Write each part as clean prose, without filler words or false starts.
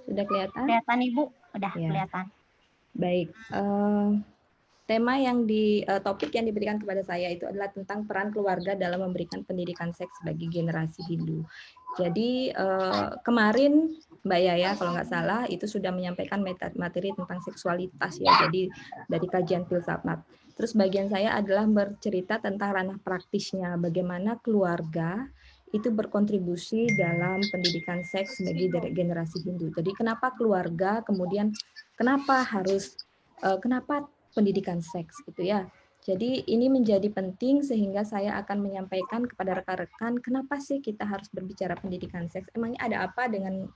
Sudah kelihatan? Kelihatan Ibu, udah Ya. kelihatan. Baik. Tema topik yang diberikan kepada saya itu adalah tentang peran keluarga dalam memberikan pendidikan seks bagi generasi Hindu. Jadi kemarin Mbak Yaya kalau nggak salah itu sudah menyampaikan materi tentang seksualitas ya. Jadi dari kajian filsafat. Terus bagian saya adalah bercerita tentang ranah praktisnya, bagaimana keluarga itu berkontribusi dalam pendidikan seks bagi generasi Hindu. Jadi kenapa keluarga, kemudian kenapa pendidikan seks gitu ya. Jadi ini menjadi penting sehingga saya akan menyampaikan kepada rekan-rekan kenapa sih kita harus berbicara pendidikan seks. Emangnya ada apa dengan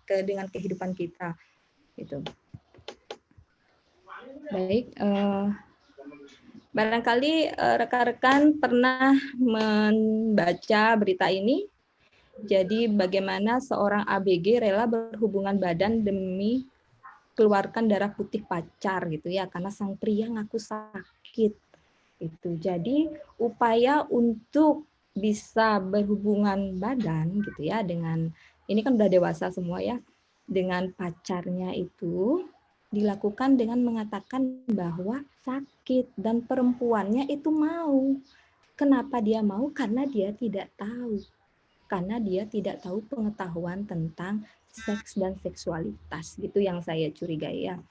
kehidupan kita gitu. Baik, barangkali rekan-rekan pernah membaca berita ini. Jadi bagaimana seorang ABG rela berhubungan badan demi keluarkan darah putih pacar gitu ya, karena sang pria ngaku sakit. Itu jadi upaya untuk bisa berhubungan badan gitu ya dengan ini kan udah dewasa semua ya, dengan pacarnya itu dilakukan dengan mengatakan bahwa sakit dan perempuannya itu mau. Kenapa dia mau? Karena dia tidak tahu. Karena dia tidak tahu pengetahuan tentang seks dan seksualitas gitu yang saya curigai ya.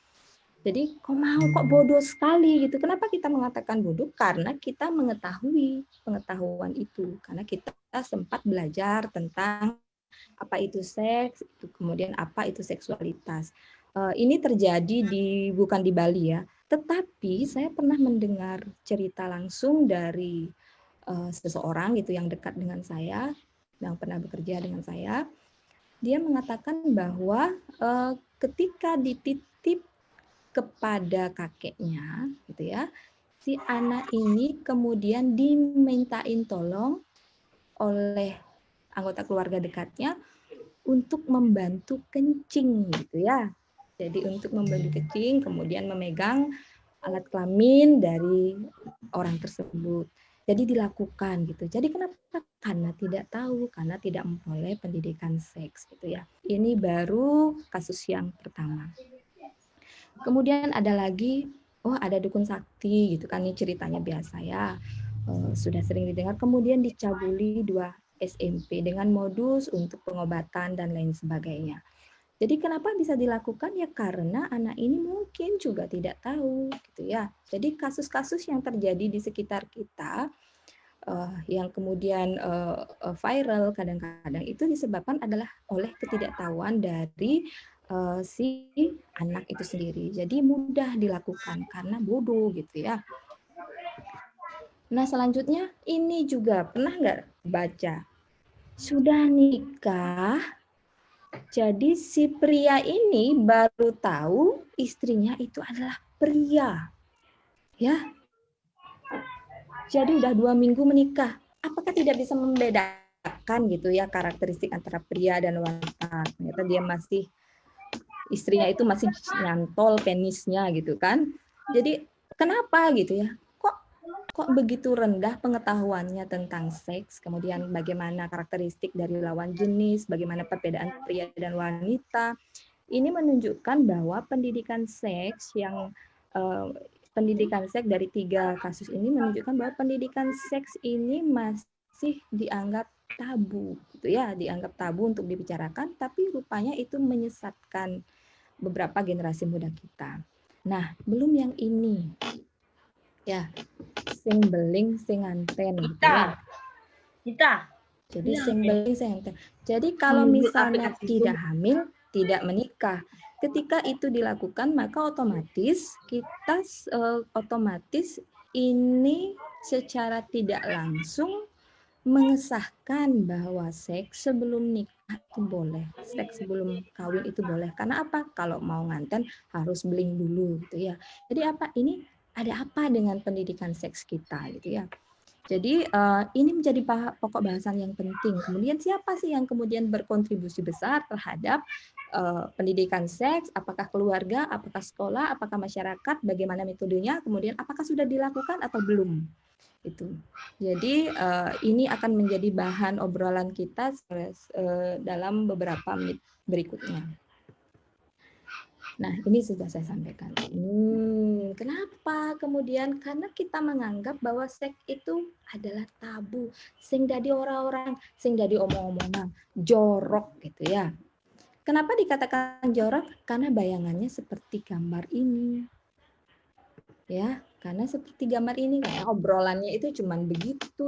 Jadi kok bodoh sekali gitu. Kenapa kita mengatakan bodoh? Karena kita mengetahui pengetahuan itu. Karena kita sempat belajar tentang apa itu seks, itu kemudian apa itu seksualitas. Ini terjadi bukan di Bali ya, tetapi saya pernah mendengar cerita langsung dari seseorang gitu yang dekat dengan saya, yang pernah bekerja dengan saya. Dia mengatakan bahwa ketika dititip kepada kakeknya, gitu ya, si anak ini kemudian dimintain tolong oleh anggota keluarga dekatnya untuk membantu kencing, gitu ya. Jadi untuk membantu kencing, kemudian memegang alat kelamin dari orang tersebut. Jadi dilakukan gitu. Jadi kenapa? Karena tidak tahu, karena tidak memperoleh pendidikan seks gitu ya. Ini baru kasus yang pertama. Kemudian ada lagi, ada dukun sakti gitu kan, ini ceritanya biasa ya, sudah sering didengar. Kemudian dicabuli 2 SMP dengan modus untuk pengobatan dan lain sebagainya. Jadi kenapa bisa dilakukan ya karena anak ini mungkin juga tidak tahu gitu ya. Jadi kasus-kasus yang terjadi di sekitar kita yang kemudian viral kadang-kadang itu disebabkan adalah oleh ketidaktahuan dari si anak itu sendiri. Jadi mudah dilakukan karena bodoh gitu ya. Nah selanjutnya ini juga pernah nggak baca? Sudah nikah, jadi si pria ini baru tahu istrinya itu adalah pria. Ya, jadi udah 2 minggu menikah. Apakah tidak bisa membedakan gitu ya karakteristik antara pria dan wanita? Ternyata dia istrinya itu masih nyantol penisnya gitu kan. Jadi kenapa gitu ya? Kok begitu rendah pengetahuannya tentang seks, kemudian bagaimana karakteristik dari lawan jenis, bagaimana perbedaan pria dan wanita. Ini menunjukkan bahwa pendidikan seks dari 3 kasus ini menunjukkan bahwa pendidikan seks ini masih dianggap tabu gitu ya, dianggap tabu untuk dibicarakan, tapi rupanya itu menyesatkan beberapa generasi muda kita. Nah, belum yang ini. Ya, sing beling sing anten gitu ya. Jadi sing beling sing anten. Jadi kalau misalnya tidak hamil, tidak menikah, ketika itu dilakukan maka otomatis kita ini secara tidak langsung mengesahkan bahwa seks sebelum nikah itu boleh, seks sebelum kawin itu boleh. Karena apa? Kalau mau nganten harus beling dulu gitu ya. Jadi apa? Ini ada apa dengan pendidikan seks kita gitu ya. Jadi ini menjadi pokok bahasan yang penting. Kemudian siapa sih yang kemudian berkontribusi besar terhadap pendidikan seks? Apakah keluarga, apakah sekolah, apakah masyarakat? Bagaimana metodenya? Kemudian apakah sudah dilakukan atau belum? Itu. Jadi ini akan menjadi bahan obrolan kita dalam beberapa menit berikutnya. Nah, ini sudah saya sampaikan. Kenapa kemudian? Karena kita menganggap bahwa seks itu adalah tabu, sing dadi orang-orang, sing dadi omong-omongan, jorok gitu ya. Kenapa dikatakan jorok? Karena bayangannya seperti gambar ini. Ya, karena seperti gambar ini kayak obrolannya itu cuman begitu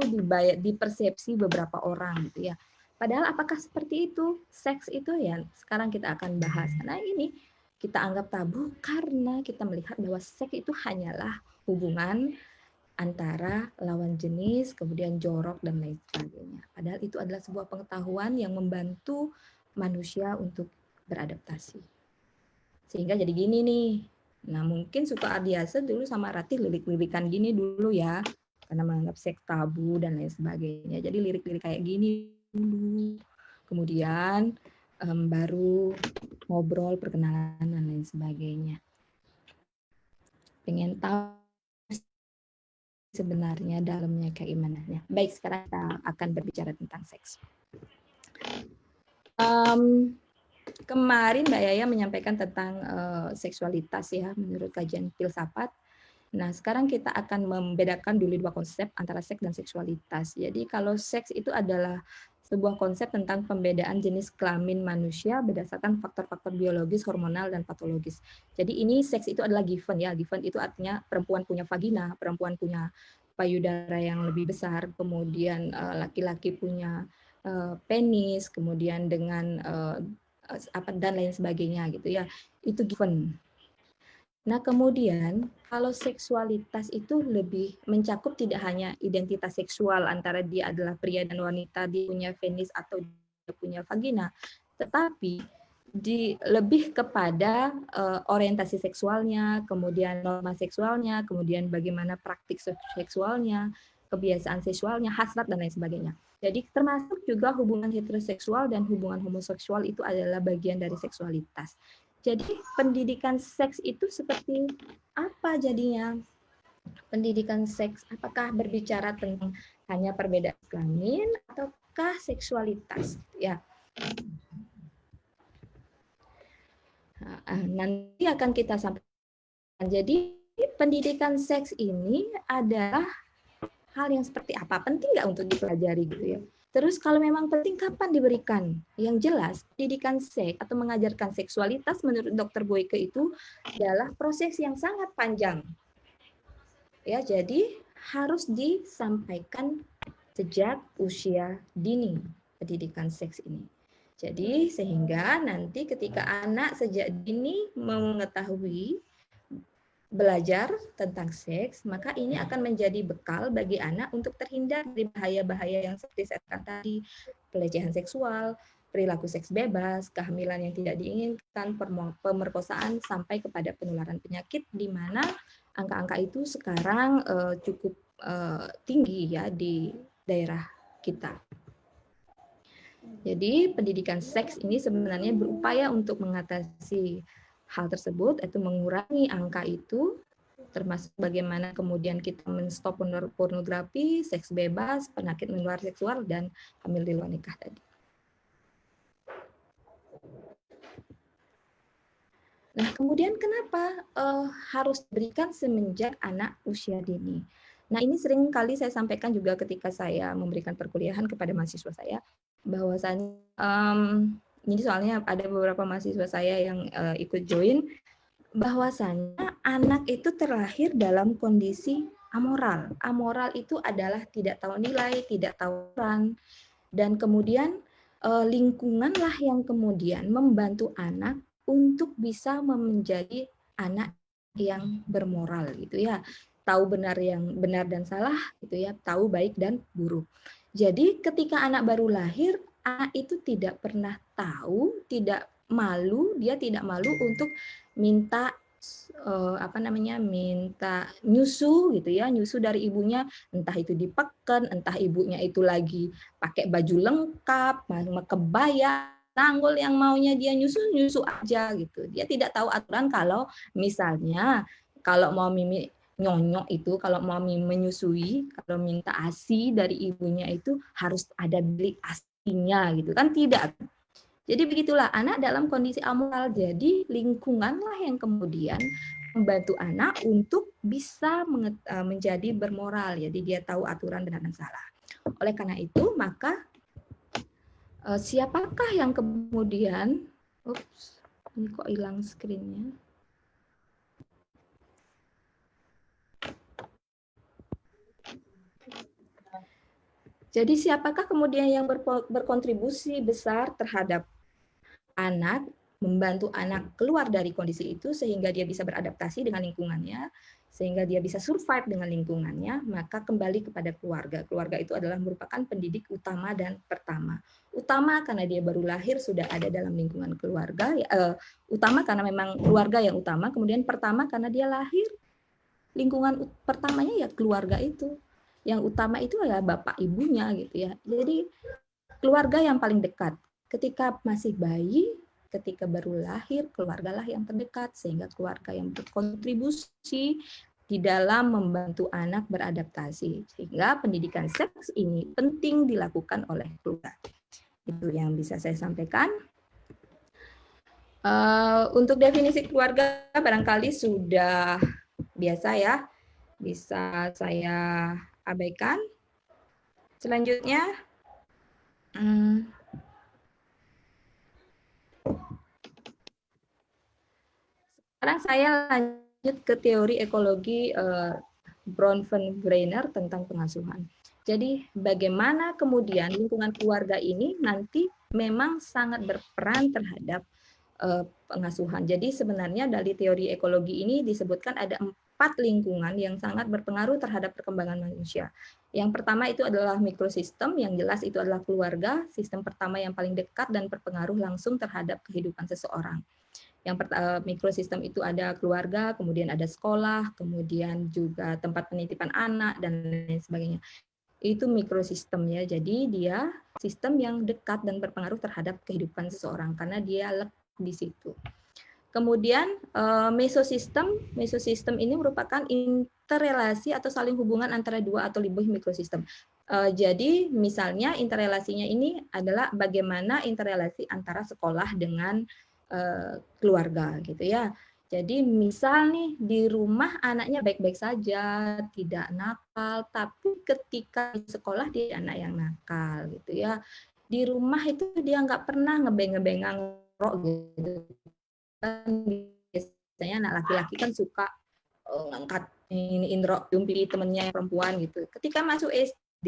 dipersepsi beberapa orang gitu ya. Padahal apakah seperti itu? Seks itu ya sekarang kita akan bahas. Nah, ini kita anggap tabu karena kita melihat bahwa seks itu hanyalah hubungan antara lawan jenis, kemudian jorok dan lain sebagainya. Padahal itu adalah sebuah pengetahuan yang membantu manusia untuk beradaptasi. Sehingga jadi gini nih. Nah, mungkin Suto Adiasa dulu sama Ratih lirik-lirikan gini dulu ya, karena menganggap seks tabu dan lain sebagainya. Jadi lirik-lirik kayak gini dulu. Kemudian baru ngobrol, perkenalan dan lain sebagainya. Pengen tahu sebenarnya dalamnya kayak gimana. Baik, sekarang kita akan berbicara tentang seks. Kemarin Mbak Yaya menyampaikan tentang seksualitas ya menurut kajian filsafat. Nah, sekarang kita akan membedakan dulu dua konsep antara seks dan seksualitas. Jadi kalau seks itu adalah sebuah konsep tentang pembedaan jenis kelamin manusia berdasarkan faktor-faktor biologis, hormonal, dan patologis. Jadi ini seks itu adalah given ya. Given itu artinya perempuan punya vagina, perempuan punya payudara yang lebih besar, kemudian laki-laki punya penis, kemudian dengan dan lain sebagainya gitu ya. Itu given. Nah, kemudian kalau seksualitas itu lebih mencakup tidak hanya identitas seksual antara dia adalah pria dan wanita, dia punya penis atau dia punya vagina, tetapi lebih kepada orientasi seksualnya, kemudian norma seksualnya, kemudian bagaimana praktik seksualnya, kebiasaan seksualnya, hasrat dan lain sebagainya. Jadi termasuk juga hubungan heteroseksual dan hubungan homoseksual itu adalah bagian dari seksualitas. Jadi pendidikan seks itu seperti apa jadinya? Pendidikan seks apakah berbicara tentang hanya perbedaan kelamin ataukah seksualitas? Ya. Nanti akan kita sampaikan. Jadi pendidikan seks ini adalah hal yang seperti apa? Penting nggak untuk dipelajari gitu ya? Terus kalau memang penting, kapan diberikan? Yang jelas, pendidikan seks atau mengajarkan seksualitas menurut Dr. Boyke itu adalah proses yang sangat panjang. Ya, jadi harus disampaikan sejak usia dini pendidikan seks ini. Jadi sehingga nanti ketika anak sejak dini mengetahui belajar tentang seks, maka ini akan menjadi bekal bagi anak untuk terhindar dari bahaya-bahaya yang seperti saya katakan tadi, pelecehan seksual, perilaku seks bebas, kehamilan yang tidak diinginkan, pemerkosaan, sampai kepada penularan penyakit, di mana angka-angka itu sekarang cukup tinggi ya di daerah kita. Jadi pendidikan seks ini sebenarnya berupaya untuk mengatasi hal tersebut, yaitu mengurangi angka itu, termasuk bagaimana kemudian kita menstop pornografi, seks bebas, penyakit menular seksual, dan hamil di luar nikah tadi. Nah, kemudian kenapa harus diberikan semenjak anak usia dini? Nah, ini sering kali saya sampaikan juga ketika saya memberikan perkuliahan kepada mahasiswa saya, bahwasannya ini soalnya ada beberapa mahasiswa saya yang ikut join, bahwasannya anak itu terlahir dalam kondisi amoral. Amoral itu adalah tidak tahu nilai, tidak tahu peran, dan kemudian lingkunganlah yang kemudian membantu anak untuk bisa menjadi anak yang bermoral gitu ya. Tahu benar dan salah gitu ya, tahu baik dan buruk. Jadi ketika anak baru lahir, anak itu tidak pernah tahu, tidak malu, dia tidak malu untuk minta minta nyusu gitu ya, nyusu dari ibunya, entah itu dipeken, entah ibunya itu lagi pakai baju lengkap, kebaya, tanggul, yang maunya dia nyusu aja gitu. Dia tidak tahu aturan kalau misalnya kalau mau Mimi nyonyok itu, kalau mau Mimi menyusui, kalau minta ASI dari ibunya itu harus ada bilik ASI-nya gitu kan, tidak. Jadi begitulah anak dalam kondisi amoral. Jadi lingkunganlah yang kemudian membantu anak untuk bisa menjadi bermoral. Jadi dia tahu aturan benar dan salah. Oleh karena itu, maka siapakah yang kemudian, ini kok hilang screen-nya? Jadi siapakah kemudian yang berkontribusi besar terhadap anak, membantu anak keluar dari kondisi itu sehingga dia bisa beradaptasi dengan lingkungannya, sehingga dia bisa survive dengan lingkungannya, maka kembali kepada keluarga. Keluarga itu adalah merupakan pendidik utama dan pertama. Utama karena dia baru lahir sudah ada dalam lingkungan keluarga, utama karena memang keluarga yang utama, kemudian pertama karena dia lahir, lingkungan pertamanya ya keluarga itu. Yang utama itu adalah bapak ibunya gitu ya. Jadi keluarga yang paling dekat. Ketika masih bayi, ketika baru lahir, keluargalah yang terdekat sehingga keluarga yang berkontribusi di dalam membantu anak beradaptasi. Sehingga pendidikan seks ini penting dilakukan oleh keluarga. Itu yang bisa saya sampaikan. Untuk definisi keluarga barangkali sudah biasa ya, bisa saya abaikan. Selanjutnya, sekarang saya lanjut ke teori ekologi Bronfenbrenner tentang pengasuhan. Jadi bagaimana kemudian lingkungan keluarga ini nanti memang sangat berperan terhadap pengasuhan. Jadi sebenarnya dari teori ekologi ini disebutkan ada 4 lingkungan yang sangat berpengaruh terhadap perkembangan manusia. Yang pertama itu adalah mikrosistem, yang jelas itu adalah keluarga, sistem pertama yang paling dekat dan berpengaruh langsung terhadap kehidupan seseorang. Yang mikrosistem itu ada keluarga, kemudian ada sekolah, kemudian juga tempat penitipan anak, dan lain sebagainya. Itu mikrosistem ya, jadi dia sistem yang dekat dan berpengaruh terhadap kehidupan seseorang, karena dia lekat di situ. Kemudian mesosistem ini merupakan interrelasi atau saling hubungan antara 2 atau lebih mikrosistem. Jadi misalnya interrelasinya ini adalah bagaimana interrelasi antara sekolah dengan keluarga gitu ya. Jadi misal nih di rumah anaknya baik-baik saja, tidak nakal, tapi ketika di sekolah dia anak yang nakal gitu ya. Di rumah itu dia nggak pernah ngebeng-ngebengang rok gitu. Biasanya anak laki-laki kan suka ngangkat ini indro jumpi temennya yang perempuan gitu. Ketika masuk SD,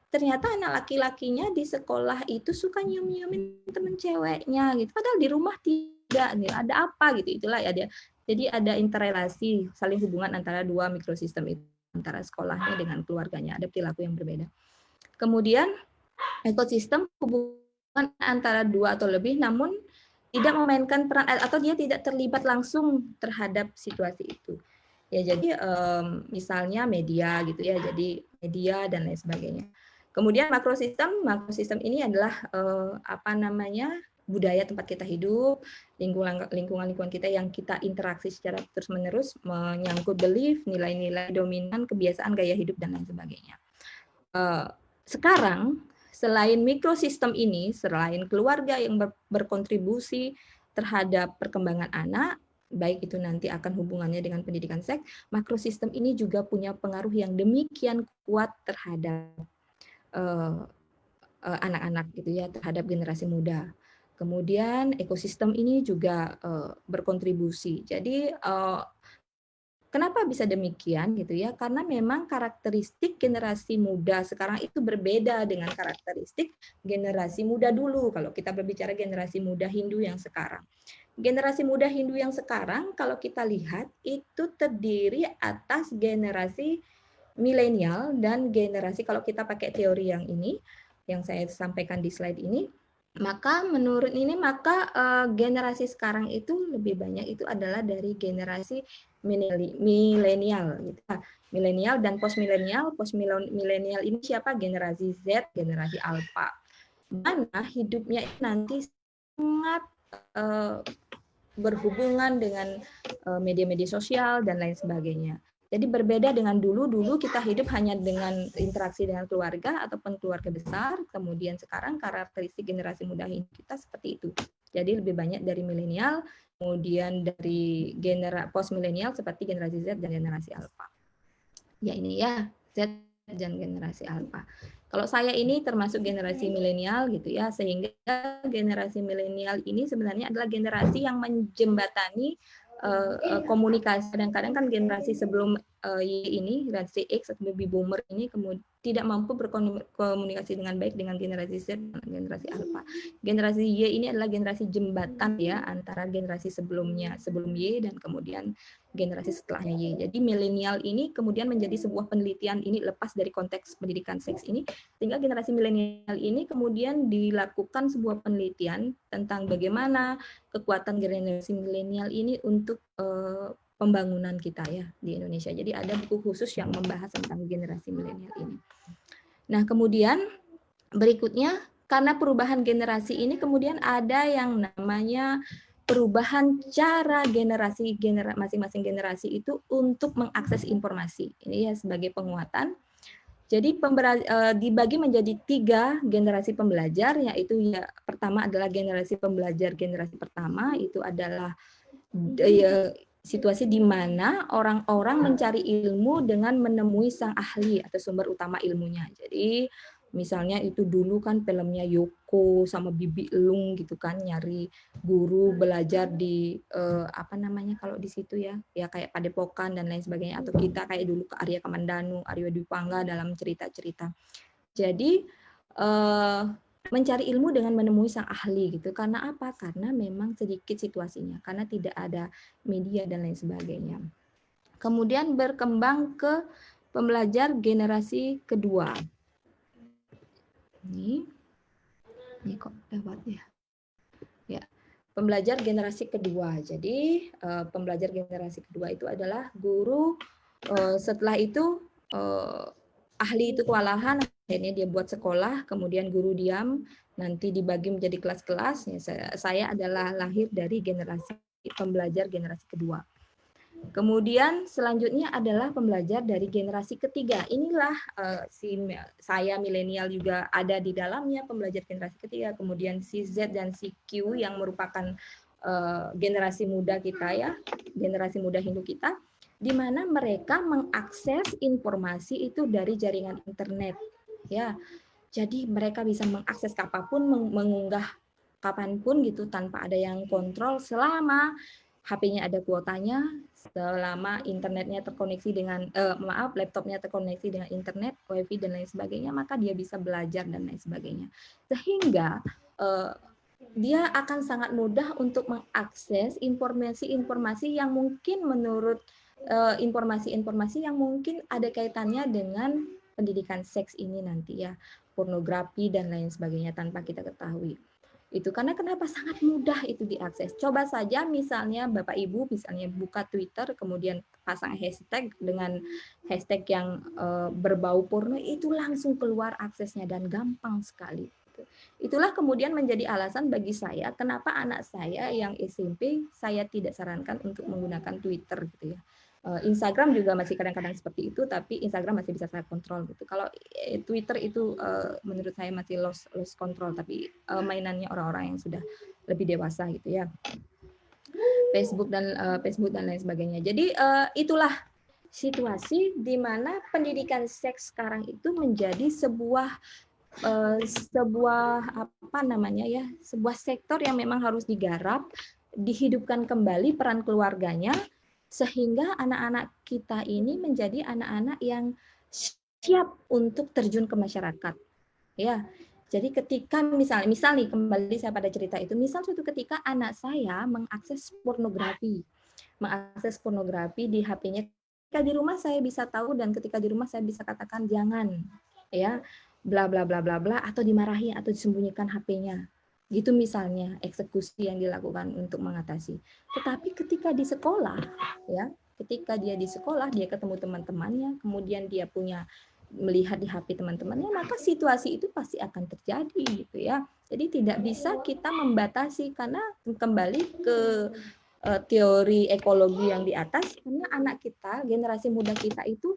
ternyata anak laki-lakinya di sekolah itu suka nyium-nyiumin temen ceweknya gitu. Padahal di rumah tidak nih, ada apa gitu. Itulah ya dia. Jadi ada interrelasi, saling hubungan antara 2 mikrosistem itu, antara sekolahnya dengan keluarganya, ada perilaku yang berbeda. Kemudian ekosistem hubungan antara 2 atau lebih namun tidak memainkan peran atau dia tidak terlibat langsung terhadap situasi itu. Ya jadi misalnya media gitu ya, jadi media dan lain sebagainya. Kemudian makrosistem ini adalah budaya tempat kita hidup, lingkungan kita yang kita interaksi secara terus-menerus, menyangkut belief, nilai-nilai dominan, kebiasaan, gaya hidup dan lain sebagainya. Sekarang selain mikrosistem ini, selain keluarga yang berkontribusi terhadap perkembangan anak, baik itu nanti akan hubungannya dengan pendidikan seks, makrosistem ini juga punya pengaruh yang demikian kuat terhadap anak-anak gitu ya, terhadap generasi muda. Kemudian ekosistem ini juga berkontribusi. Jadi kenapa bisa demikian gitu ya? Karena memang karakteristik generasi muda sekarang itu berbeda dengan karakteristik generasi muda dulu. Kalau kita berbicara generasi muda Hindu yang sekarang. Generasi muda Hindu yang sekarang kalau kita lihat itu terdiri atas generasi milenial dan generasi, kalau kita pakai teori yang ini yang saya sampaikan di slide ini, maka menurut ini generasi sekarang itu lebih banyak itu adalah dari generasi milenial gitu. Milenial dan post milenial ini siapa? Generasi Z, generasi alpha. Mana hidupnya nanti sangat berhubungan dengan media-media sosial dan lain sebagainya. Jadi berbeda dengan dulu kita hidup hanya dengan interaksi dengan keluarga ataupun keluarga besar, kemudian sekarang karakteristik generasi muda ini kita seperti itu. Jadi lebih banyak dari milenial, kemudian dari post milenial seperti generasi Z dan generasi Alpha. Ya ini ya, Z dan generasi Alpha. Kalau saya ini termasuk generasi milenial gitu ya, sehingga generasi milenial ini sebenarnya adalah generasi yang menjembatani komunikasi. Kadang-kadang kan generasi sebelum Y ini, generasi X atau baby boomer ini kemudian tidak mampu berkomunikasi dengan baik dengan generasi Z dan generasi Alpha. Generasi Y ini adalah generasi jembatan ya antara generasi sebelum Y dan kemudian generasi setelahnya Y. Jadi milenial ini kemudian menjadi sebuah penelitian ini lepas dari konteks pendidikan seks ini, sehingga generasi milenial ini kemudian dilakukan sebuah penelitian tentang bagaimana kekuatan generasi milenial ini untuk pembangunan kita ya di Indonesia. Jadi ada buku khusus yang membahas tentang generasi milenial ini. Nah, kemudian berikutnya karena perubahan generasi ini kemudian ada yang namanya perubahan cara masing-masing generasi itu untuk mengakses informasi. Ini ya sebagai penguatan. Jadi dibagi menjadi 3 generasi pembelajar, yaitu ya pertama adalah generasi pembelajar generasi pertama, itu adalah situasi di mana orang-orang mencari ilmu dengan menemui sang ahli atau sumber utama ilmunya. Jadi misalnya itu dulu kan filmnya Yoko sama Bibi Elung gitu kan, nyari guru belajar di apa namanya kalau di situ ya kayak Padepokan dan lain sebagainya, atau kita kayak dulu ke Arya Kamandanu, Arya Dwi Pangga dalam cerita-cerita. Jadi mencari ilmu dengan menemui sang ahli gitu. Karena apa? Karena memang sedikit situasinya, karena tidak ada media dan lain sebagainya. Kemudian berkembang ke pembelajar generasi kedua. Ini kok lewat ya. Ya, pembelajar generasi kedua. Jadi pembelajar generasi kedua itu adalah guru. Setelah itu ahli itu kewalahan, akhirnya dia buat sekolah, kemudian guru diam, nanti dibagi menjadi kelas-kelas. Ya, saya adalah lahir dari generasi pembelajar generasi kedua. Kemudian selanjutnya adalah pembelajar dari generasi ketiga. Inilah saya milenial juga ada di dalamnya, pembelajar generasi ketiga. Kemudian si Z dan si Q yang merupakan generasi muda kita ya, generasi muda Hindu kita, di mana mereka mengakses informasi itu dari jaringan internet. Ya, jadi mereka bisa mengakses kapanpun, mengunggah kapanpun gitu tanpa ada yang kontrol, selama HP-nya ada kuotanya, selama internetnya terkoneksi dengan laptopnya terkoneksi dengan internet, wifi dan lain sebagainya, maka dia bisa belajar dan lain sebagainya. Sehingga dia akan sangat mudah untuk mengakses informasi-informasi yang mungkin menurut informasi-informasi yang mungkin ada kaitannya dengan pendidikan seks ini nanti ya, pornografi dan lain sebagainya tanpa kita ketahui. Itu karena kenapa sangat mudah itu diakses. Coba saja misalnya Bapak Ibu misalnya buka Twitter kemudian pasang hashtag dengan hashtag yang berbau porno, itu langsung keluar aksesnya dan gampang sekali. Itulah kemudian menjadi alasan bagi saya kenapa anak saya yang SMP saya tidak sarankan untuk menggunakan Twitter gitu ya. Instagram juga masih kadang-kadang seperti itu, tapi Instagram masih bisa saya kontrol gitu. Kalau Twitter itu menurut saya masih lost control, tapi mainannya orang-orang yang sudah lebih dewasa gitu ya. Facebook dan lain sebagainya. Jadi itulah situasi di mana pendidikan seks sekarang itu menjadi sebuah apa namanya ya, sebuah sektor yang memang harus digarap, dihidupkan kembali peran keluarganya, sehingga anak-anak kita ini menjadi anak-anak yang siap untuk terjun ke masyarakat. Ya, jadi ketika misal nih kembali saya pada cerita itu, misal suatu ketika anak saya mengakses pornografi di HP-nya, ketika di rumah saya bisa tahu dan ketika di rumah saya bisa katakan jangan, ya, bla bla bla bla bla, atau dimarahi atau disembunyikan HP-nya. Gitu misalnya eksekusi yang dilakukan untuk mengatasi. Tetapi ketika di sekolah, ya, ketika dia di sekolah, dia ketemu teman-temannya, kemudian dia melihat di HP teman-temannya, maka situasi itu pasti akan terjadi gitu ya. Jadi tidak bisa kita membatasi, karena kembali ke teori ekologi yang di atas, karena anak kita, generasi muda kita itu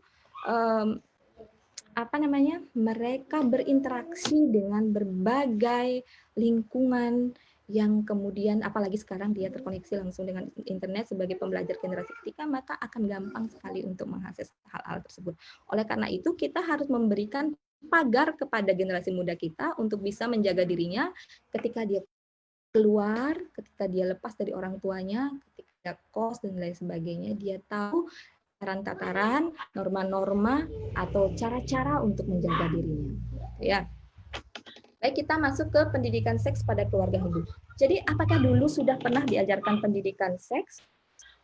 mereka berinteraksi dengan berbagai lingkungan yang kemudian apalagi sekarang dia terkoneksi langsung dengan internet sebagai pembelajar generasi ketiga, maka akan gampang sekali untuk mengakses hal-hal tersebut. Oleh karena itu kita harus memberikan pagar kepada generasi muda kita untuk bisa menjaga dirinya ketika dia keluar, ketika dia lepas dari orang tuanya, ketika dia kos dan lain sebagainya, dia tahu tataran-tataran, norma-norma atau cara-cara untuk menjaga dirinya. Ya. Baik, kita masuk ke pendidikan seks pada keluarga Hindu. Jadi, apakah dulu sudah pernah diajarkan pendidikan seks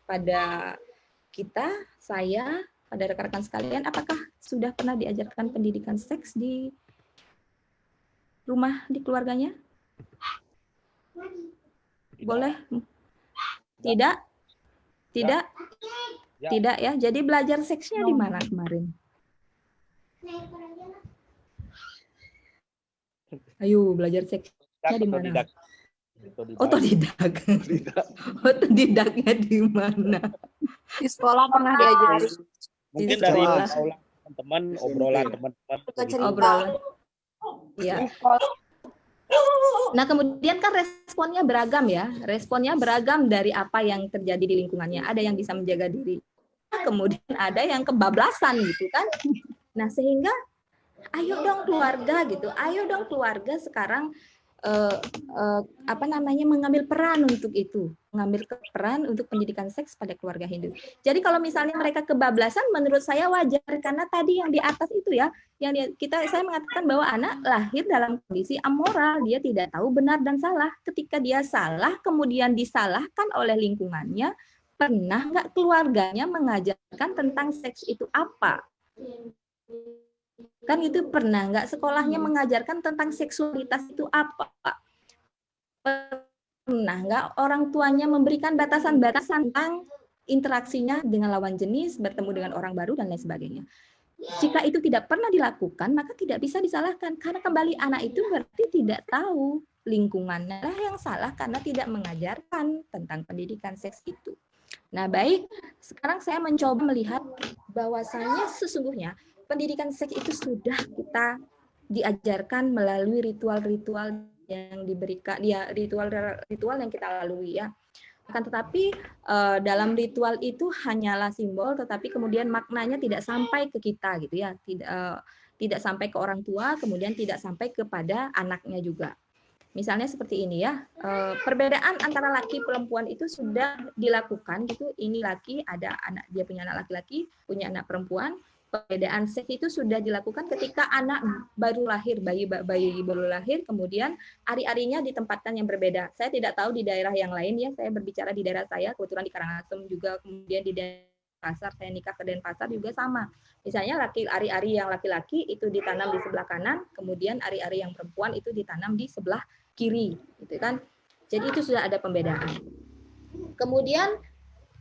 pada kita, saya, pada rekan-rekan sekalian? Apakah sudah pernah diajarkan pendidikan seks di rumah, di keluarganya? Boleh? Tidak? Tidak? Tidak ya. Jadi belajar seksnya di mana kemarin? Ayo, belajar seksnya di mana? Otodidak. Otodidaknya di mana? Di sekolah pernah diajari. Mungkin dari teman-teman, obrolan teman-teman. Obrolan. Ya. Nah, kemudian kan responnya beragam ya. Responnya beragam dari apa yang terjadi di lingkungannya. Ada yang bisa menjaga diri. Kemudian ada yang kebablasan gitu kan. Nah, sehingga ayo dong keluarga gitu. Ayo dong keluarga sekarang mengambil peran untuk itu. Mengambil peran untuk pendidikan seks pada keluarga Hindu. Jadi kalau misalnya mereka kebablasan, menurut saya wajar karena tadi yang di atas itu ya, saya mengatakan bahwa anak lahir dalam kondisi amoral, dia tidak tahu benar dan salah. Ketika dia salah, kemudian disalahkan oleh lingkungannya, pernah nggak keluarganya mengajarkan tentang seks itu apa? Kan itu pernah nggak sekolahnya mengajarkan tentang seksualitas itu apa? Pernah nggak orang tuanya memberikan batasan-batasan tentang interaksinya dengan lawan jenis, bertemu dengan orang baru, dan lain sebagainya? Jika itu tidak pernah dilakukan, maka tidak bisa disalahkan. Karena kembali anak itu berarti tidak tahu lingkungannya lah yang salah karena tidak mengajarkan tentang pendidikan seks itu. Nah, baik, sekarang saya mencoba melihat bahwasanya sesungguhnya pendidikan seks itu sudah kita diajarkan melalui ritual-ritual yang diberikan, ya ritual yang kita lalui ya. Akan tetapi dalam ritual itu hanyalah simbol, tetapi kemudian maknanya tidak sampai ke kita gitu ya, tidak sampai ke orang tua, kemudian tidak sampai kepada anaknya juga. Misalnya seperti ini ya, perbedaan antara laki perempuan itu sudah dilakukan gitu. Ini laki ada anak, dia punya anak laki-laki, punya anak perempuan. Perbedaan seks itu sudah dilakukan ketika anak baru lahir, bayi baru lahir, kemudian ari-arinya ditempatkan yang berbeda. Saya tidak tahu di daerah yang lain ya, saya berbicara di daerah saya, kebetulan di Karangasem juga, kemudian di Denpasar, saya nikah ke Denpasar juga sama. Misalnya ari-ari yang laki-laki itu ditanam di sebelah kanan, kemudian ari-ari yang perempuan itu ditanam di sebelah kiri, gitu kan. Jadi itu sudah ada pembedaan. Kemudian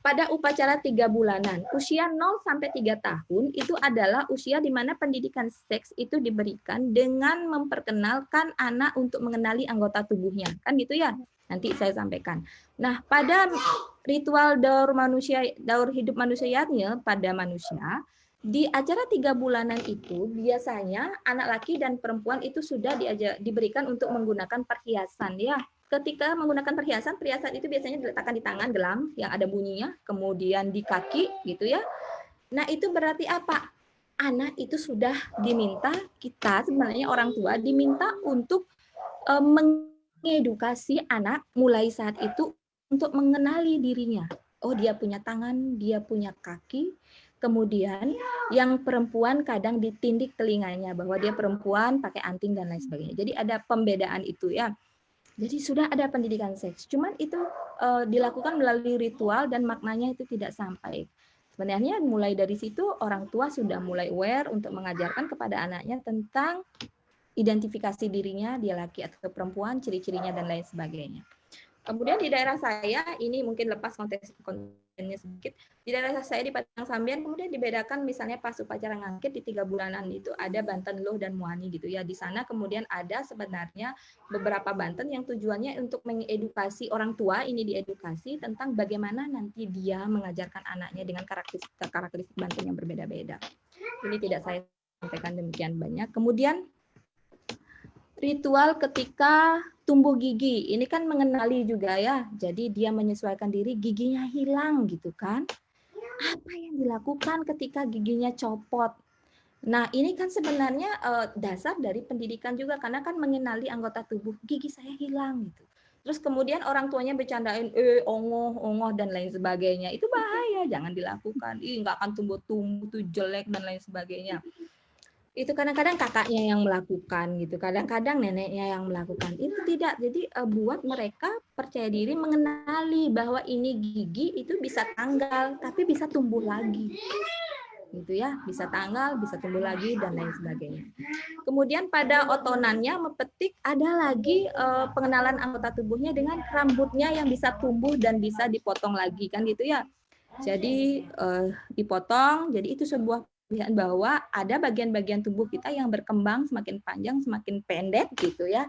pada upacara 3 bulanan, usia 0 sampai 3 tahun itu adalah usia di mana pendidikan seks itu diberikan dengan memperkenalkan anak untuk mengenali anggota tubuhnya. Kan gitu ya? Nanti saya sampaikan. Nah, pada ritual daur hidup manusianya pada manusia, di acara 3 bulanan itu biasanya anak laki dan perempuan itu sudah diberikan untuk menggunakan perhiasan ya. Ketika menggunakan perhiasan itu biasanya diletakkan di tangan gelang yang ada bunyinya, kemudian di kaki gitu ya. Nah, itu berarti apa? Anak itu sudah diminta, kita sebenarnya orang tua diminta untuk mengedukasi anak mulai saat itu untuk mengenali dirinya. Oh, dia punya tangan, dia punya kaki. Kemudian yang perempuan kadang ditindik telinganya bahwa dia perempuan pakai anting dan lain sebagainya. Jadi ada pembedaan itu ya. Jadi sudah ada pendidikan seks. Cuman itu dilakukan melalui ritual dan maknanya itu tidak sampai. Sebenarnya mulai dari situ orang tua sudah mulai aware untuk mengajarkan kepada anaknya tentang identifikasi dirinya, dia laki atau perempuan, ciri-cirinya dan lain sebagainya. Kemudian di daerah saya ini mungkin lepas konteks bagiannya sedikit. Di daerah saya di Padang Sambian kemudian dibedakan misalnya pas upacara ngangkit di 3 bulanan itu ada Banten Luh dan Muani gitu ya. Di sana kemudian ada sebenarnya beberapa Banten yang tujuannya untuk mengedukasi orang tua, ini diedukasi tentang bagaimana nanti dia mengajarkan anaknya dengan karakteristik Banten yang berbeda-beda. Ini tidak saya sampaikan demikian banyak. Kemudian ritual ketika tumbuh gigi, ini kan mengenali juga ya. Jadi dia menyesuaikan diri, giginya hilang gitu kan. Apa yang dilakukan ketika giginya copot? Nah, ini kan sebenarnya dasar dari pendidikan juga, karena kan mengenali anggota tubuh, gigi saya hilang gitu. Terus kemudian orang tuanya bercandain, ongoh, dan lain sebagainya. Itu bahaya, jangan dilakukan. Nggak akan tumbuh-tumbuh, tuh jelek, dan lain sebagainya. Itu kadang-kadang kakaknya yang melakukan gitu, kadang-kadang neneknya yang melakukan. Itu tidak. Jadi buat mereka percaya diri, mengenali bahwa ini gigi itu bisa tanggal, tapi bisa tumbuh lagi. Gitu ya, bisa tanggal, bisa tumbuh lagi dan lain sebagainya. Kemudian pada otonannya mepetik ada lagi pengenalan anggota tubuhnya dengan rambutnya yang bisa tumbuh dan bisa dipotong lagi kan gitu ya. Jadi dipotong, jadi itu sebuah pilihan bahwa ada bagian-bagian tubuh kita yang berkembang semakin panjang, semakin pendek gitu ya.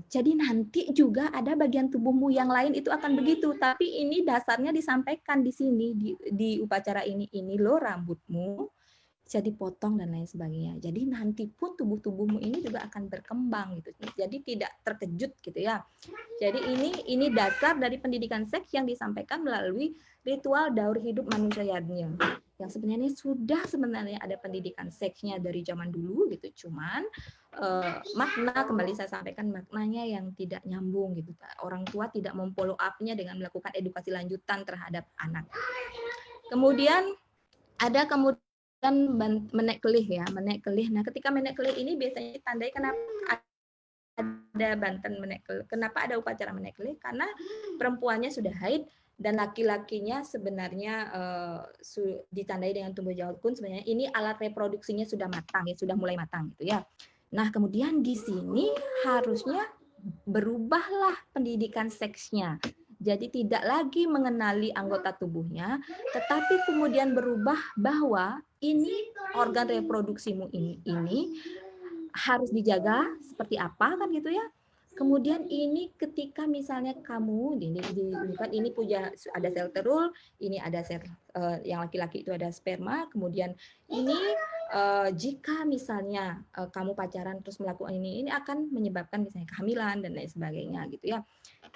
Jadi nanti juga ada bagian tubuhmu yang lain itu akan begitu, tapi ini dasarnya disampaikan di sini di upacara ini loh rambutmu jadi potong dan lain sebagainya. Jadi nanti pun tubuhmu ini juga akan berkembang gitu. Jadi tidak terkejut gitu ya. Jadi ini dasar dari pendidikan seks yang disampaikan melalui ritual daur hidup manusianya. Yang sebenarnya ada pendidikan seksnya dari zaman dulu gitu. Cuman makna kembali saya sampaikan maknanya yang tidak nyambung gitu. Orang tua tidak memfollow up-nya dengan melakukan edukasi lanjutan terhadap anak. Kemudian ada menek kelih ya, menek kelih. Nah, ketika menek kelih ini biasanya ditandai kenapa ada Banten menek kelih. Kenapa ada upacara menek kelih? Karena perempuannya sudah haid dan laki-lakinya sebenarnya ditandai dengan tumbuh jalukun. Sebenarnya ini alat reproduksinya sudah matang ya, sudah mulai matang gitu ya. Nah, kemudian di sini harusnya berubahlah pendidikan seksnya. Jadi tidak lagi mengenali anggota tubuhnya, tetapi kemudian berubah bahwa ini organ reproduksimu ini harus dijaga seperti apa kan gitu ya. Kemudian ini ketika misalnya kamu ini punya ada sel telur, ini ada sel yang laki-laki itu ada sperma, kemudian ini jika misalnya kamu pacaran terus melakukan ini akan menyebabkan misalnya kehamilan dan lain sebagainya gitu ya.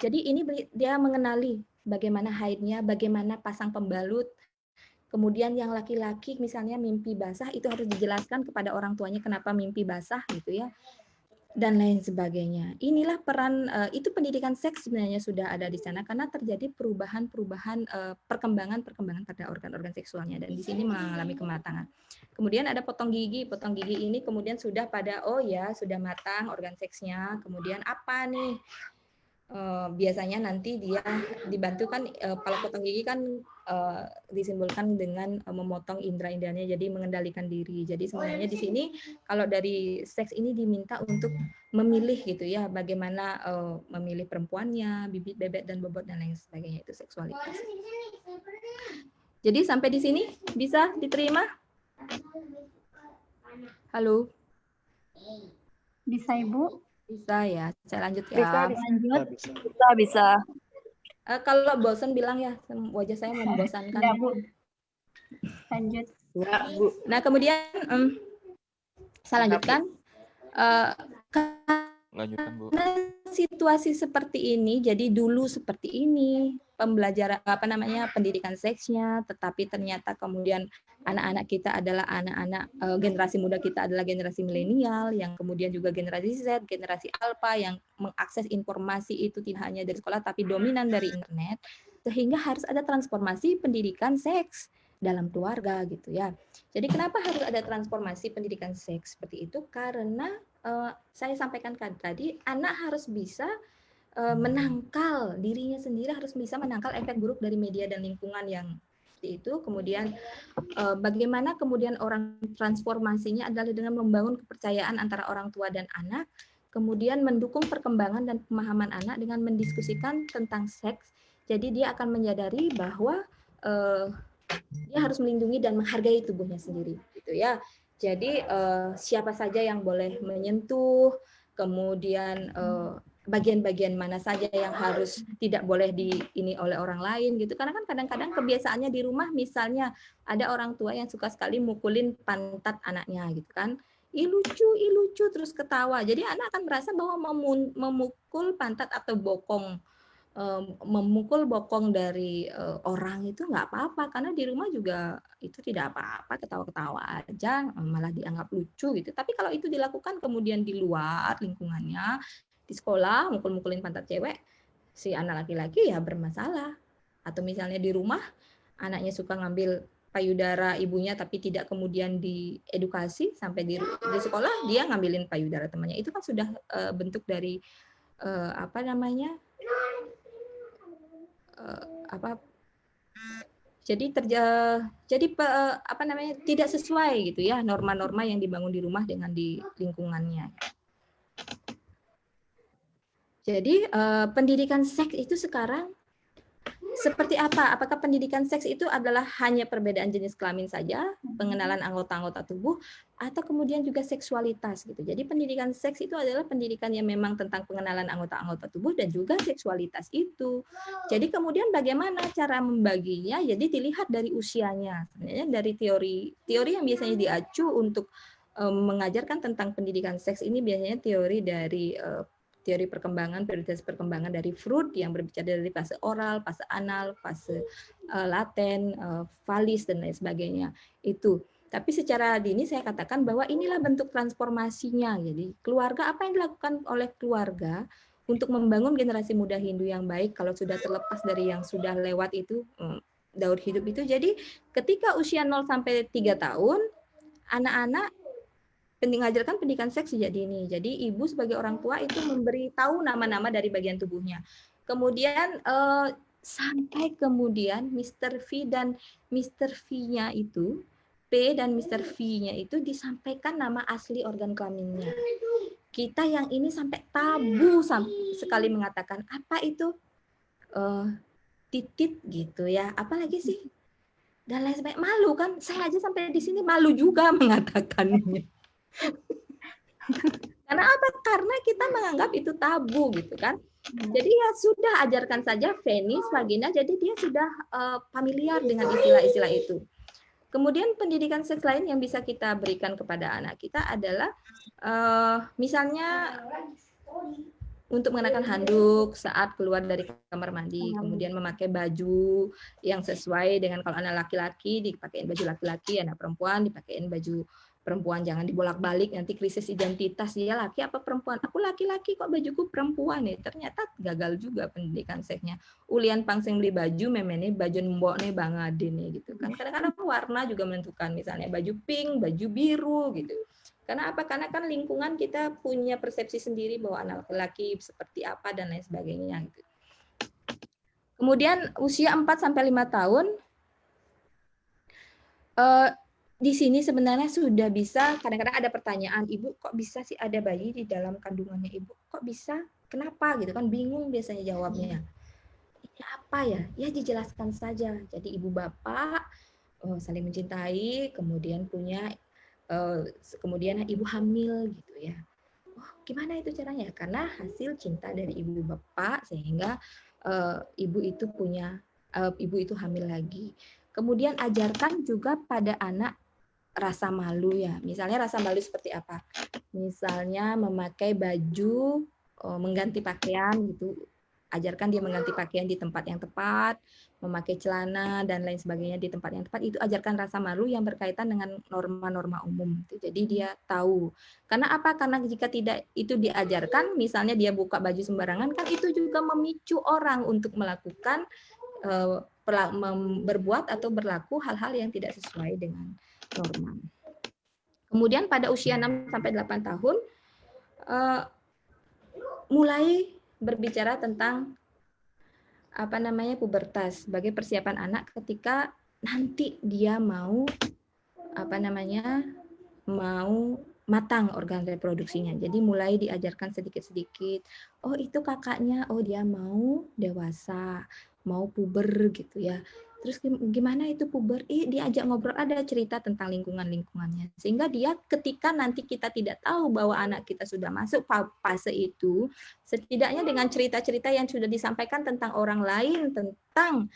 Jadi ini dia mengenali bagaimana haidnya, bagaimana pasang pembalut. Kemudian yang laki-laki misalnya mimpi basah itu harus dijelaskan kepada orang tuanya kenapa mimpi basah gitu ya. Dan lain sebagainya. Inilah peran itu pendidikan seks sebenarnya sudah ada di sana karena terjadi perubahan-perubahan perkembangan pada organ-organ seksualnya dan di sini mengalami kematangan. Kemudian ada potong gigi ini kemudian sudah pada sudah matang organ seksnya. Kemudian apa nih? Biasanya nanti dia dibantu kan kalau potong gigi kan disimbolkan dengan memotong indera-inderanya jadi mengendalikan diri. Jadi sebenarnya di sini kalau dari seks ini diminta untuk memilih gitu ya bagaimana memilih perempuannya, bibit, bebek dan bobot dan lain sebagainya itu seksualitas. Jadi sampai di sini bisa diterima? Halo. Bisa Ibu? Bisa ya, saya lanjut ya. Bisa. Kalau bosan bilang ya, wajah saya membosankan. Ya, Bu. Lanjut. Ya, Bu. Nah, kemudian saya lanjutkan. Lanjutkan, Bu. Situasi seperti ini, jadi dulu seperti ini, pembelajaran pendidikan seksnya, tetapi ternyata kemudian anak-anak kita adalah anak-anak generasi muda kita adalah generasi milenial, yang kemudian juga generasi Z, generasi Alpha yang mengakses informasi itu tidak hanya dari sekolah tapi dominan dari internet, sehingga harus ada transformasi pendidikan seks dalam keluarga gitu ya. Jadi kenapa harus ada transformasi pendidikan seks seperti itu? Karena saya sampaikan tadi, anak harus bisa menangkal dirinya sendiri, harus bisa menangkal efek buruk dari media dan lingkungan yang seperti itu. Kemudian bagaimana kemudian orang transformasinya adalah dengan membangun kepercayaan antara orang tua dan anak, kemudian mendukung perkembangan dan pemahaman anak dengan mendiskusikan tentang seks. Jadi dia akan menyadari bahwa dia harus melindungi dan menghargai tubuhnya sendiri, gitu ya. Jadi siapa saja yang boleh menyentuh, kemudian bagian-bagian mana saja yang harus tidak boleh ini oleh orang lain gitu. Karena kan kadang-kadang kebiasaannya di rumah, misalnya ada orang tua yang suka sekali mukulin pantat anaknya gitu kan. Ih lucu terus ketawa. Jadi anak akan merasa bahwa memukul pantat atau memukul bokong dari orang itu nggak apa-apa, karena di rumah juga itu tidak apa-apa, ketawa-ketawa aja, malah dianggap lucu gitu. Tapi kalau itu dilakukan kemudian di luar lingkungannya, di sekolah mukul-mukulin pantat cewek, si anak laki-laki ya bermasalah. Atau misalnya di rumah anaknya suka ngambil payudara ibunya tapi tidak kemudian diedukasi, sampai di sekolah dia ngambilin payudara temannya, itu kan sudah bentuk dari apa namanya, jadi apa namanya, tidak sesuai gitu ya norma-norma yang dibangun di rumah dengan di lingkungannya. Jadi pendidikan seks itu sekarang seperti apa? Apakah pendidikan seks itu adalah hanya perbedaan jenis kelamin saja, pengenalan anggota-anggota tubuh, atau kemudian juga seksualitas gitu. Jadi pendidikan seks itu adalah pendidikan yang memang tentang pengenalan anggota-anggota tubuh dan juga seksualitas itu. Jadi kemudian bagaimana cara membaginya? Jadi dilihat dari usianya. Sebenarnya dari teori yang biasanya diacu untuk mengajarkan tentang pendidikan seks ini biasanya teori dari teori perkembangan, prioritas perkembangan dari Freud yang berbicara dari fase oral, fase anal, fase laten, valis, dan lain sebagainya. Itu. Tapi secara dini saya katakan bahwa inilah bentuk transformasinya. Jadi keluarga, apa yang dilakukan oleh keluarga untuk membangun generasi muda Hindu yang baik kalau sudah terlepas dari yang sudah lewat itu, daur hidup itu. Jadi ketika usia 0 sampai 3 tahun, anak-anak mengajarkan pendidikan seks sejak dini. Jadi ibu sebagai orang tua itu memberi tahu nama-nama dari bagian tubuhnya. Kemudian sampai kemudian Mr. V dan Mr. V-nya itu, P dan Mr. V-nya itu disampaikan nama asli organ kelaminnya. Kita yang ini sampai tabu sekali mengatakan apa itu titit gitu ya. Apalagi sih? Dan lain sebagainya. Malu kan? Saya aja sampai di sini malu juga mengatakannya. Karena apa? Karena kita menganggap itu tabu gitu kan. Jadi ya sudah, ajarkan saja penis, vagina, jadi dia sudah familiar dengan istilah-istilah itu. Kemudian pendidikan seks lain yang bisa kita berikan kepada anak kita adalah misalnya untuk mengenakan handuk saat keluar dari kamar mandi, kemudian memakai baju yang sesuai dengan, kalau anak laki-laki dipakein baju laki-laki, anak perempuan dipakein baju perempuan, jangan dibolak-balik nanti krisis identitas, dia laki apa perempuan, aku laki-laki kok bajuku perempuan nih, ternyata gagal juga pendidikan seksnya. Ulian pangsing beli baju memene baju mbok nih bangadin nih gitu kan. Kadang-kadang warna juga menentukan, misalnya baju pink, baju biru gitu. Karena apa? Karena kan lingkungan kita punya persepsi sendiri bahwa anak laki-laki seperti apa dan lain sebagainya gitu. Kemudian usia 4 sampai 5 tahun di sini sebenarnya sudah bisa, kadang-kadang ada pertanyaan, ibu kok bisa sih ada bayi di dalam kandungannya ibu? Kok bisa? Kenapa? Gitu kan, bingung biasanya jawabnya. Ini apa ya? Ya dijelaskan saja. Jadi ibu bapak saling mencintai, kemudian kemudian ibu hamil gitu ya. Oh, gimana itu caranya? Karena hasil cinta dari ibu bapak sehingga ibu itu hamil lagi. Kemudian ajarkan juga pada anak rasa malu ya. Misalnya rasa malu seperti apa? Misalnya memakai baju, mengganti pakaian gitu. Ajarkan dia mengganti pakaian di tempat yang tepat, memakai celana dan lain sebagainya di tempat yang tepat. Itu ajarkan rasa malu yang berkaitan dengan norma-norma umum. Jadi dia tahu. Karena apa? Karena jika tidak itu diajarkan, misalnya dia buka baju sembarangan, kan itu juga memicu orang untuk melakukan berbuat atau berlaku hal-hal yang tidak sesuai dengan norma. Kemudian pada usia 6 sampai 8 tahun mulai berbicara tentang pubertas sebagai persiapan anak ketika nanti dia mau matang organ reproduksinya. Jadi mulai diajarkan sedikit-sedikit. Oh, itu kakaknya, oh dia mau dewasa. mau puber gitu ya. Terus gimana itu puber? Diajak ngobrol, ada cerita tentang lingkungannya. Sehingga dia ketika nanti kita tidak tahu bahwa anak kita sudah masuk fase itu, setidaknya dengan cerita-cerita yang sudah disampaikan tentang orang lain, tentang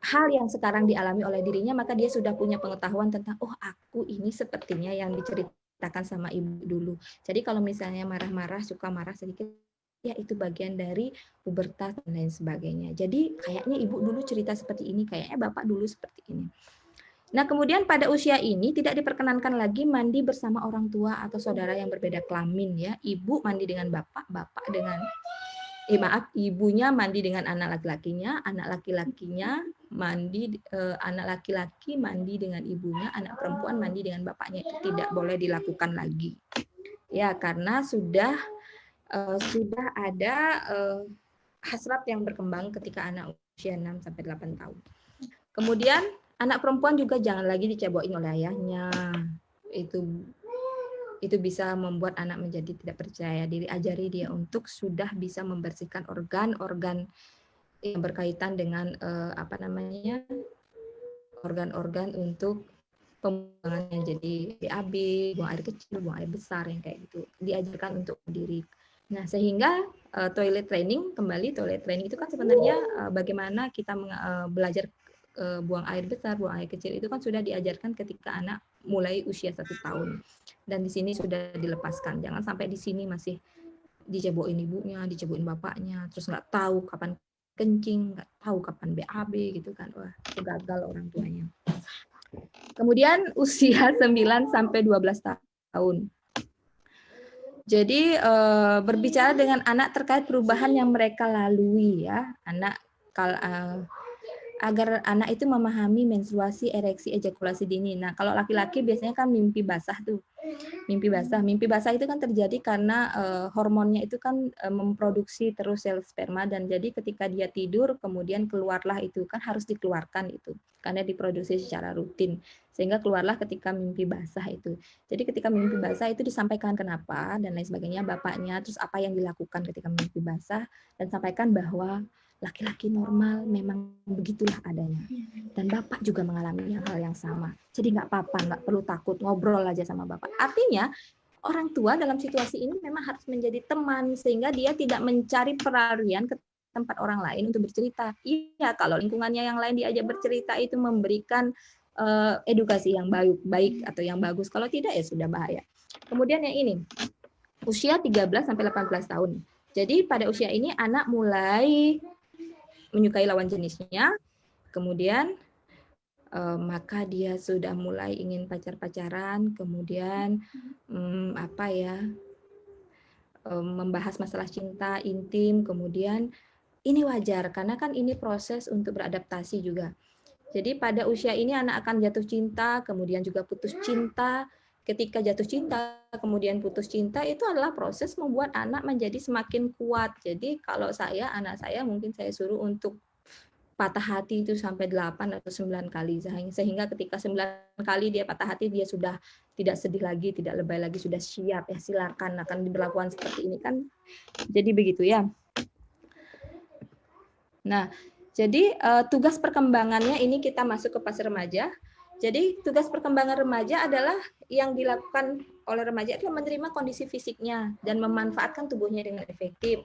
hal yang sekarang dialami oleh dirinya, maka dia sudah punya pengetahuan tentang, oh aku ini sepertinya yang diceritakan sama ibu dulu. Jadi kalau misalnya marah-marah, suka marah sedikit, ya itu bagian dari pubertas dan lain sebagainya. Jadi kayaknya ibu dulu cerita seperti ini, kayaknya bapak dulu seperti ini. Nah, kemudian pada usia ini tidak diperkenankan lagi mandi bersama orang tua atau saudara yang berbeda kelamin ya. Ibu mandi dengan bapak, bapak dengan ibunya mandi dengan anak laki-lakinya, anak laki-lakinya mandi anak laki-laki mandi dengan ibunya, anak perempuan mandi dengan bapaknya. Itu tidak boleh dilakukan lagi. Ya, karena sudah ada hasrat yang berkembang ketika anak usia 6 sampai 8 tahun. Kemudian anak perempuan juga jangan lagi dicebokin oleh ayahnya. Itu bisa membuat anak menjadi tidak percaya diri. Ajari dia untuk sudah bisa membersihkan organ-organ yang berkaitan dengan organ-organ untuk pembuangannya, jadi BAB, buang air kecil, buang air besar yang kayak gitu. Diajarkan untuk diri. Nah, sehingga toilet training itu kan sebenarnya bagaimana kita belajar buang air besar, buang air kecil itu kan sudah diajarkan ketika anak mulai usia 1 tahun. Dan di sini sudah dilepaskan. Jangan sampai di sini masih dicebokin ibunya, dicebokin bapaknya, terus nggak tahu kapan kencing, nggak tahu kapan BAB gitu kan. Wah, itu gagal orang tuanya. Kemudian usia 9 sampai 12 tahun. Jadi berbicara dengan anak terkait perubahan yang mereka lalui ya, agar anak itu memahami menstruasi, ereksi, ejakulasi dini. Nah, kalau laki-laki biasanya kan mimpi basah tuh. Mimpi basah itu kan terjadi karena hormonnya itu kan memproduksi terus sel sperma, dan jadi ketika dia tidur kemudian keluarlah itu kan harus dikeluarkan itu karena diproduksi secara rutin, sehingga keluarlah ketika mimpi basah itu. Jadi ketika mimpi basah itu disampaikan kenapa dan lain sebagainya bapaknya, terus apa yang dilakukan ketika mimpi basah, dan sampaikan bahwa laki-laki normal memang begitulah adanya. Dan bapak juga mengalami hal yang sama. Jadi nggak apa-apa, nggak perlu takut, ngobrol aja sama bapak. Artinya orang tua dalam situasi ini memang harus menjadi teman, sehingga dia tidak mencari pelarian ke tempat orang lain untuk bercerita. Iya, kalau lingkungannya yang lain diajak bercerita itu memberikan edukasi yang baik atau yang bagus. Kalau tidak ya sudah bahaya. Kemudian yang ini, usia 13 sampai 18 tahun. Jadi pada usia ini anak mulai menyukai lawan jenisnya, kemudian maka dia sudah mulai ingin pacar-pacaran, kemudian membahas masalah cinta intim, kemudian ini wajar karena kan ini proses untuk beradaptasi juga. Jadi pada usia ini anak akan jatuh cinta, kemudian juga putus cinta. Ketika jatuh cinta, kemudian putus cinta, itu adalah proses membuat anak menjadi semakin kuat. Jadi kalau anak saya mungkin saya suruh untuk patah hati itu sampai 8 atau 9 kali. Sehingga ketika 9 kali dia patah hati, dia sudah tidak sedih lagi, tidak lebay lagi, sudah siap. Ya silakan, akan diberlakukan seperti ini kan. Jadi begitu ya. Nah, jadi tugas perkembangannya ini kita masuk ke fase remaja. Jadi tugas perkembangan remaja adalah yang dilakukan oleh remaja adalah menerima kondisi fisiknya dan memanfaatkan tubuhnya dengan efektif.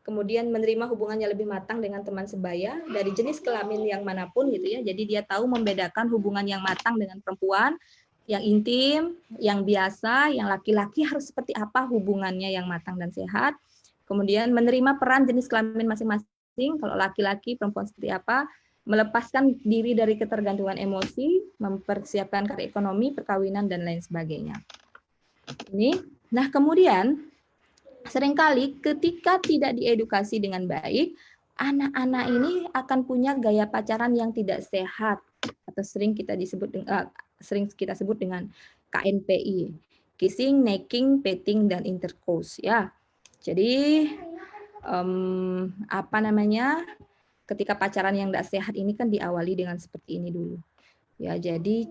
Kemudian menerima hubungannya lebih matang dengan teman sebaya dari jenis kelamin yang manapun gitu ya. Jadi dia tahu membedakan hubungan yang matang dengan perempuan, yang intim, yang biasa, yang laki-laki harus seperti apa hubungannya yang matang dan sehat. Kemudian menerima peran jenis kelamin masing-masing, kalau laki-laki, perempuan seperti apa, melepaskan diri dari ketergantungan emosi, mempersiapkan karir ekonomi, perkawinan, dan lain sebagainya. Nah, kemudian seringkali ketika tidak diedukasi dengan baik, anak-anak ini akan punya gaya pacaran yang tidak sehat atau sering kita sebut dengan KNPI, kissing, necking, petting, dan intercourse ya. Jadi ketika pacaran yang tidak sehat ini kan diawali dengan seperti ini dulu. Ya, jadi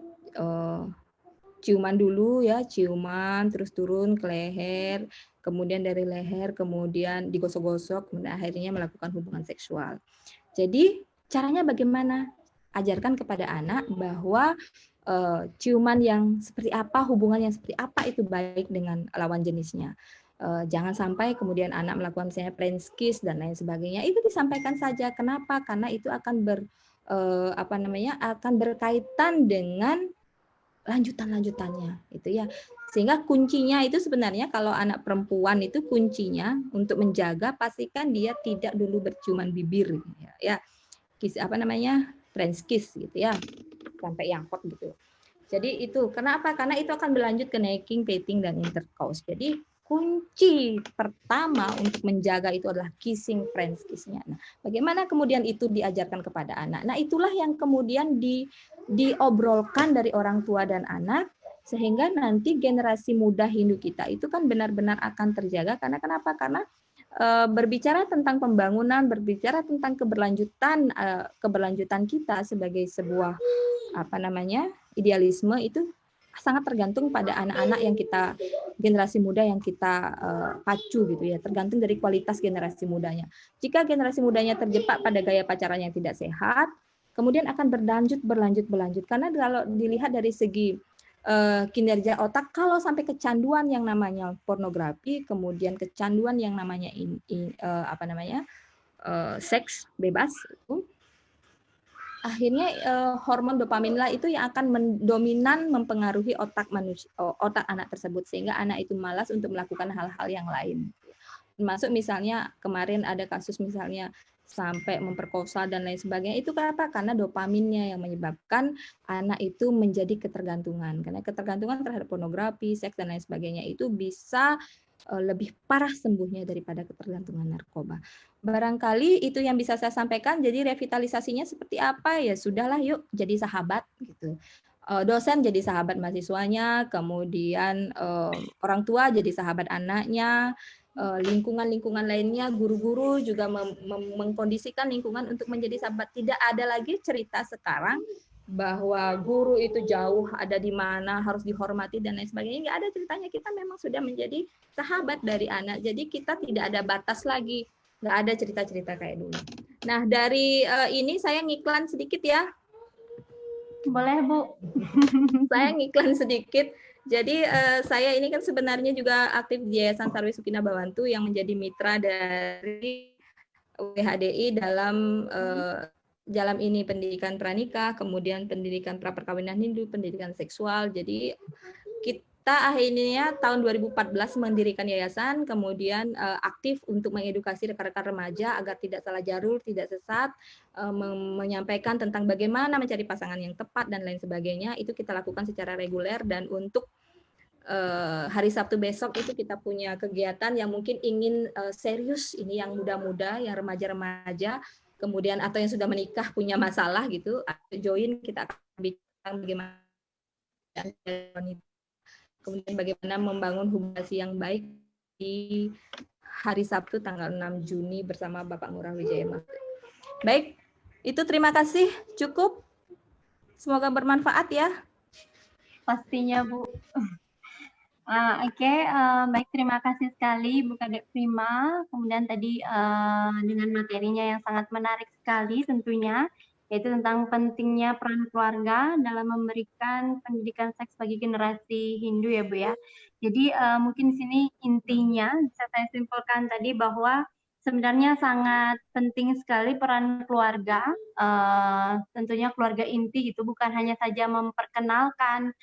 ciuman dulu ya, ciuman terus turun ke leher, kemudian dari leher kemudian digosok-gosok, kemudian akhirnya melakukan hubungan seksual. Jadi caranya bagaimana? Ajarkan kepada anak bahwa ciuman yang seperti apa, hubungan yang seperti apa itu baik dengan lawan jenisnya. Jangan sampai kemudian anak melakukan misalnya French kiss dan lain sebagainya. Itu disampaikan saja. Kenapa? Karena itu akan akan berkaitan dengan lanjutannya itu ya. Sehingga kuncinya itu sebenarnya kalau anak perempuan itu kuncinya untuk menjaga pastikan dia tidak dulu berciuman bibir ya. Kiss French kiss gitu ya. Sampai yang hot gitu. Jadi itu kenapa? Karena itu akan berlanjut ke necking, petting dan intercourse. Jadi kunci pertama untuk menjaga itu adalah kissing, French kiss-nya. Nah, bagaimana kemudian itu diajarkan kepada anak? Nah, itulah yang kemudian diobrolkan dari orang tua dan anak sehingga nanti generasi muda Hindu kita itu kan benar-benar akan terjaga. Karena kenapa? Karena berbicara tentang pembangunan, berbicara tentang keberlanjutan kita sebagai sebuah idealisme itu sangat tergantung pada anak-anak yang kita generasi muda yang kita pacu gitu ya, tergantung dari kualitas generasi mudanya. Jika generasi mudanya terjebak pada gaya pacaran yang tidak sehat, kemudian akan berlanjut karena kalau dilihat dari segi kinerja otak, kalau sampai kecanduan yang namanya pornografi, kemudian kecanduan yang namanya seks bebas itu akhirnya hormon dopamin lah itu yang akan mendominan mempengaruhi otak anak tersebut sehingga anak itu malas untuk melakukan hal-hal yang lain. Termasuk misalnya kemarin ada kasus misalnya sampai memperkosa dan lain sebagainya. Itu kenapa? Karena dopaminnya yang menyebabkan anak itu menjadi ketergantungan. Karena ketergantungan terhadap pornografi, seks dan lain sebagainya itu bisa lebih parah sembuhnya daripada ketergantungan narkoba. Barangkali itu yang bisa saya sampaikan. Jadi revitalisasinya seperti apa? Ya sudahlah, yuk jadi sahabat gitu. Dosen jadi sahabat mahasiswanya, kemudian orang tua jadi sahabat anaknya, lingkungan-lingkungan lainnya, guru-guru juga mengkondisikan lingkungan untuk menjadi sahabat. Tidak ada lagi cerita sekarang bahwa guru itu jauh ada di mana harus dihormati dan lain sebagainya. Nggak ada ceritanya, kita memang sudah menjadi sahabat dari anak. Jadi kita tidak ada batas lagi, nggak ada cerita-cerita kayak dulu. Nah dari ini saya ngiklan sedikit ya. Boleh Bu. Saya ngiklan sedikit. Jadi saya ini kan sebenarnya juga aktif di Yayasan Sarwi Sukina Bawantu yang menjadi mitra dari WHDI dalam ini pendidikan pranikah, kemudian pendidikan praperkawinan Hindu, pendidikan seksual. Jadi kita akhirnya tahun 2014 mendirikan yayasan, kemudian aktif untuk mengedukasi rekan-rekan remaja agar tidak salah jalur, tidak sesat, menyampaikan tentang bagaimana mencari pasangan yang tepat dan lain sebagainya. Itu kita lakukan secara reguler dan untuk hari Sabtu besok itu kita punya kegiatan yang mungkin ingin serius ini yang muda-muda, yang remaja-remaja, kemudian atau yang sudah menikah punya masalah gitu, join kita akan bicara bagaimana kemudian bagaimana membangun hubungan yang baik di hari Sabtu tanggal 6 Juni bersama Bapak Ngurah Wijaya. Baik, itu terima kasih, cukup. Semoga bermanfaat ya. Pastinya Bu. Oke, baik, terima kasih sekali Bu Kadek Prima. Kemudian tadi dengan materinya yang sangat menarik sekali tentunya, yaitu tentang pentingnya peran keluarga dalam memberikan pendidikan seks bagi generasi Hindu ya Bu ya. Jadi mungkin di sini intinya bisa saya simpulkan tadi bahwa sebenarnya sangat penting sekali peran keluarga, tentunya keluarga inti gitu, bukan hanya saja memperkenalkan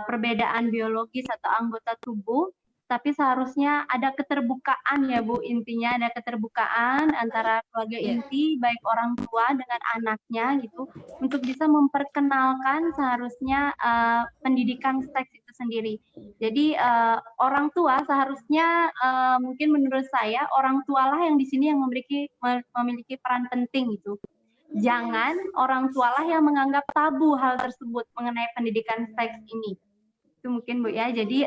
perbedaan biologis atau anggota tubuh, tapi seharusnya ada keterbukaan ya Bu, intinya ada keterbukaan antara keluarga inti, baik orang tua dengan anaknya gitu, untuk bisa memperkenalkan seharusnya pendidikan seks itu sendiri. Jadi orang tua seharusnya mungkin menurut saya orang tualah yang di sini yang memiliki peran penting gitu. Jangan orang tualah yang menganggap tabu hal tersebut mengenai pendidikan seks ini. Itu mungkin Bu ya. Jadi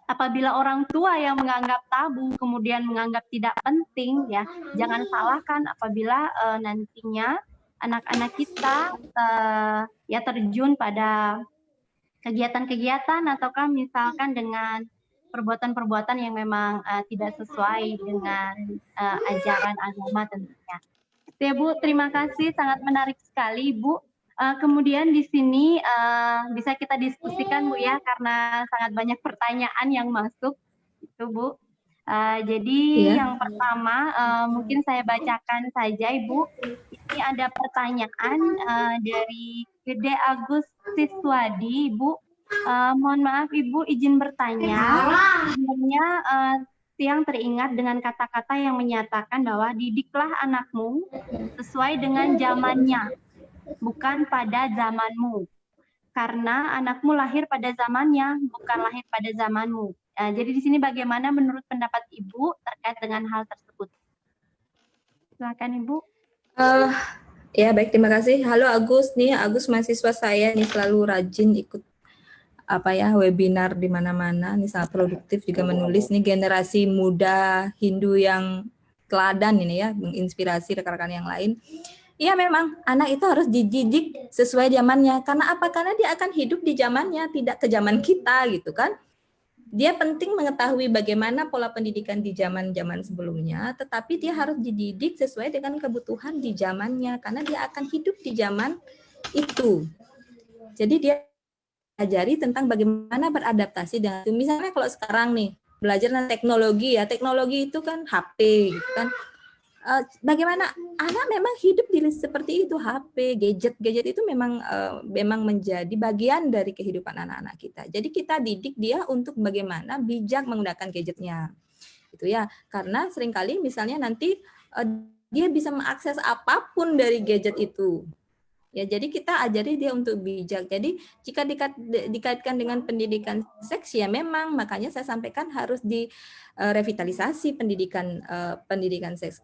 apabila orang tua yang menganggap tabu kemudian menganggap tidak penting ya, jangan salahkan apabila nantinya anak-anak kita ya terjun pada kegiatan-kegiatan ataukah misalkan dengan perbuatan-perbuatan yang memang tidak sesuai dengan ajaran agama tentunya. Ya Bu, terima kasih, sangat menarik sekali Bu. Kemudian di sini bisa kita diskusikan Bu ya, karena sangat banyak pertanyaan yang masuk, itu Bu. Jadi yang pertama mungkin saya bacakan saja Ibu. Ini ada pertanyaan dari Gede Agus Siswadi Ibu. Mohon maaf Ibu, izin bertanya. Sebenarnya yang teringat dengan kata-kata yang menyatakan bahwa didiklah anakmu sesuai dengan zamannya, bukan pada zamanmu. Karena anakmu lahir pada zamannya, bukan lahir pada zamanmu. Jadi di sini bagaimana menurut pendapat Ibu terkait dengan hal tersebut? Silakan Ibu. Ya baik, terima kasih. Halo Agus, nih Agus mahasiswa saya nih selalu rajin ikut webinar di mana-mana, nih sangat produktif juga menulis nih generasi muda Hindu yang teladan ini ya, menginspirasi rekan-rekan yang lain. Iya memang anak itu harus dididik sesuai zamannya. Karena apa? Karena dia akan hidup di zamannya, tidak ke zaman kita gitu kan. Dia penting mengetahui bagaimana pola pendidikan di zaman-zaman sebelumnya, tetapi dia harus dididik sesuai dengan kebutuhan di zamannya karena dia akan hidup di zaman itu. Jadi dia ajari tentang bagaimana beradaptasi dengan itu. Misalnya kalau sekarang nih belajar tentang teknologi ya, teknologi itu kan HP gitu kan. Bagaimana anak memang hidup di seperti itu, HP, gadget itu memang menjadi bagian dari kehidupan anak-anak kita. Jadi kita didik dia untuk bagaimana bijak menggunakan gadgetnya, gitu ya. Karena seringkali misalnya nanti dia bisa mengakses apapun dari gadget itu. Ya, jadi kita ajari dia untuk bijak. Jadi jika dikaitkan dengan pendidikan seks ya memang makanya saya sampaikan harus direvitalisasi pendidikan seks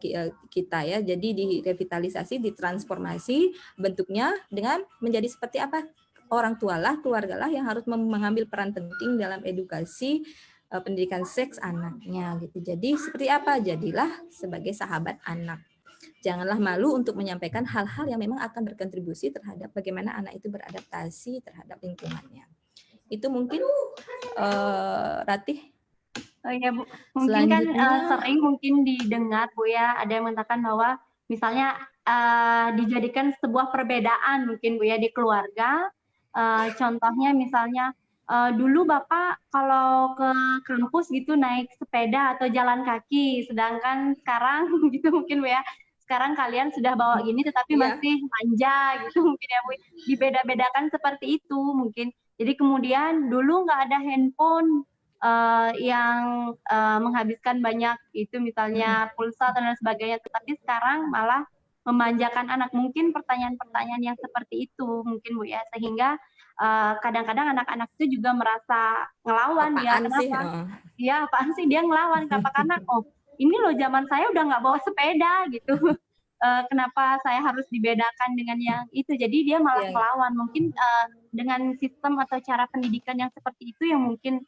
kita ya. Jadi direvitalisasi, ditransformasi bentuknya dengan menjadi seperti apa? Orang tualah, keluargalah yang harus mengambil peran penting dalam edukasi pendidikan seks anaknya gitu. Jadi seperti apa? Jadilah sebagai sahabat anak. Janganlah malu untuk menyampaikan hal-hal yang memang akan berkontribusi terhadap bagaimana anak itu beradaptasi terhadap lingkungannya. Itu mungkin Ratih. Oh iya Bu, mungkin kan sering mungkin didengar Bu ya, ada yang mengatakan bahwa misalnya dijadikan sebuah perbedaan mungkin Bu ya di keluarga. Contohnya misalnya dulu Bapak kalau ke kampus gitu naik sepeda atau jalan kaki, sedangkan sekarang gitu mungkin Bu ya, sekarang kalian sudah bawa gini tetapi masih manja gitu mungkin ya Bu, dibeda-bedakan seperti itu mungkin. Jadi kemudian dulu nggak ada handphone yang menghabiskan banyak itu misalnya pulsa dan sebagainya, tetapi sekarang malah memanjakan anak. Mungkin pertanyaan-pertanyaan yang seperti itu mungkin Bu ya, sehingga kadang-kadang anak-anak itu juga merasa ngelawan. Dia kenapa? Iya, apaan sih dia ngelawan? Kenapa? Karena ini loh zaman saya udah nggak bawa sepeda gitu. Kenapa saya harus dibedakan dengan yang itu? Jadi dia malah ngelawan. Mungkin dengan sistem atau cara pendidikan yang seperti itu yang mungkin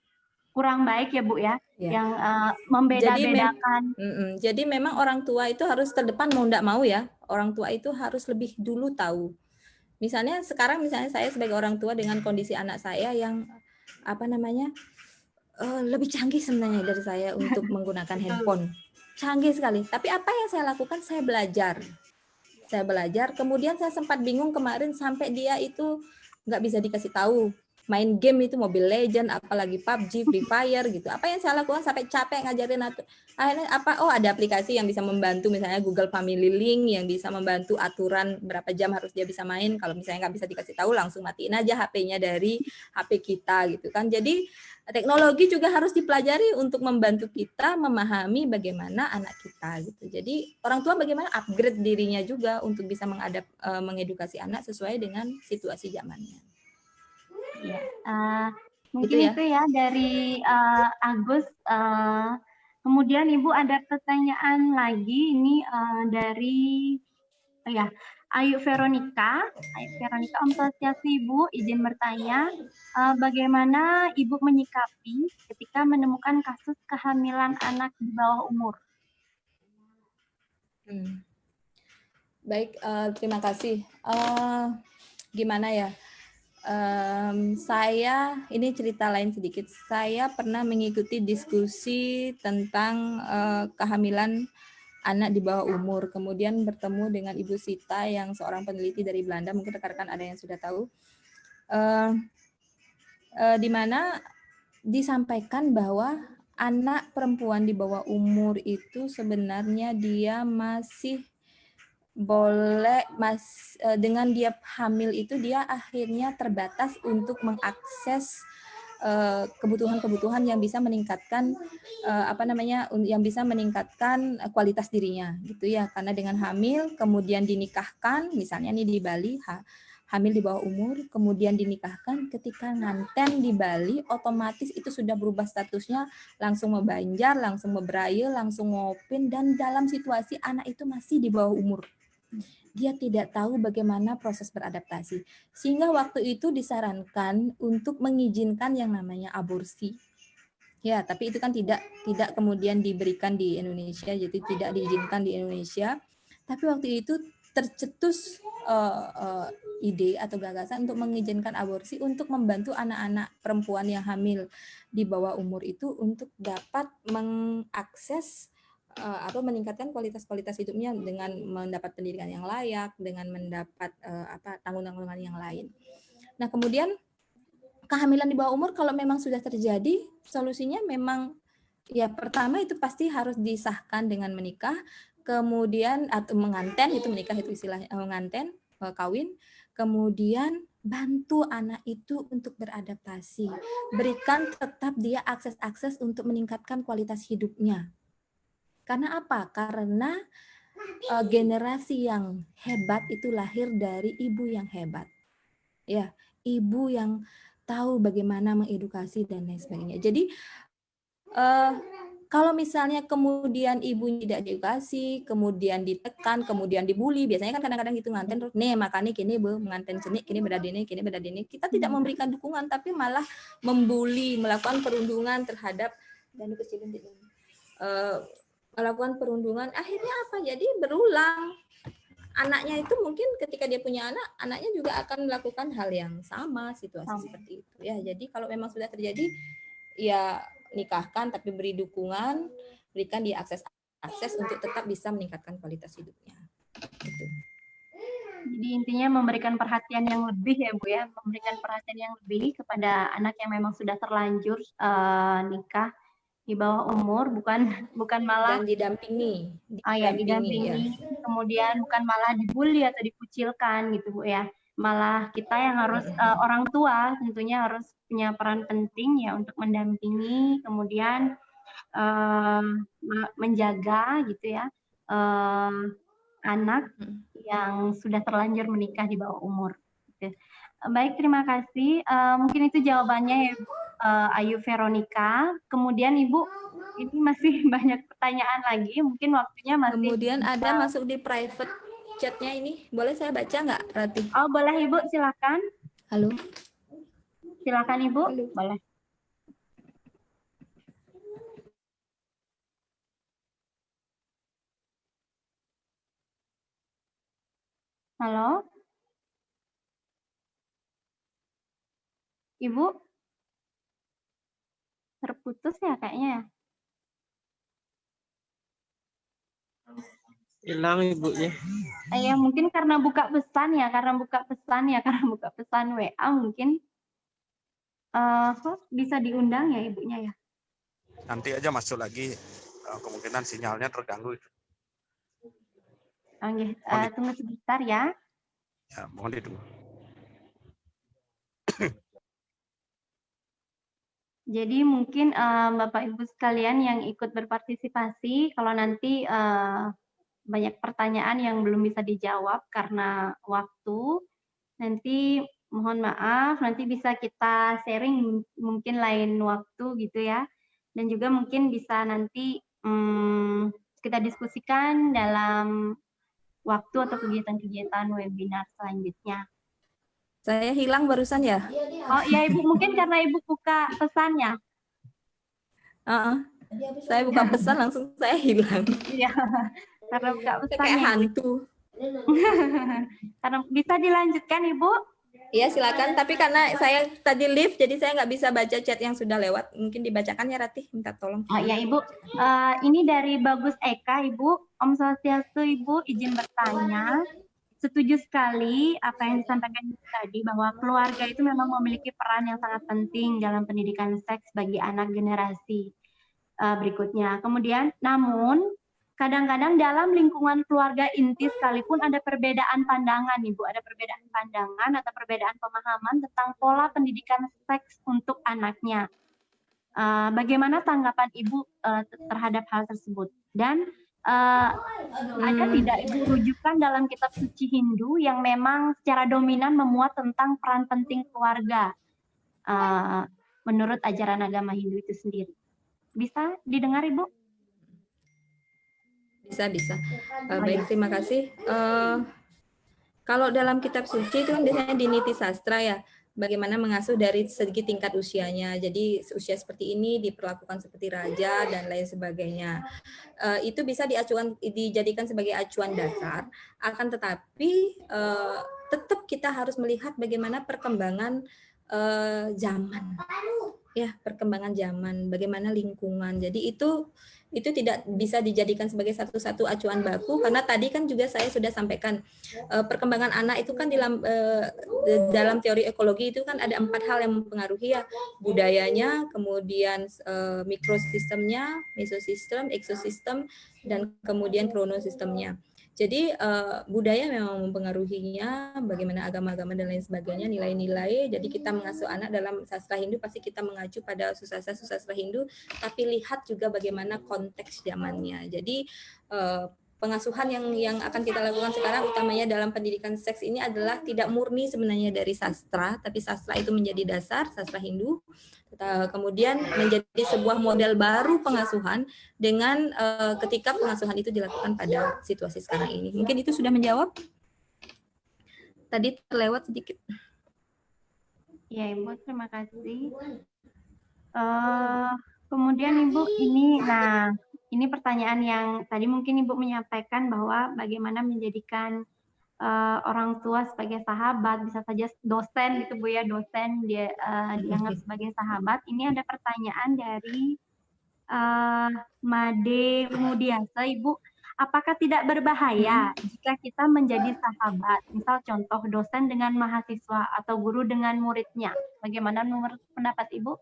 kurang baik ya Bu ya, yang membeda-bedakan. Jadi memang orang tua itu harus terdepan mau enggak mau ya, orang tua itu harus lebih dulu tahu. Misalnya sekarang saya sebagai orang tua dengan kondisi anak saya yang lebih canggih sebenarnya dari saya untuk menggunakan handphone. Canggih sekali. Tapi apa yang saya lakukan? Saya belajar. Kemudian saya sempat bingung kemarin sampai dia itu nggak bisa dikasih tahu main game itu Mobile Legend, apalagi PUBG, Free Fire gitu. Apa yang saya lakukan sampai capek ngajarin akhirnya ada aplikasi yang bisa membantu, misalnya Google Family Link yang bisa membantu aturan berapa jam harus dia bisa main. Kalau misalnya nggak bisa dikasih tahu, langsung matiin aja HP-nya dari HP kita gitu kan. Jadi teknologi juga harus dipelajari untuk membantu kita memahami bagaimana anak kita gitu. Jadi orang tua bagaimana upgrade dirinya juga untuk bisa mengedukasi anak sesuai dengan situasi zamannya. Mungkin itu ya dari Agus. Kemudian Ibu ada pertanyaan lagi ini dari Ayu Veronica. Om Swastiastu Ibu, izin bertanya, bagaimana Ibu menyikapi ketika menemukan kasus kehamilan anak di bawah umur? Baik, terima kasih. Gimana ya? Saya ini cerita lain sedikit. Saya pernah mengikuti diskusi tentang kehamilan anak di bawah umur. Kemudian bertemu dengan Ibu Sita yang seorang peneliti dari Belanda, mungkin rekan-rekan ada yang sudah tahu, di mana disampaikan bahwa anak perempuan di bawah umur itu sebenarnya dia masih boleh dengan dia hamil itu dia akhirnya terbatas untuk mengakses kebutuhan-kebutuhan yang bisa meningkatkan yang bisa meningkatkan kualitas dirinya gitu ya, karena dengan hamil kemudian dinikahkan, misalnya nih di Bali hamil di bawah umur kemudian dinikahkan, ketika nganten di Bali otomatis itu sudah berubah statusnya, langsung membanjar, langsung membraye, langsung ngopin, dan dalam situasi anak itu masih di bawah umur. Dia tidak tahu bagaimana proses beradaptasi. Sehingga waktu itu disarankan untuk mengizinkan yang namanya aborsi. Ya, tapi itu kan tidak kemudian diberikan di Indonesia, jadi tidak diizinkan di Indonesia. Tapi waktu itu tercetus ide atau gagasan untuk mengizinkan aborsi untuk membantu anak-anak perempuan yang hamil di bawah umur itu untuk dapat mengakses atau meningkatkan kualitas hidupnya dengan mendapat pendidikan yang layak, dengan mendapat tanggungan-tanggungan yang lain. Nah, kemudian kehamilan di bawah umur kalau memang sudah terjadi, solusinya memang ya pertama itu pasti harus disahkan dengan menikah, kemudian atau menganten, itu menikah itu istilahnya menganten, kawin, kemudian bantu anak itu untuk beradaptasi, berikan tetap dia akses untuk meningkatkan kualitas hidupnya. Karena apa? Karena generasi yang hebat itu lahir dari ibu yang hebat. Ya, ibu yang tahu bagaimana mengedukasi dan lain sebagainya. Jadi kalau misalnya kemudian ibunya tidak diedukasi, kemudian ditekan, kemudian dibully, biasanya kan kadang-kadang gitu nganten terus, nih makanya kini menganten cenik, kini bedadini, kita tidak memberikan dukungan, tapi malah membuli, melakukan perundungan terhadap melakukan perundungan, akhirnya apa? Jadi berulang. Anaknya itu mungkin ketika dia punya anak, anaknya juga akan melakukan hal yang sama, situasi seperti itu ya. Jadi kalau memang sudah terjadi, ya nikahkan tapi beri dukungan, berikan dia akses untuk tetap bisa meningkatkan kualitas hidupnya. Gitu. Jadi intinya memberikan perhatian yang lebih ya Bu ya, memberikan perhatian yang lebih kepada anak yang memang sudah terlanjur nikah di bawah umur, bukan malah dan didampingi ya. Kemudian bukan malah dibully atau dikucilkan gitu Bu ya, malah kita yang harus orang tua tentunya harus punya peran penting ya untuk mendampingi, kemudian menjaga gitu ya anak yang sudah terlanjur menikah di bawah umur. Gitu. Baik, terima kasih. Mungkin itu jawabannya ya, Ayu Veronica. Kemudian Ibu, ini masih banyak pertanyaan lagi. Mungkin waktunya masih. Kemudian ada masuk di private chatnya ini. Boleh saya baca nggak, Rati? Oh, boleh Ibu, silakan. Halo. Silakan Ibu. Halo. Boleh. Halo. Ibu. Terputus ya kayaknya. Hilang ibunya. Ya mungkin karena buka pesan WA mungkin. Bisa diundang ya ibunya ya. Nanti aja masuk lagi, kemungkinan sinyalnya terganggu. Tunggu sebentar ya. Ya, mohon ditunggu. Jadi mungkin Bapak Ibu sekalian yang ikut berpartisipasi, kalau nanti banyak pertanyaan yang belum bisa dijawab karena waktu, nanti mohon maaf, nanti bisa kita sharing mungkin lain waktu gitu ya. Dan juga mungkin bisa nanti kita diskusikan dalam waktu atau kegiatan-kegiatan webinar selanjutnya. Saya hilang barusan ya? Oh iya Ibu, mungkin karena Ibu buka pesannya. Saya buka pesan langsung saya hilang. Iya, karena buka pesannya. Kayak hantu. Karena bisa dilanjutkan Ibu? Iya silakan, tapi karena saya tadi live, jadi saya nggak bisa baca chat yang sudah lewat. Mungkin dibacakan ya Ratih, minta tolong. Oh iya Ibu, ini dari Bagus Eka Ibu. Om Swastiastu, Ibu, izin bertanya. Setuju sekali apa yang disampaikan Ibu tadi, bahwa keluarga itu memang memiliki peran yang sangat penting dalam pendidikan seks bagi anak generasi berikutnya. Kemudian, namun kadang-kadang dalam lingkungan keluarga inti sekalipun ada perbedaan pandangan, Ibu, ada perbedaan pandangan atau perbedaan pemahaman tentang pola pendidikan seks untuk anaknya. Bagaimana tanggapan Ibu terhadap hal tersebut? Dan ada tidak Ibu rujukan dalam kitab suci Hindu yang memang secara dominan memuat tentang peran penting keluarga menurut ajaran agama Hindu itu sendiri? Bisa didengar, Ibu? Bisa. Baik, terima kasih. Kalau dalam kitab suci itu kan biasanya di Niti Sastra ya, bagaimana mengasuh dari segi tingkat usianya. Jadi usia seperti ini diperlakukan seperti raja dan lain sebagainya. Itu bisa dijadikan sebagai acuan dasar. Akan tetapi tetap kita harus melihat bagaimana perkembangan zaman. Ya, perkembangan zaman, bagaimana lingkungan. Jadi itu tidak bisa dijadikan sebagai satu-satu acuan baku, karena tadi kan juga saya sudah sampaikan perkembangan anak itu kan dalam teori ekologi itu kan ada 4 hal yang mempengaruhi ya, budayanya, kemudian mikrosistemnya, mesosistem, ekosistem, dan kemudian kronosistemnya. Jadi budaya memang mempengaruhinya, bagaimana agama-agama dan lain sebagainya, nilai-nilai. Jadi kita mengasuh anak dalam sastra Hindu pasti kita mengacu pada sastra Hindu, tapi lihat juga bagaimana konteks zamannya. Jadi pengasuhan yang akan kita lakukan sekarang utamanya dalam pendidikan seks ini adalah tidak murni sebenarnya dari sastra, tapi sastra itu menjadi dasar, sastra Hindu, kemudian menjadi sebuah model baru pengasuhan dengan ketika pengasuhan itu dilakukan pada situasi sekarang ini. Mungkin itu sudah menjawab? Tadi terlewat sedikit. Ya, Ibu, terima kasih. Kemudian Ibu, ini pertanyaan yang tadi mungkin Ibu menyampaikan bahwa bagaimana menjadikan orang tua sebagai sahabat, bisa saja dosen gitu Bu ya, dosen dia dianggap sebagai sahabat. Ini ada pertanyaan dari Made Mudiasa, Ibu. Apakah tidak berbahaya jika kita menjadi sahabat, misal contoh dosen dengan mahasiswa atau guru dengan muridnya? Bagaimana menurut pendapat Ibu?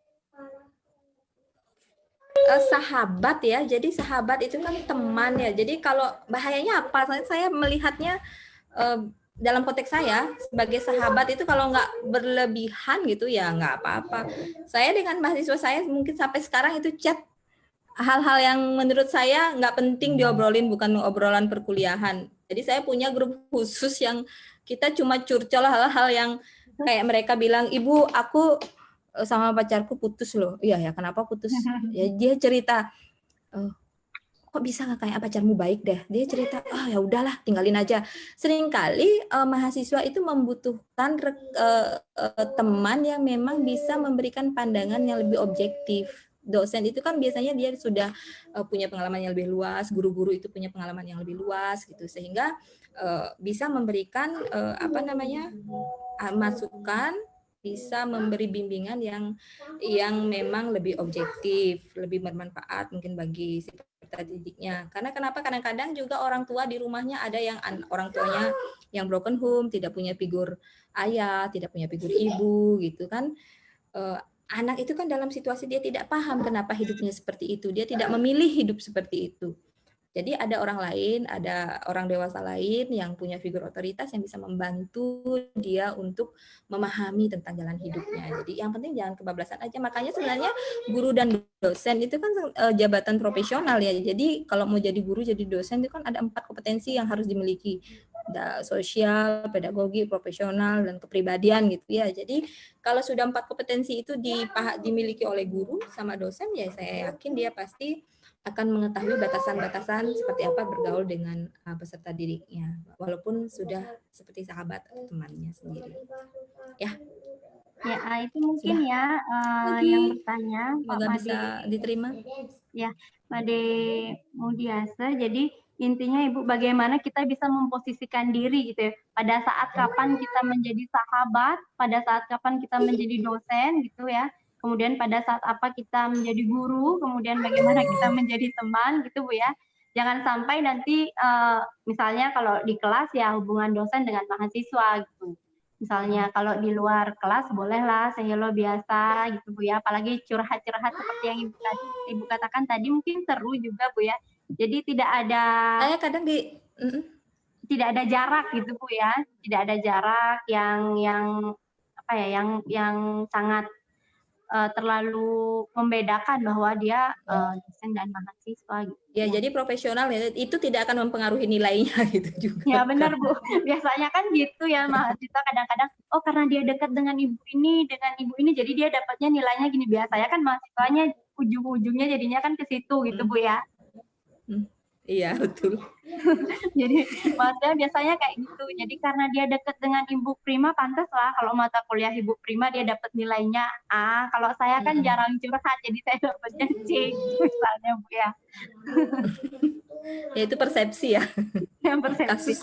Sahabat ya, jadi sahabat itu kan teman ya. Jadi kalau bahayanya apa? Saya melihatnya dalam konteks saya sebagai sahabat itu kalau nggak berlebihan gitu ya nggak apa-apa. Saya dengan mahasiswa saya mungkin sampai sekarang itu chat hal-hal yang menurut saya nggak penting diobrolin, bukan obrolan perkuliahan. Jadi saya punya grup khusus yang kita cuma curcol hal-hal yang kayak mereka bilang, "Ibu, aku sama pacarku putus loh." Iya ya, kenapa putus? Ya dia cerita, kok bisa nggak kayak pacarmu baik deh? Dia cerita, ya udahlah, tinggalin aja. Seringkali mahasiswa itu membutuhkan teman yang memang bisa memberikan pandangan yang lebih objektif. Dosen itu kan biasanya dia sudah punya pengalaman yang lebih luas, guru-guru itu punya pengalaman yang lebih luas gitu, sehingga bisa memberikan masukan, bisa memberi bimbingan yang memang lebih objektif, lebih bermanfaat mungkin bagi si peserta didiknya. Karena kenapa? Kadang-kadang juga orang tua di rumahnya ada yang orang tuanya yang broken home, tidak punya figur ayah, tidak punya figur ibu gitu kan. Anak itu kan dalam situasi dia tidak paham kenapa hidupnya seperti itu. Dia tidak memilih hidup seperti itu. Jadi ada orang lain, ada orang dewasa lain yang punya figur otoritas yang bisa membantu dia untuk memahami tentang jalan hidupnya. Jadi yang penting jangan kebablasan aja. Makanya sebenarnya guru dan dosen itu kan jabatan profesional ya. Jadi kalau mau jadi guru, jadi dosen itu kan ada 4 kompetensi yang harus dimiliki. Ada sosial, pedagogi, profesional, dan kepribadian gitu ya. Jadi kalau sudah 4 kompetensi itu dimiliki oleh guru sama dosen, ya saya yakin dia pasti akan mengetahui batasan-batasan seperti apa bergaul dengan peserta didiknya, walaupun sudah seperti sahabat atau temannya sendiri. Ya. Ya, itu mungkin sudah. Yang bertanya Pak Made bisa diterima. Ya, Made Mudiasa. Jadi intinya Ibu, bagaimana kita bisa memposisikan diri gitu ya, pada saat kapan kita menjadi sahabat, pada saat kapan kita menjadi dosen gitu ya. Kemudian pada saat apa kita menjadi guru, kemudian bagaimana kita menjadi teman gitu Bu ya. Jangan sampai nanti misalnya kalau di kelas ya hubungan dosen dengan mahasiswa gitu. Misalnya kalau di luar kelas bolehlah say hello biasa gitu Bu ya. Apalagi curhat-curhat seperti yang Ibu katakan tadi mungkin seru juga Bu ya. Jadi tidak ada Saya kadang tidak ada jarak gitu Bu ya. Tidak ada jarak yang apa ya yang sangat terlalu membedakan bahwa dia dosen dan mahasiswa gitu. ya, jadi profesional ya, itu tidak akan mempengaruhi nilainya gitu juga. Ya benar Bu. Biasanya kan gitu ya mahasiswa kadang-kadang, oh karena dia dekat dengan ibu ini jadi dia dapatnya nilainya gini. Biasanya kan mahasiswanya ujung-ujungnya jadinya kan ke situ gitu Bu ya. Iya, betul. Jadi maksudnya biasanya kayak gitu. Jadi karena dia dekat dengan ibu prima, pantas lah kalau mata kuliah ibu prima dia dapat nilainya A. Kalau saya kan jarang curhat, jadi saya dapatnya C misalnya Bu ya. Ya itu persepsi ya. Yang persepsi. Kasus.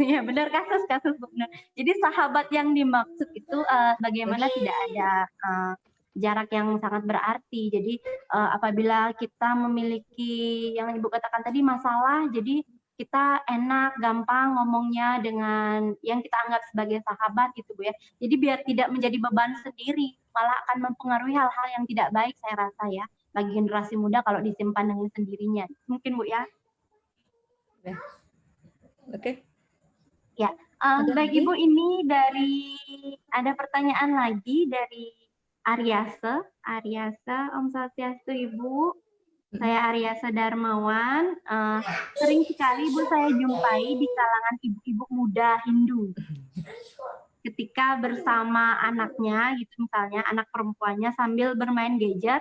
Ya benar, kasus benar. Jadi sahabat yang dimaksud itu bagaimana tidak ada jarak yang sangat berarti. Jadi apabila kita memiliki yang Ibu katakan tadi masalah, jadi kita enak, gampang ngomongnya dengan yang kita anggap sebagai sahabat gitu Bu ya. Jadi biar tidak menjadi beban sendiri, malah akan mempengaruhi hal-hal yang tidak baik saya rasa ya bagi generasi muda kalau disimpan dengan sendirinya. Mungkin Bu ya. Oke. Ya, baik Ibu, ini ada pertanyaan lagi dari Aryasa. Om Swastiastu Ibu. Saya Aryasa Darmawan. Sering sekali Ibu saya jumpai di kalangan ibu-ibu muda Hindu. Ketika bersama anaknya, gitu misalnya anak perempuannya sambil bermain gadget,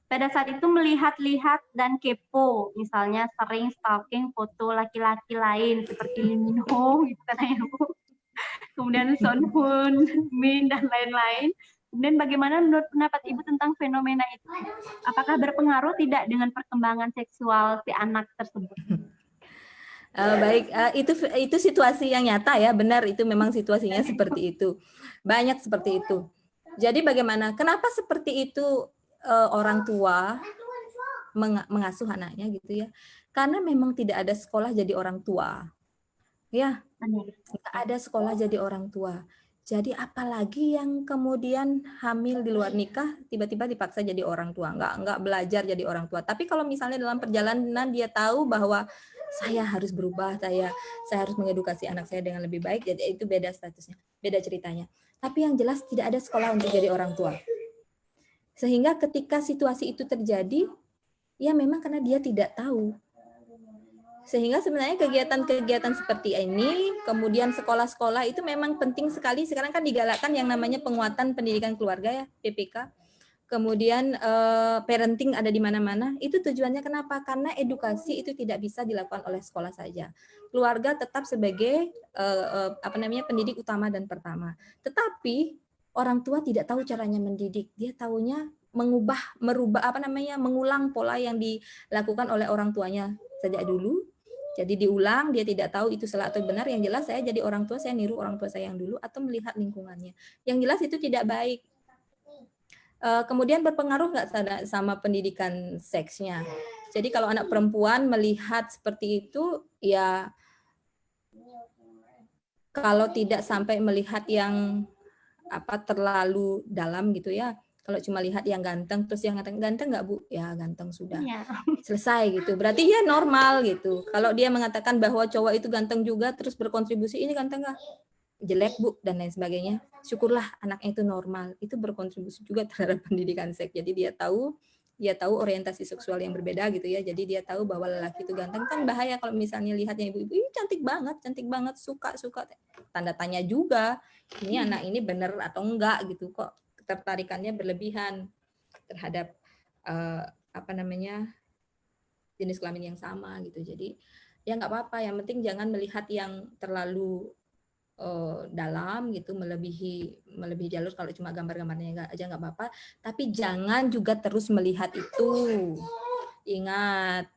pada saat itu melihat-lihat dan kepo, misalnya sering stalking foto laki-laki lain seperti Lee Min Ho, gitu katanya Bu. Kemudian Son Hun Min dan lain-lain. Kemudian bagaimana menurut pendapat Ibu tentang fenomena itu? Apakah berpengaruh tidak dengan perkembangan seksual si anak tersebut? Baik, itu situasi yang nyata ya, benar itu memang situasinya seperti itu. Banyak seperti itu. Jadi bagaimana? Kenapa seperti itu orang tua mengasuh anaknya gitu ya? Karena memang tidak ada sekolah jadi orang tua. Ya, nggak ada sekolah jadi orang tua. Jadi apalagi yang kemudian hamil di luar nikah tiba-tiba dipaksa jadi orang tua, nggak belajar jadi orang tua. Tapi kalau misalnya dalam perjalanan dia tahu bahwa saya harus berubah, saya harus mengedukasi anak saya dengan lebih baik, jadi itu beda statusnya, beda ceritanya. Tapi yang jelas tidak ada sekolah untuk jadi orang tua. Sehingga ketika situasi itu terjadi, ya memang karena dia tidak tahu. Sehingga sebenarnya kegiatan-kegiatan seperti ini, kemudian sekolah-sekolah itu memang penting sekali. Sekarang kan digalakkan yang namanya penguatan pendidikan keluarga ya, PPK. Kemudian parenting ada di mana-mana. Itu tujuannya kenapa? Karena edukasi itu tidak bisa dilakukan oleh sekolah saja. Keluarga tetap sebagai pendidik utama dan pertama. Tetapi orang tua tidak tahu caranya mendidik. Dia taunya mengulang pola yang dilakukan oleh orang tuanya sejak dulu. Jadi diulang, dia tidak tahu itu salah atau benar. Yang jelas saya jadi orang tua, saya niru orang tua saya yang dulu atau melihat lingkungannya. Yang jelas itu tidak baik. Kemudian berpengaruh nggak sama pendidikan seksnya. Jadi kalau anak perempuan melihat seperti itu, ya kalau tidak sampai melihat yang terlalu dalam gitu ya. Kalau cuma lihat yang ganteng, terus yang ganteng nggak Bu? Ya ganteng sudah. Ya. Selesai gitu. Berarti ya normal gitu. Kalau dia mengatakan bahwa cowok itu ganteng juga, terus berkontribusi, ini ganteng nggak? Jelek Bu, dan lain sebagainya. Syukurlah anaknya itu normal. Itu berkontribusi juga terhadap pendidikan seks. Jadi dia tahu orientasi seksual yang berbeda gitu ya. Jadi dia tahu bahwa lelaki itu ganteng. Kan bahaya kalau misalnya lihatnya ibu-ibu, cantik banget, suka. Tanda tanya juga. Ini anak ini bener atau enggak gitu kok. Ketertarikannya berlebihan terhadap jenis kelamin yang sama gitu. Jadi ya nggak apa-apa, yang penting jangan melihat yang terlalu dalam gitu, melebihi jalur. Kalau cuma gambar-gambarnya aja nggak apa-apa, tapi jangan juga terus melihat itu. Ingat,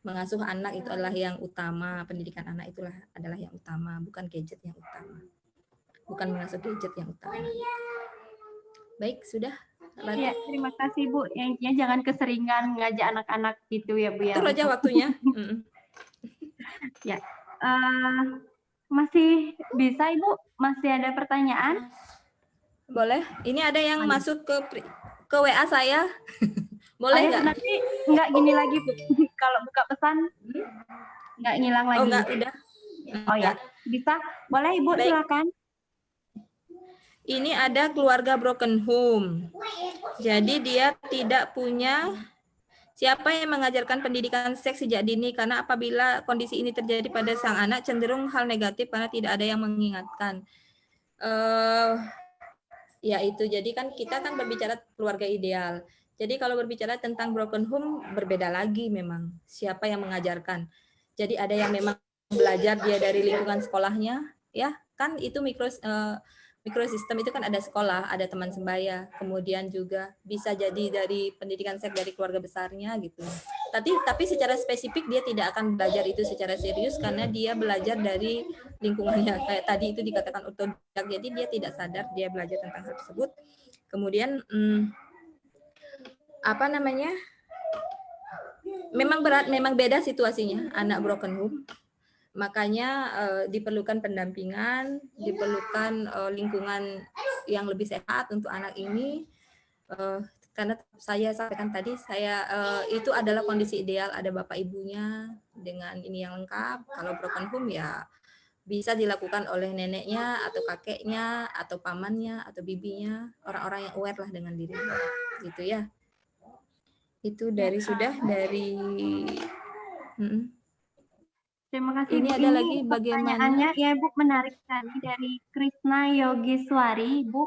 mengasuh anak itu adalah yang utama, pendidikan anak adalah yang utama, bukan gadget yang utama, bukan mengasuh gadget yang utama. Baik, sudah Ya, terima kasih Bu. Yang intinya jangan keseringan ngajak anak-anak gitu ya Bu ya. Itu aja waktunya. Ya, masih bisa Ibu? Masih ada pertanyaan? Boleh. Ini ada yang masuk ke WA saya. Boleh nggak? Nanti nggak gini lagi Bu. Kalau buka pesan nggak ngilang lagi. Oh nggak, udah. Oh ya, bisa. Boleh Ibu, Baik. silakan. Ini ada keluarga broken home. Jadi dia tidak punya siapa yang mengajarkan pendidikan seks sejak dini, karena apabila kondisi ini terjadi pada sang anak cenderung hal negatif karena tidak ada yang mengingatkan. Ya itu, jadi kan kita kan berbicara keluarga ideal. Jadi kalau berbicara tentang broken home berbeda lagi memang siapa yang mengajarkan. Jadi ada yang memang belajar dia dari lingkungan sekolahnya, ya kan itu mikrosistem itu kan ada sekolah, ada teman sebaya, kemudian juga bisa jadi dari pendidikan seks dari keluarga besarnya gitu. Tapi secara spesifik dia tidak akan belajar itu secara serius karena dia belajar dari lingkungannya, kayak tadi itu dikatakan otodidak, jadi dia tidak sadar dia belajar tentang hal tersebut. Kemudian memang berat, memang beda situasinya anak broken home. Makanya diperlukan pendampingan, diperlukan lingkungan yang lebih sehat untuk anak ini. Karena saya sampaikan tadi, itu adalah kondisi ideal, ada bapak ibunya dengan ini yang lengkap. Kalau broken home ya bisa dilakukan oleh neneknya atau kakeknya atau pamannya atau bibinya, orang-orang yang aware lah dengan dirinya, gitu ya. Itu dari Terima kasih. Ini Bu. ada lagi bagaimana? Ya Bu, menarik sekali dari Krishna Yogiswari, Bu.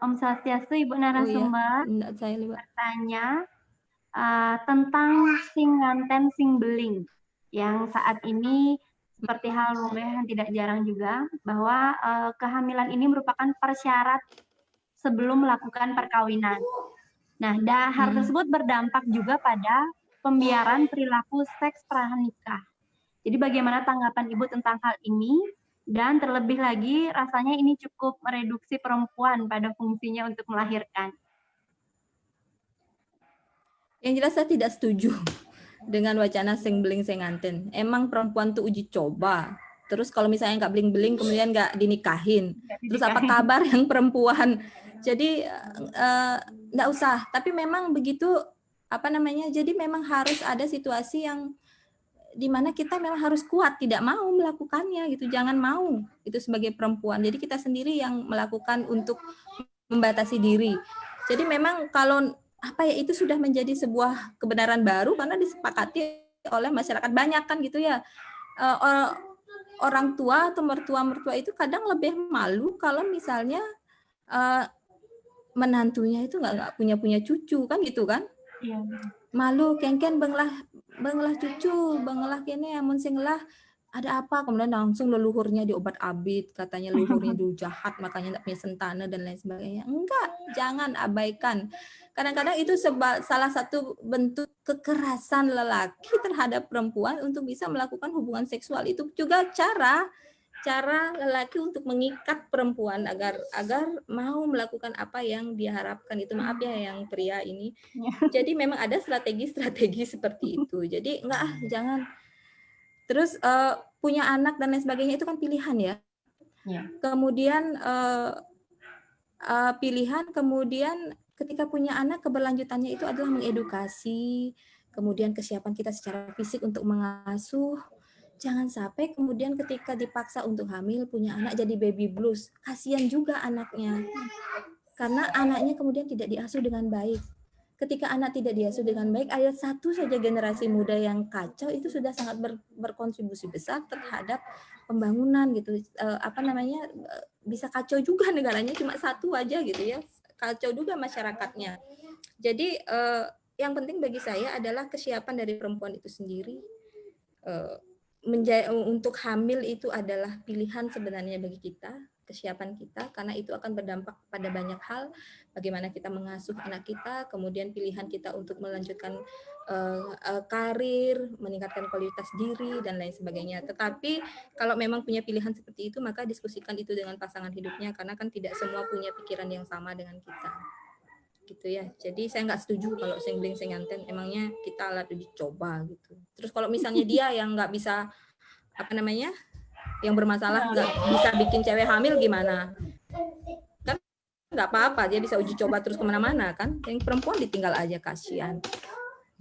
Om Swastiastu, Ibu narasumber. Saya bertanya tentang sing nganten sing beling, yang saat ini seperti hal yang tidak jarang juga, bahwa kehamilan ini merupakan persyarat sebelum melakukan perkawinan. Nah, hal tersebut berdampak juga pada pembiaran perilaku seks pranikah. Jadi bagaimana tanggapan Ibu tentang hal ini? Dan terlebih lagi rasanya ini cukup mereduksi perempuan pada fungsinya untuk melahirkan. Yang jelas saya tidak setuju dengan wacana sing beling sing nganten. Emang perempuan tuh uji coba. Terus kalau misalnya nggak beling-beling kemudian nggak dinikahin. Terus apa kabar yang perempuan? Jadi nggak usah. Tapi memang begitu jadi memang harus ada situasi yang dimana kita memang harus kuat, tidak mau melakukannya gitu. Jangan mau itu sebagai perempuan. Jadi kita sendiri yang melakukan untuk membatasi diri. Jadi memang kalau itu sudah menjadi sebuah kebenaran baru karena disepakati oleh masyarakat banyak kan gitu ya. Orang tua atau mertua itu kadang lebih malu kalau misalnya menantunya itu nggak punya cucu kan gitu kan. Iya. Malu kengken benglah cucu, benglah kene amun sing lah ada apa, kemudian langsung leluhurnya diobat-abit, katanya leluhurnya dulu jahat makanya nggak punya sentana dan lain sebagainya. Enggak, jangan abaikan. Kadang-kadang itu salah satu bentuk kekerasan lelaki terhadap perempuan untuk bisa melakukan hubungan seksual. Itu juga cara lelaki untuk mengikat perempuan agar mau melakukan apa yang dia harapkan. Itu maaf ya yang pria ini. Jadi memang ada strategi seperti itu. Jadi enggak, jangan. Terus punya anak dan lain sebagainya itu kan pilihan ya. Kemudian pilihan, kemudian ketika punya anak keberlanjutannya itu adalah mengedukasi, kemudian kesiapan kita secara fisik untuk mengasuh. Jangan sampai kemudian ketika dipaksa untuk hamil punya anak jadi baby blues. Kasihan juga anaknya. Karena anaknya kemudian tidak diasuh dengan baik. Ketika anak tidak diasuh dengan baik, ada satu saja generasi muda yang kacau itu sudah sangat berkontribusi besar terhadap pembangunan gitu. Bisa kacau juga negaranya, cuma satu aja gitu ya, kacau juga masyarakatnya. Jadi yang penting bagi saya adalah kesiapan dari perempuan itu sendiri. Untuk hamil itu adalah pilihan sebenarnya bagi kita, kesiapan kita, karena itu akan berdampak pada banyak hal, bagaimana kita mengasuh anak kita, kemudian pilihan kita untuk melanjutkan karir, meningkatkan kualitas diri, dan lain sebagainya. Tetapi kalau memang punya pilihan seperti itu, maka diskusikan itu dengan pasangan hidupnya, karena kan tidak semua punya pikiran yang sama dengan kita. gitu ya. Jadi saya nggak setuju kalau singling singanten, emangnya kita alat uji coba gitu. Terus kalau misalnya dia yang nggak bisa apa namanya, yang bermasalah nggak bisa bikin cewek hamil gimana? Kan nggak apa-apa, dia bisa uji coba terus kemana-mana kan. Yang perempuan ditinggal aja, kasihan.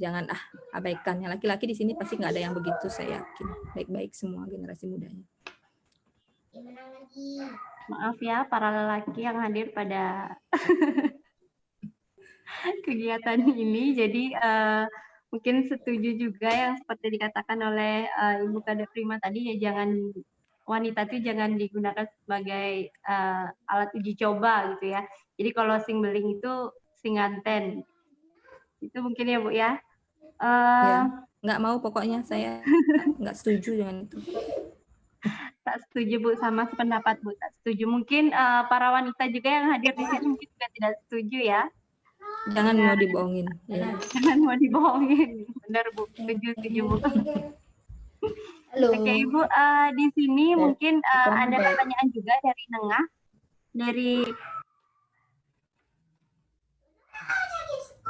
Jangan abaikan. Yang laki-laki di sini pasti nggak ada yang begitu, saya yakin. Baik-baik semua generasi mudanya. Maaf ya para lelaki yang hadir pada kegiatan ini. Jadi mungkin setuju juga yang seperti dikatakan oleh Ibu Kadep Prima tadi, ya jangan, wanita itu jangan digunakan sebagai alat uji coba gitu ya. Jadi kalau singbeling itu singanten. Itu mungkin ya Bu ya. Ya, nggak mau pokoknya, saya nggak setuju dengan itu. Tak setuju Bu, sama sependapat Bu, tak setuju. Mungkin para wanita juga yang hadir di sini mungkin juga tidak setuju ya. Jangan mau dibohongin. Ya. Jangan mau dibohongin. Benar Bu, setuju Bu. Halo. Oke Ibu, di sini mungkin ada pertanyaan juga dari Nengah. Dari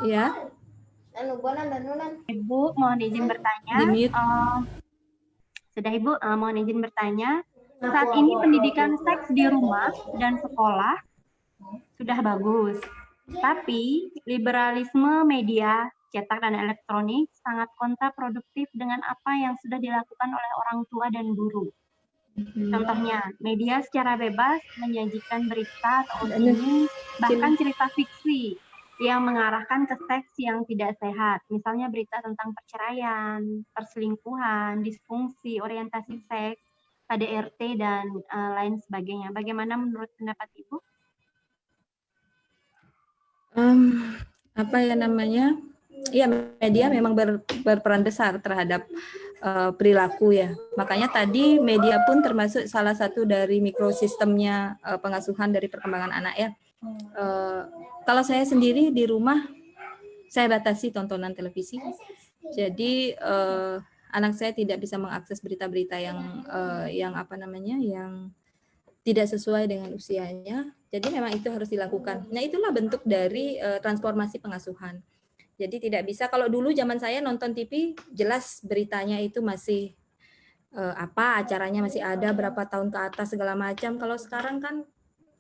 Ya. Ibu, mohon izin bertanya. Sudah Ibu, mohon izin bertanya. Saat ini pendidikan seks di rumah dan sekolah sudah bagus. Tapi liberalisme media cetak dan elektronik sangat kontraproduktif dengan apa yang sudah dilakukan oleh orang tua dan guru. Contohnya, media secara bebas menyajikan berita atau opini, bahkan cerita fiksi yang mengarahkan ke seks yang tidak sehat. Misalnya berita tentang perceraian, perselingkuhan, disfungsi, orientasi seks, KDRT, dan lain sebagainya. Bagaimana menurut pendapat Ibu? Apa ya namanya? Ya, media memang berperan besar terhadap perilaku ya. Makanya tadi media pun termasuk salah satu dari mikrosistemnya pengasuhan dari perkembangan anak ya. Kalau saya sendiri di rumah, saya batasi tontonan televisi. Jadi anak saya tidak bisa mengakses berita-berita yang apa namanya, yang tidak sesuai dengan usianya. Jadi memang itu harus dilakukan. Nah, itulah bentuk dari transformasi pengasuhan. Jadi tidak bisa, kalau dulu zaman saya nonton TV jelas beritanya itu masih acaranya masih ada berapa tahun ke atas segala macam. Kalau sekarang kan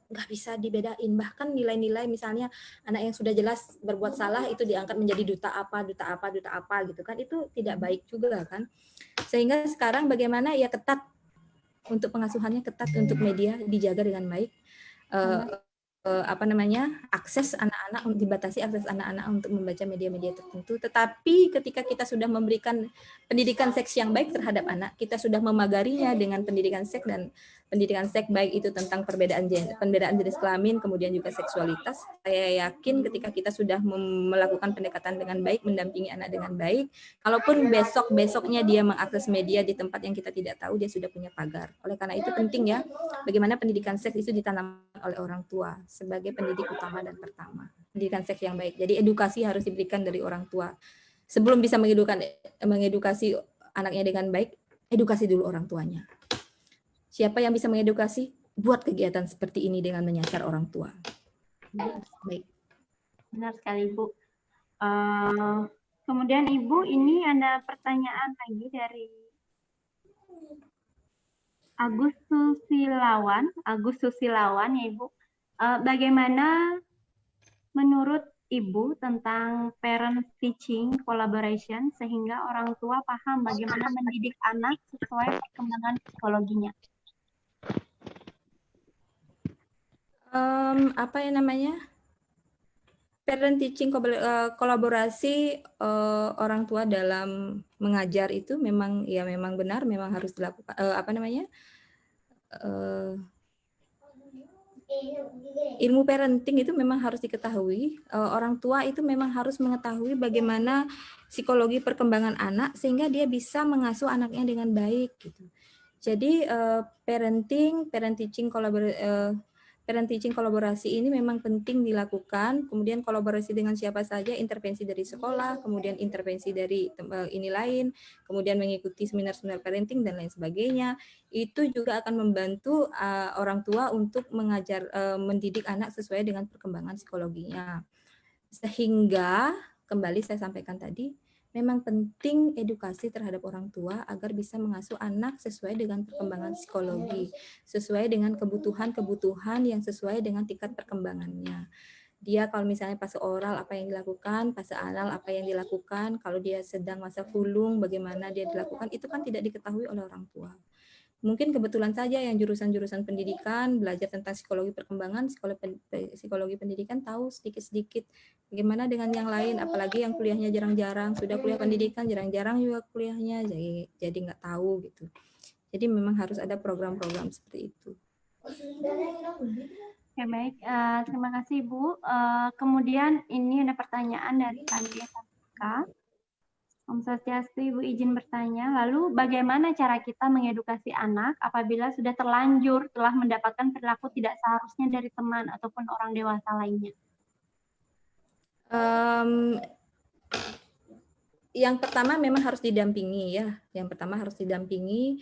nggak bisa dibedain, bahkan nilai-nilai misalnya anak yang sudah jelas berbuat salah itu diangkat menjadi duta apa gitu kan, itu tidak baik juga kan. Sehingga sekarang bagaimana ya, ketat untuk pengasuhannya, ketat untuk media dijaga dengan baik. Akses anak-anak, dibatasi akses anak-anak untuk membaca media-media tertentu. Tetapi ketika kita sudah memberikan pendidikan seks yang baik terhadap anak, kita sudah memagarinya dengan pendidikan seks, dan pendidikan seks baik itu tentang perbedaan jenis kelamin, kemudian juga seksualitas. Saya yakin ketika kita sudah melakukan pendekatan dengan baik, mendampingi anak dengan baik, kalaupun besoknya dia mengakses media di tempat yang kita tidak tahu, dia sudah punya pagar. Oleh karena itu penting ya, bagaimana pendidikan seks itu ditanamkan oleh orang tua sebagai pendidik utama dan pertama. Pendidikan seks yang baik. Jadi edukasi harus diberikan dari orang tua. Sebelum bisa mengedukasi anaknya dengan baik, edukasi dulu orang tuanya. Siapa yang bisa mengedukasi? Buat kegiatan seperti ini dengan menyasar orang tua. Baik. Benar sekali, Bu. Kemudian Ibu, ini ada pertanyaan lagi dari Agus Susilawan ya Ibu. Bagaimana menurut Ibu tentang parent teaching collaboration sehingga orang tua paham bagaimana mendidik anak sesuai perkembangan psikologinya? Parent teaching kolaborasi orang tua dalam mengajar itu memang benar, memang harus dilakukan. Ilmu parenting itu memang harus diketahui. Orang tua itu memang harus mengetahui bagaimana psikologi perkembangan anak sehingga dia bisa mengasuh anaknya dengan baik gitu. Jadi parent teaching kolaborasi ini memang penting dilakukan, kemudian kolaborasi dengan siapa saja, intervensi dari sekolah, kemudian intervensi dari ini lain, kemudian mengikuti seminar-seminar parenting dan lain sebagainya. Itu juga akan membantu orang tua untuk mendidik anak sesuai dengan perkembangan psikologinya. Sehingga kembali saya sampaikan tadi, memang penting edukasi terhadap orang tua agar bisa mengasuh anak sesuai dengan perkembangan psikologi, sesuai dengan kebutuhan-kebutuhan yang sesuai dengan tingkat perkembangannya. Dia kalau misalnya fase oral apa yang dilakukan, fase anal apa yang dilakukan, kalau dia sedang masa fulung bagaimana dia dilakukan, itu kan tidak diketahui oleh orang tua. Mungkin kebetulan saja yang jurusan-jurusan pendidikan, belajar tentang psikologi perkembangan, psikologi pendidikan tahu sedikit-sedikit. Bagaimana dengan yang lain, apalagi yang kuliahnya jarang-jarang, sudah kuliah pendidikan jarang-jarang juga kuliahnya, jadi nggak tahu gitu. Jadi memang harus ada program-program seperti itu. Oke, baik. Terima kasih, Bu. Kemudian ini ada pertanyaan dari Andrea Tasika. Om Swastiastu, Ibu izin bertanya, lalu bagaimana cara kita mengedukasi anak apabila sudah terlanjur telah mendapatkan perilaku tidak seharusnya dari teman ataupun orang dewasa lainnya? Yang pertama memang harus didampingi ya. Yang pertama harus didampingi.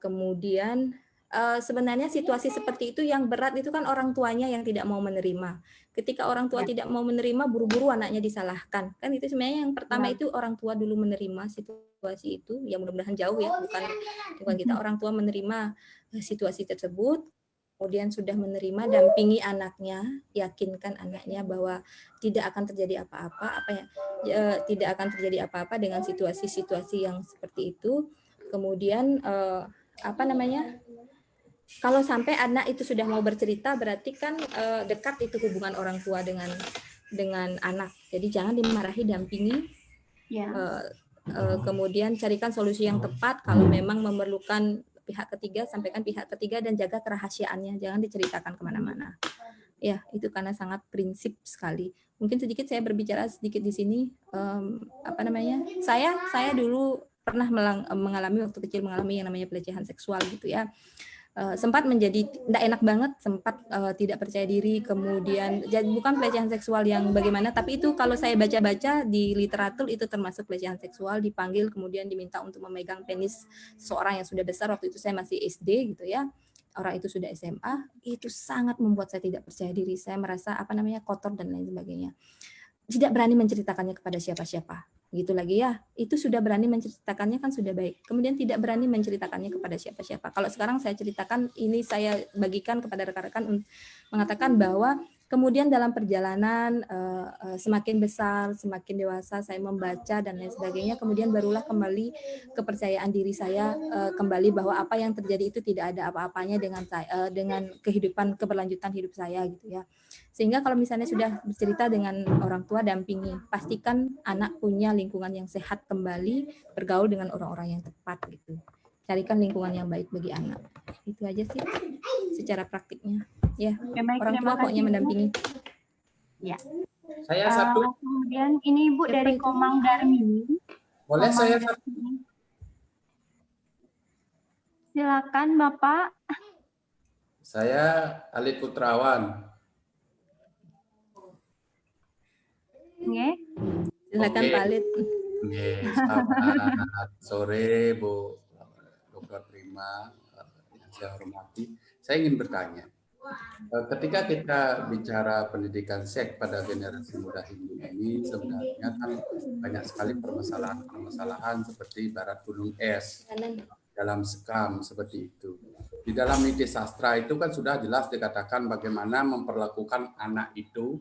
Kemudian sebenarnya situasi seperti itu yang berat itu kan orang tuanya yang tidak mau menerima. Ketika orang tua tidak mau menerima, buru-buru anaknya disalahkan. Kan itu sebenarnya yang pertama itu orang tua dulu menerima situasi itu. Ya mudah-mudahan jauh ya, bukan kita. Orang tua menerima situasi tersebut, kemudian sudah menerima, dampingi anaknya, yakinkan anaknya bahwa tidak akan terjadi apa-apa, tidak akan terjadi apa-apa dengan situasi-situasi yang seperti itu. Kemudian kalau sampai anak itu sudah mau bercerita, berarti kan dekat itu hubungan orang tua dengan anak. Jadi jangan dimarahi, dampingi. Kemudian carikan solusi yang tepat. Kalau memang memerlukan pihak ketiga, sampaikan pihak ketiga dan jaga kerahasiaannya. Jangan diceritakan kemana-mana. Ya, itu karena sangat prinsip sekali. Mungkin sedikit saya berbicara sedikit di sini. Saya dulu pernah mengalami waktu kecil mengalami yang namanya pelecehan seksual gitu ya. Sempat menjadi tidak enak banget, sempat tidak percaya diri, kemudian bukan pelecehan seksual yang bagaimana, tapi itu kalau saya baca-baca di literatur itu termasuk pelecehan seksual, dipanggil kemudian diminta untuk memegang penis seorang yang sudah besar, waktu itu saya masih SD gitu ya, orang itu sudah SMA, itu sangat membuat saya tidak percaya diri, saya merasa kotor dan lain sebagainya. Tidak berani menceritakannya kepada siapa-siapa. Gitu lagi ya, itu sudah berani menceritakannya kan sudah baik. Kemudian tidak berani menceritakannya kepada siapa-siapa. Kalau sekarang saya ceritakan, ini saya bagikan kepada rekan-rekan mengatakan bahwa kemudian dalam perjalanan semakin besar, semakin dewasa, saya membaca dan lain sebagainya, kemudian barulah kembali kepercayaan diri saya kembali bahwa apa yang terjadi itu tidak ada apa-apanya dengan saya, dengan keberlanjutan hidup saya gitu ya. Sehingga kalau misalnya sudah bercerita dengan orang tua, dampingi, pastikan anak punya lingkungan yang sehat kembali, bergaul dengan orang-orang yang tepat gitu. Carikan lingkungan yang baik bagi anak. Itu aja sih secara praktiknya. Ya, orang tua pokoknya mendampingi. Ya. Saya satu. Kemudian ini Ibu dari Komang Darmini. Boleh saya satu? Silakan Bapak. Saya Ali Putrawan. Nggih. Silakan Pak Alit. Selamat sore Bu Dr. Prima yang saya hormati. Saya ingin bertanya, ketika kita bicara pendidikan seks pada generasi muda ini sebenarnya kan banyak sekali permasalahan seperti ibarat gunung es dalam sekam seperti itu. Di dalam niti sastra itu kan sudah jelas dikatakan bagaimana memperlakukan anak itu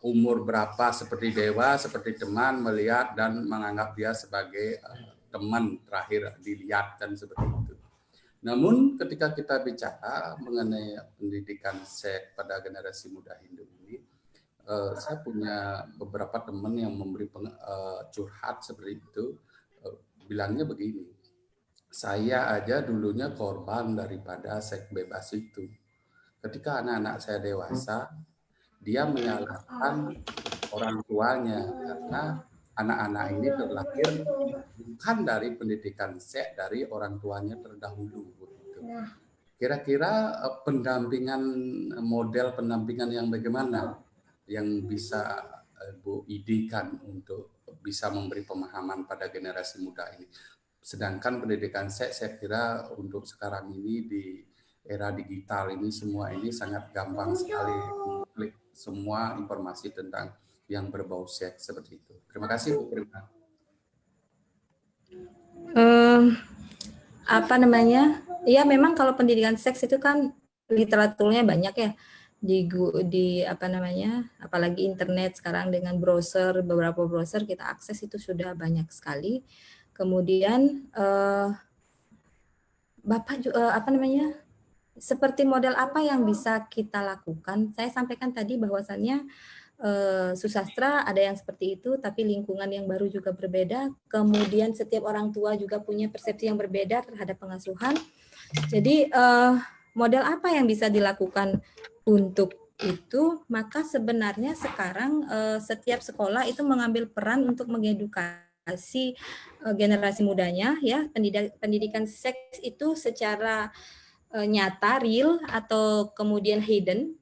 umur berapa seperti dewa, seperti teman, melihat dan menganggap dia sebagai teman terakhir dilihat dan seperti itu. Namun ketika kita bicara mengenai pendidikan seks pada generasi muda Hindu ini, saya punya beberapa teman yang memberi curhat seperti itu, bilangnya begini, saya aja dulunya korban daripada seks bebas itu. Ketika anak-anak saya dewasa, dia menyalahkan orang tuanya karena anak-anak ini terlahir bukan dari pendidikan seks dari orang tuanya terdahulu. Kira-kira model pendampingan yang bagaimana yang bisa Bu idekan untuk bisa memberi pemahaman pada generasi muda ini. Sedangkan pendidikan seks saya kira untuk sekarang ini di era digital ini semua ini sangat gampang sekali mengklik semua informasi tentang yang berbau seks seperti itu. Terima kasih Bu Prima. Apa namanya? Ya memang kalau pendidikan seks itu kan literaturnya banyak ya di apa namanya, apalagi internet sekarang dengan browser, beberapa browser kita akses itu sudah banyak sekali. Kemudian Bapak apa namanya, seperti model apa yang bisa kita lakukan? Saya sampaikan tadi bahwasannya susastra ada yang seperti itu, tapi lingkungan yang baru juga berbeda. Kemudian setiap orang tua juga punya persepsi yang berbeda terhadap pengasuhan. Jadi model apa yang bisa dilakukan untuk itu? Maka sebenarnya sekarang setiap sekolah itu mengambil peran untuk mengedukasi generasi mudanya, ya, pendidikan seks itu secara nyata, real, atau kemudian hidden.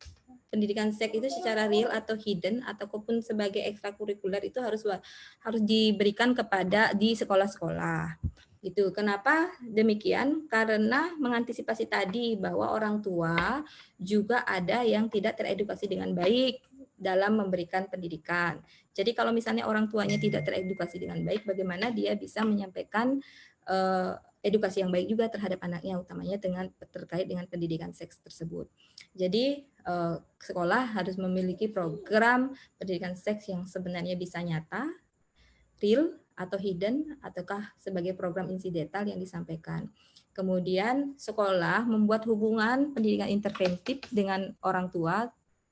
Pendidikan seks itu secara real atau hidden ataupun sebagai ekstrakurikuler itu harus diberikan kepada di sekolah-sekolah. Itu kenapa demikian? Karena mengantisipasi tadi bahwa orang tua juga ada yang tidak teredukasi dengan baik dalam memberikan pendidikan. Jadi kalau misalnya orang tuanya tidak teredukasi dengan baik, bagaimana dia bisa menyampaikan edukasi yang baik juga terhadap anaknya, utamanya terkait dengan pendidikan seks tersebut. Jadi sekolah harus memiliki program pendidikan seks yang sebenarnya bisa nyata, real atau hidden, ataukah sebagai program insidental yang disampaikan. Kemudian sekolah membuat hubungan pendidikan interventif dengan orang tua,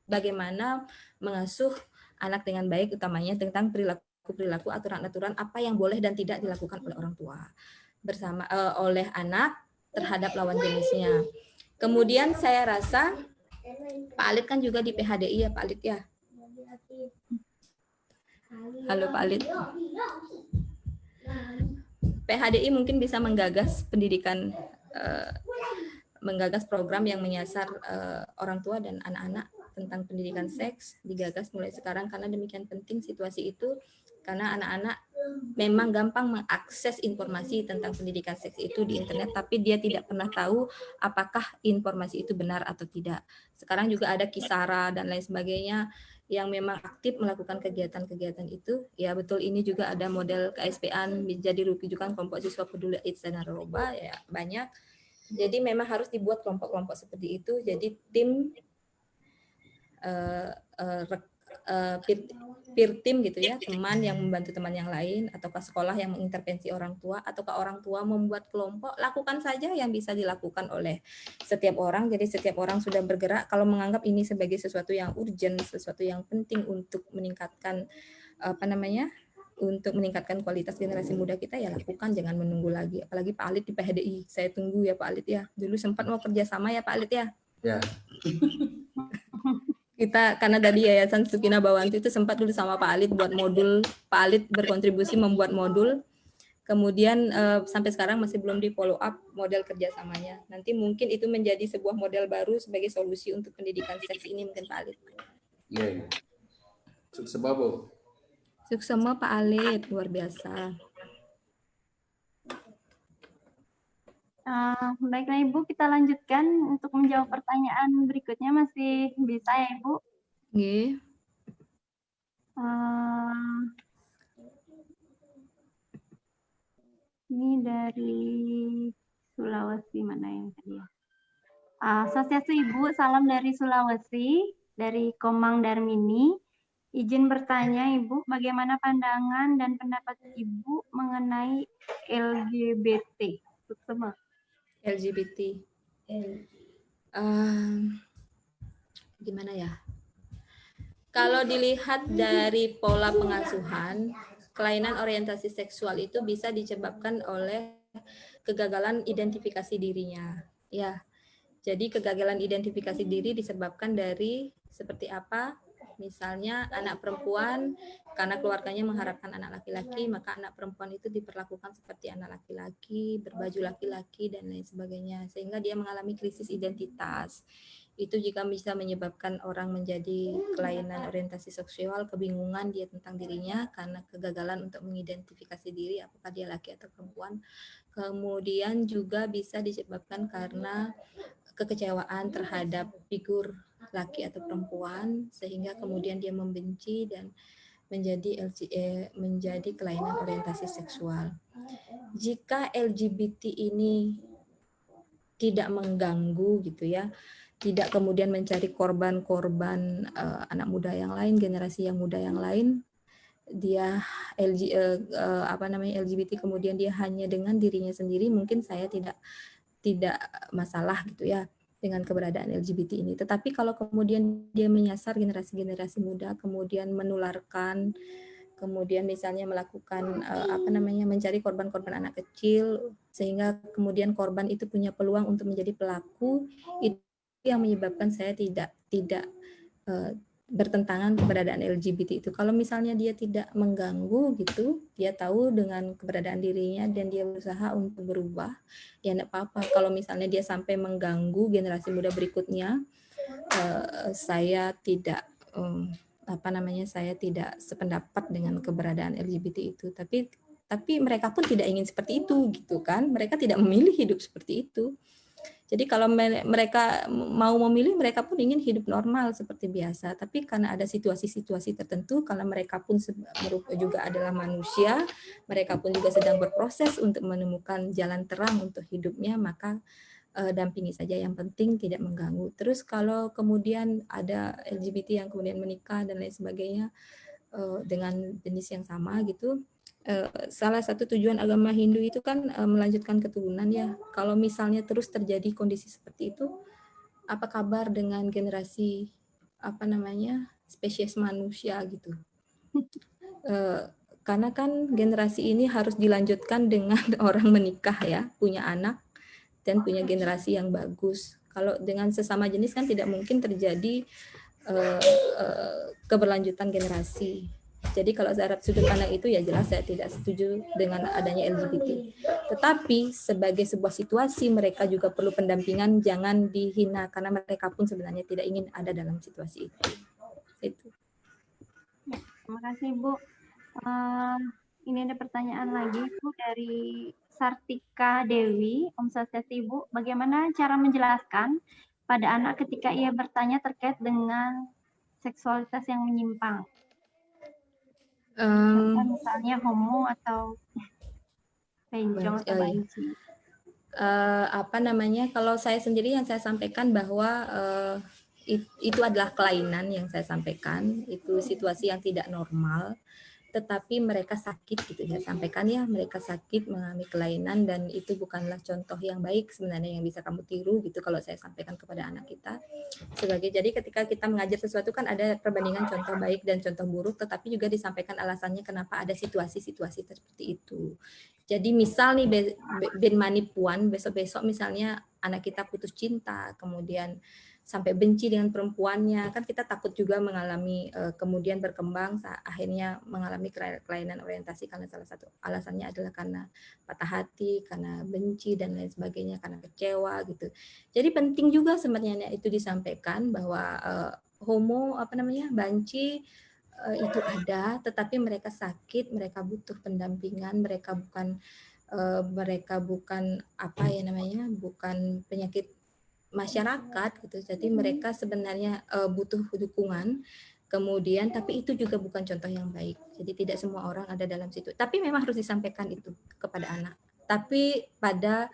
bagaimana mengasuh anak dengan baik, utamanya tentang perilaku, aturan-aturan apa yang boleh dan tidak dilakukan oleh orang tua bersama oleh anak terhadap lawan jenisnya. Kemudian saya rasa Pak Alit kan juga di PHDI ya Pak Alit ya. Halo Pak Alit. PHDI mungkin bisa menggagas pendidikan, menggagas program yang menyasar orang tua dan anak-anak tentang pendidikan seks, digagas mulai sekarang karena demikian penting situasi itu, karena anak-anak memang gampang mengakses informasi tentang pendidikan seks itu di internet, tapi dia tidak pernah tahu apakah informasi itu benar atau tidak. Sekarang juga ada Kisara dan lain sebagainya yang memang aktif melakukan kegiatan-kegiatan itu. Ya betul, ini juga ada model KSP-an menjadi rujukan kelompok siswa peduli AIDS dan narkoba, ya banyak. Jadi memang harus dibuat kelompok-kelompok seperti itu. Jadi tim peer team gitu ya, teman yang membantu teman yang lain, ataukah sekolah yang mengintervensi orang tua, ataukah orang tua membuat kelompok, lakukan saja yang bisa dilakukan oleh setiap orang. Jadi setiap orang sudah bergerak kalau menganggap ini sebagai sesuatu yang urgent, sesuatu yang penting untuk meningkatkan untuk meningkatkan kualitas generasi muda kita, ya lakukan, jangan menunggu lagi. Apalagi Pak Alit di PHDI, saya tunggu ya Pak Alit ya. Dulu sempat mau kerjasama ya Pak Alit ya. Ya. Kita karena tadi Yayasan Sukina Bawantu itu sempat dulu sama Pak Alit buat modul, Pak Alit berkontribusi membuat modul, kemudian sampai sekarang masih belum di follow up model kerjasamanya. Nanti mungkin itu menjadi sebuah model baru sebagai solusi untuk pendidikan seks ini mungkin Pak Alit. Iya. Sukses Bu. Sukses Pak Alit, luar biasa. Baiklah Ibu, kita lanjutkan untuk menjawab pertanyaan berikutnya, masih bisa ya Ibu? Nggih. Ini dari Sulawesi, mana yang tadi ya? Swastiastu Ibu, salam dari Sulawesi, dari Komang Darmini. Izin bertanya Ibu, bagaimana pandangan dan pendapat Ibu mengenai LGBT? LGBT. Gimana ya? Kalau dilihat dari pola pengasuhan, kelainan orientasi seksual itu bisa disebabkan oleh kegagalan identifikasi dirinya. Ya, jadi kegagalan identifikasi diri disebabkan dari seperti apa? Misalnya anak perempuan, karena keluarganya mengharapkan anak laki-laki, maka anak perempuan itu diperlakukan seperti anak laki-laki, berbaju laki-laki, dan lain sebagainya. Sehingga dia mengalami krisis identitas. Itu juga bisa menyebabkan orang menjadi kelainan orientasi seksual, kebingungan dia tentang dirinya karena kegagalan untuk mengidentifikasi diri apakah dia laki atau perempuan. Kemudian juga bisa disebabkan karena kekecewaan terhadap figur laki atau perempuan sehingga kemudian dia membenci dan menjadi kelainan orientasi seksual. Jika LGBT ini tidak mengganggu gitu ya, tidak kemudian mencari korban-korban anak muda yang lain, generasi yang muda yang lain, dia LGBT kemudian dia hanya dengan dirinya sendiri, mungkin saya tidak masalah gitu ya dengan keberadaan LGBT ini. Tetapi kalau kemudian dia menyasar generasi-generasi muda, kemudian menularkan, kemudian misalnya melakukan mencari korban-korban anak kecil, sehingga kemudian korban itu punya peluang untuk menjadi pelaku, itu yang menyebabkan saya tidak bertentangan keberadaan LGBT itu. Kalau misalnya dia tidak mengganggu gitu, dia tahu dengan keberadaan dirinya dan dia berusaha untuk berubah, ya enggak apa-apa. Kalau misalnya dia sampai mengganggu generasi muda berikutnya, saya tidak saya tidak sependapat dengan keberadaan LGBT itu. Tapi mereka pun tidak ingin seperti itu gitu kan. Mereka tidak memilih hidup seperti itu. Jadi kalau mereka mau memilih, mereka pun ingin hidup normal seperti biasa. Tapi karena ada situasi-situasi tertentu, karena mereka pun juga adalah manusia, mereka pun juga sedang berproses untuk menemukan jalan terang untuk hidupnya, maka dampingi saja. Yang penting tidak mengganggu. Terus kalau kemudian ada LGBT yang kemudian menikah dan lain sebagainya dengan jenis yang sama gitu, salah satu tujuan agama Hindu itu kan melanjutkan keturunan ya. Kalau misalnya terus terjadi kondisi seperti itu, apa kabar dengan generasi spesies manusia gitu? Karena kan generasi ini harus dilanjutkan dengan orang menikah ya, punya anak dan punya generasi yang bagus. Kalau dengan sesama jenis kan tidak mungkin terjadi keberlanjutan generasi. Jadi kalau dari sudut pandang itu ya jelas saya tidak setuju dengan adanya LGBT. Tetapi sebagai sebuah situasi mereka juga perlu pendampingan, jangan dihina karena mereka pun sebenarnya tidak ingin ada dalam situasi itu. Itu. Terima kasih Bu. Ini ada pertanyaan lagi Bu dari Sartika Dewi. Om Swastiastu Ibu, bagaimana cara menjelaskan pada anak ketika ia bertanya terkait dengan seksualitas yang menyimpang? Misalnya homo atau bencong atau banci. Kalau saya sendiri yang saya sampaikan bahwa itu adalah kelainan yang saya sampaikan, itu situasi yang tidak normal, tetapi mereka sakit gitu ya, sampaikan ya, mereka sakit mengalami kelainan dan itu bukanlah contoh yang baik sebenarnya yang bisa kamu tiru gitu kalau saya sampaikan kepada anak kita. Jadi ketika kita mengajar sesuatu kan ada perbandingan contoh baik dan contoh buruk, tetapi juga disampaikan alasannya kenapa ada situasi-situasi seperti itu. Jadi misal nih Ben Manipuan, besok-besok misalnya anak kita putus cinta, kemudian sampai benci dengan perempuannya, kan kita takut juga mengalami kemudian berkembang akhirnya mengalami kelainan orientasi karena salah satu alasannya adalah karena patah hati, karena benci dan lain sebagainya, karena kecewa gitu. Jadi penting juga sebenarnya itu disampaikan bahwa homo banci itu ada, tetapi mereka sakit, mereka butuh pendampingan, mereka bukan bukan penyakit masyarakat gitu. Jadi mereka sebenarnya butuh dukungan. Kemudian tapi itu juga bukan contoh yang baik. Jadi tidak semua orang ada dalam situ. Tapi memang harus disampaikan itu kepada anak. Tapi pada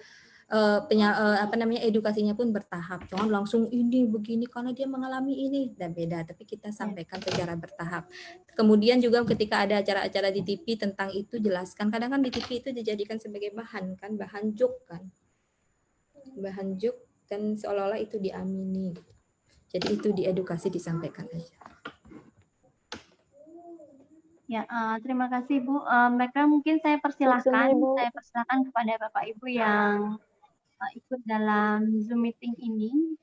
edukasinya pun bertahap. Jangan langsung ini begini karena dia mengalami ini dan beda. Tapi kita sampaikan secara bertahap. Kemudian juga ketika ada acara-acara di TV tentang itu jelaskan. Kadang kan di TV itu dijadikan sebagai bahan joke kan. Bahan joke dan seolah-olah itu diamini. Jadi itu diedukasi, disampaikan aja. Ya, terima kasih Bu. Mereka mungkin saya persilakan kepada Bapak Ibu yang ikut dalam Zoom meeting ini.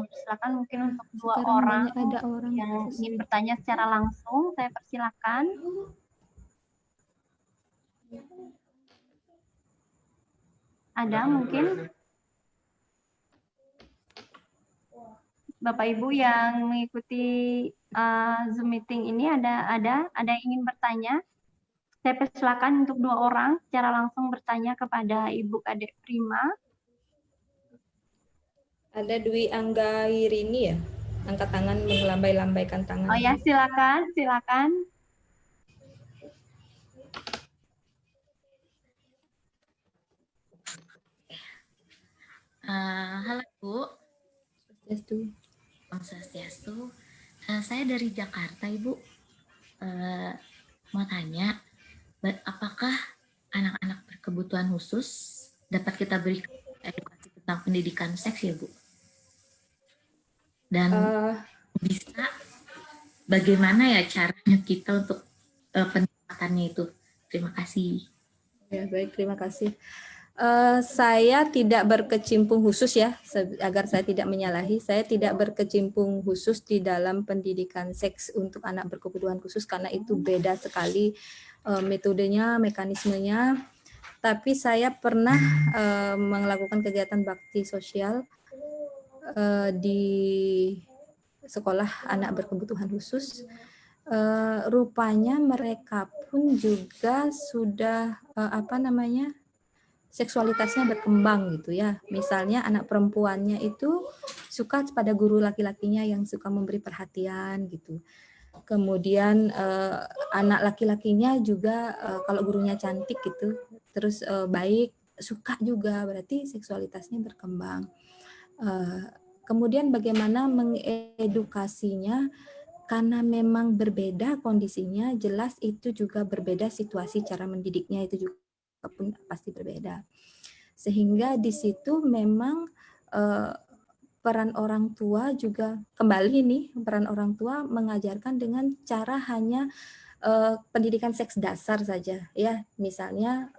Silakan mungkin untuk dua orang yang ingin bertanya secara langsung, saya persilakan. Ada mungkin? Bapak Ibu yang mengikuti Zoom meeting ini ada yang ingin bertanya? Saya persilakan untuk dua orang secara langsung bertanya kepada Ibu Kadek Prima. Ada Dwi Angga Wirini ya? angkat tangan, melambai-lambaikan tangan. Oh ya, silakan, silakan. Halo Bu. Swastiastu. Om Swastiastu. Saya dari Jakarta, Ibu. Mau tanya, apakah anak-anak berkebutuhan khusus dapat kita beri edukasi tentang pendidikan seks ya, Bu? Dan bisa bagaimana ya caranya kita untuk pendekatannya itu? Terima kasih. Ya, baik, terima kasih. Saya tidak berkecimpung khusus ya, agar saya tidak menyalahi, saya tidak berkecimpung khusus di dalam pendidikan seks untuk anak berkebutuhan khusus karena itu beda sekali metodenya, mekanismenya. Tapi saya pernah melakukan kegiatan bakti sosial di sekolah anak berkebutuhan khusus. Rupanya mereka pun juga sudah seksualitasnya berkembang gitu ya. Misalnya anak perempuannya itu suka pada guru laki-lakinya yang suka memberi perhatian gitu. Kemudian anak laki-lakinya juga kalau gurunya cantik gitu, terus baik, suka juga, berarti seksualitasnya berkembang. Kemudian bagaimana mengedukasinya, karena memang berbeda kondisinya, jelas itu juga berbeda situasi cara mendidiknya itu juga pun pasti berbeda. Sehingga di situ memang peran orang tua juga kembali nih, peran orang tua mengajarkan dengan cara hanya pendidikan seks dasar saja ya, misalnya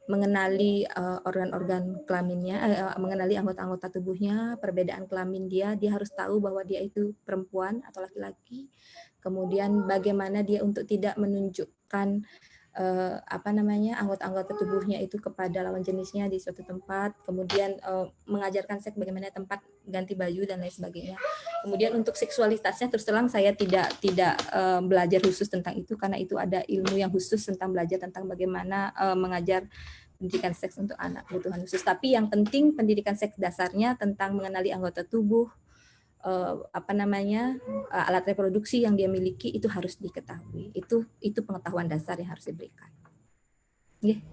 mengenali organ-organ kelaminnya, mengenali anggota-anggota tubuhnya, perbedaan kelamin dia harus tahu bahwa dia itu perempuan atau laki-laki. Kemudian bagaimana dia untuk tidak menunjukkan anggota-anggota tubuhnya itu kepada lawan jenisnya di suatu tempat, kemudian mengajarkan seks bagaimana tempat ganti baju dan lain sebagainya. Kemudian untuk seksualitasnya terus terang saya tidak belajar khusus tentang itu karena itu ada ilmu yang khusus tentang belajar tentang bagaimana mengajar pendidikan seks untuk anak kebutuhan khusus. Tapi yang penting pendidikan seks dasarnya tentang mengenali anggota tubuh, alat reproduksi yang dia miliki itu harus diketahui. Itu pengetahuan dasar yang harus diberikan.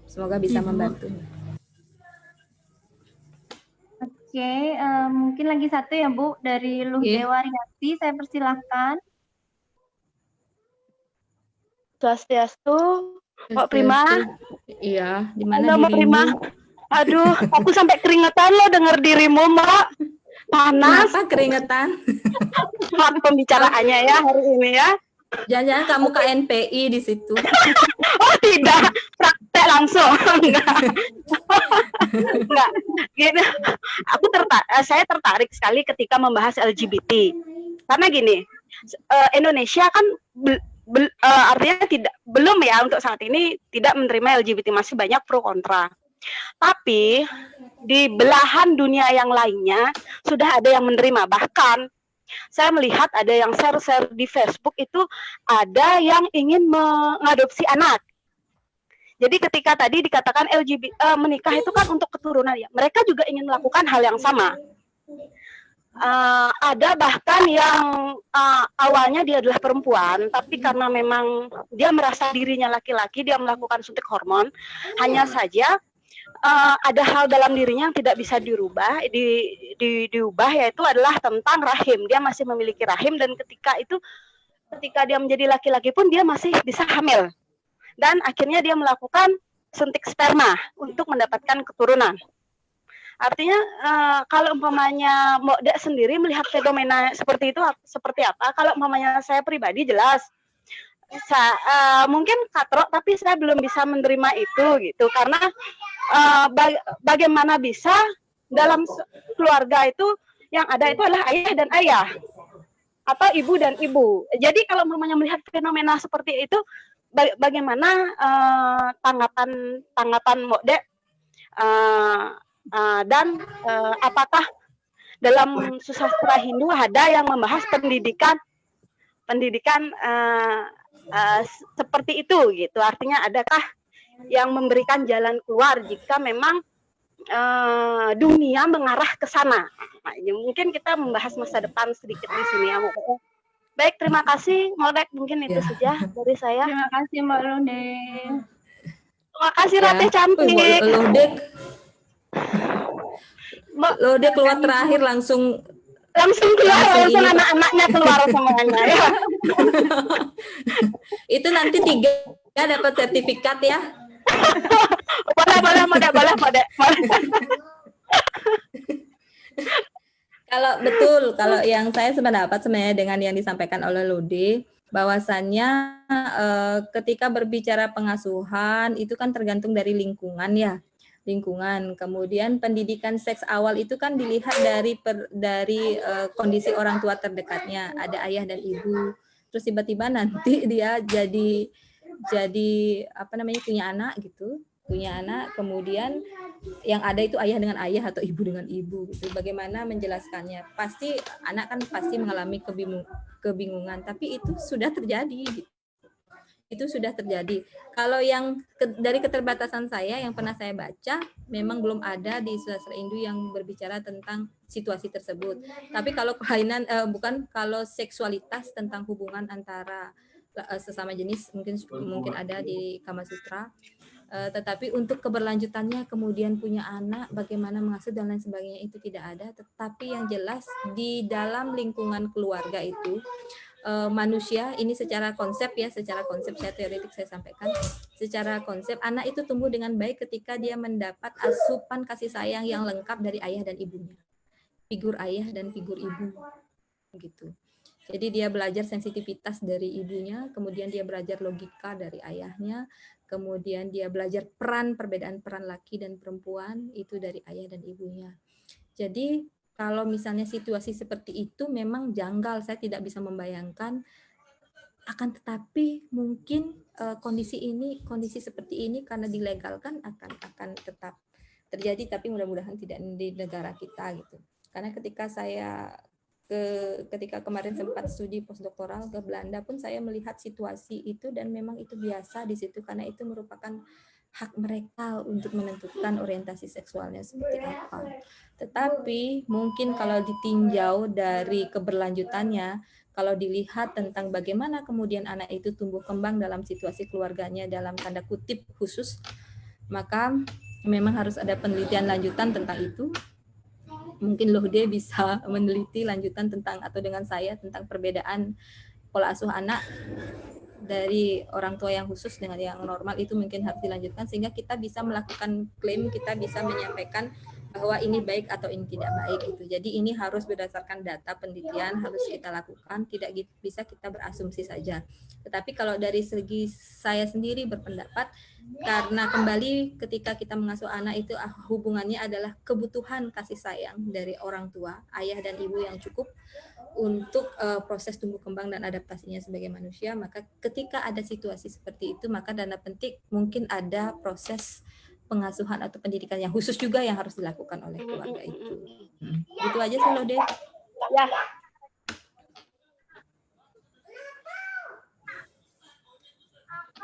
Semoga bisa membantu. Oke, mungkin lagi satu ya Bu dari Luhdewa Riyati, saya persilahkan. Swastiastu, Pak Prima. Iya, di mana Mbak Prima? Aduh, aku sampai keringetan loh dengar dirimu, Mbak. Panas. Kenapa keringetan? Pembicaraannya ya hari ini ya. Jangan-jangan kamu KNPI di situ. Oh tidak, praktek langsung. Enggak. Gitu. Saya tertarik sekali ketika membahas LGBT. Karena gini, Indonesia kan artinya belum ya untuk saat ini tidak menerima LGBT, masih banyak pro kontra. Tapi di belahan dunia yang lainnya sudah ada yang menerima. Bahkan saya melihat ada yang share di Facebook itu ada yang ingin mengadopsi anak. Jadi ketika tadi dikatakan LGBT menikah itu kan untuk keturunan ya, mereka juga ingin melakukan hal yang sama. Ada bahkan yang awalnya dia adalah perempuan, tapi karena memang dia merasa dirinya laki-laki, dia melakukan suntik hormon. Hanya saja ada hal dalam dirinya yang tidak bisa diubah, yaitu adalah tentang rahim. Dia masih memiliki rahim dan ketika dia menjadi laki-laki pun dia masih bisa hamil. Dan akhirnya dia melakukan suntik sperma untuk mendapatkan keturunan. Artinya kalau umpamanya Mbak Dek sendiri melihat fenomena seperti itu seperti apa? Kalau umpamanya saya pribadi jelas mungkin katrok, tapi saya belum bisa menerima itu gitu, karena bagaimana bisa dalam keluarga itu yang ada itu adalah ayah dan ayah atau ibu dan ibu. Jadi kalau umpamanya melihat fenomena seperti itu, bagaimana tanggapan Mbak Dek, dan apakah dalam sastra Hindu ada yang membahas pendidikan seperti itu gitu? Artinya adakah yang memberikan jalan keluar jika memang dunia mengarah ke sana. Nah, ini mungkin kita membahas masa depan sedikit di sini ya. Baik, terima kasih Modek, mungkin itu saja dari saya. Terima kasih Mbak Lode. Terima kasih Ratih cantik. Lode keluar terakhir langsung keluar langsung anak-anaknya keluar semuanya ya. Itu nanti 3 dapat sertifikat ya. boleh. Kalau betul, kalau yang saya sependapat sebenarnya dengan yang disampaikan oleh Lode, bahwasannya ketika berbicara pengasuhan itu kan tergantung dari lingkungan ya. Lingkungan, kemudian pendidikan seks awal itu kan dilihat dari kondisi orang tua terdekatnya, ada ayah dan ibu. Terus tiba-tiba nanti dia jadi punya anak gitu, kemudian yang ada itu ayah dengan ayah atau ibu dengan ibu gitu. Bagaimana menjelaskannya? Pasti anak kan pasti mengalami kebingungan, tapi itu sudah terjadi gitu. Itu sudah terjadi. Kalau yang dari keterbatasan saya yang pernah saya baca, memang belum ada di sastra Indo yang berbicara tentang situasi tersebut. Tapi kalau kelainan kalau seksualitas tentang hubungan antara sesama jenis mungkin ada di Kama Sutra. Tetapi untuk keberlanjutannya kemudian punya anak, bagaimana mengasuh dan lain sebagainya itu tidak ada. Tetapi yang jelas di dalam lingkungan keluarga itu manusia ini secara konsep saya teoretik saya sampaikan, secara konsep anak itu tumbuh dengan baik ketika dia mendapat asupan kasih sayang yang lengkap dari ayah dan ibunya, figur ayah dan figur ibu gitu. Jadi dia belajar sensitivitas dari ibunya, kemudian dia belajar logika dari ayahnya, kemudian dia belajar perbedaan peran laki dan perempuan itu dari ayah dan ibunya. Jadi kalau misalnya situasi seperti itu memang janggal, saya tidak bisa membayangkan. Akan tetapi mungkin kondisi seperti ini karena dilegalkan akan tetap terjadi, tapi mudah-mudahan tidak di negara kita gitu. Karena ketika kemarin sempat studi postdoktoral ke Belanda pun saya melihat situasi itu dan memang itu biasa di situ karena itu merupakan hak mereka untuk menentukan orientasi seksualnya seperti apa. Tetapi mungkin kalau ditinjau dari keberlanjutannya, kalau dilihat tentang bagaimana kemudian anak itu tumbuh kembang dalam situasi keluarganya dalam tanda kutip khusus, maka memang harus ada penelitian lanjutan tentang itu. Mungkin Lode bisa meneliti lanjutan tentang atau dengan saya tentang perbedaan pola asuh anak dari orang tua yang khusus dengan yang normal itu mungkin harus dilanjutkan sehingga kita bisa melakukan klaim, kita bisa menyampaikan bahwa ini baik atau ini tidak baik gitu. Jadi ini harus berdasarkan data penelitian harus kita lakukan, tidak bisa kita berasumsi saja. Tetapi kalau dari segi saya sendiri berpendapat karena kembali ketika kita mengasuh anak itu hubungannya adalah kebutuhan kasih sayang dari orang tua, ayah dan ibu yang cukup untuk proses tumbuh kembang dan adaptasinya sebagai manusia, maka ketika ada situasi seperti itu, maka tanda petik mungkin ada proses pengasuhan atau pendidikan yang khusus juga yang harus dilakukan oleh keluarga itu. Itu aja sih Lode. Ya.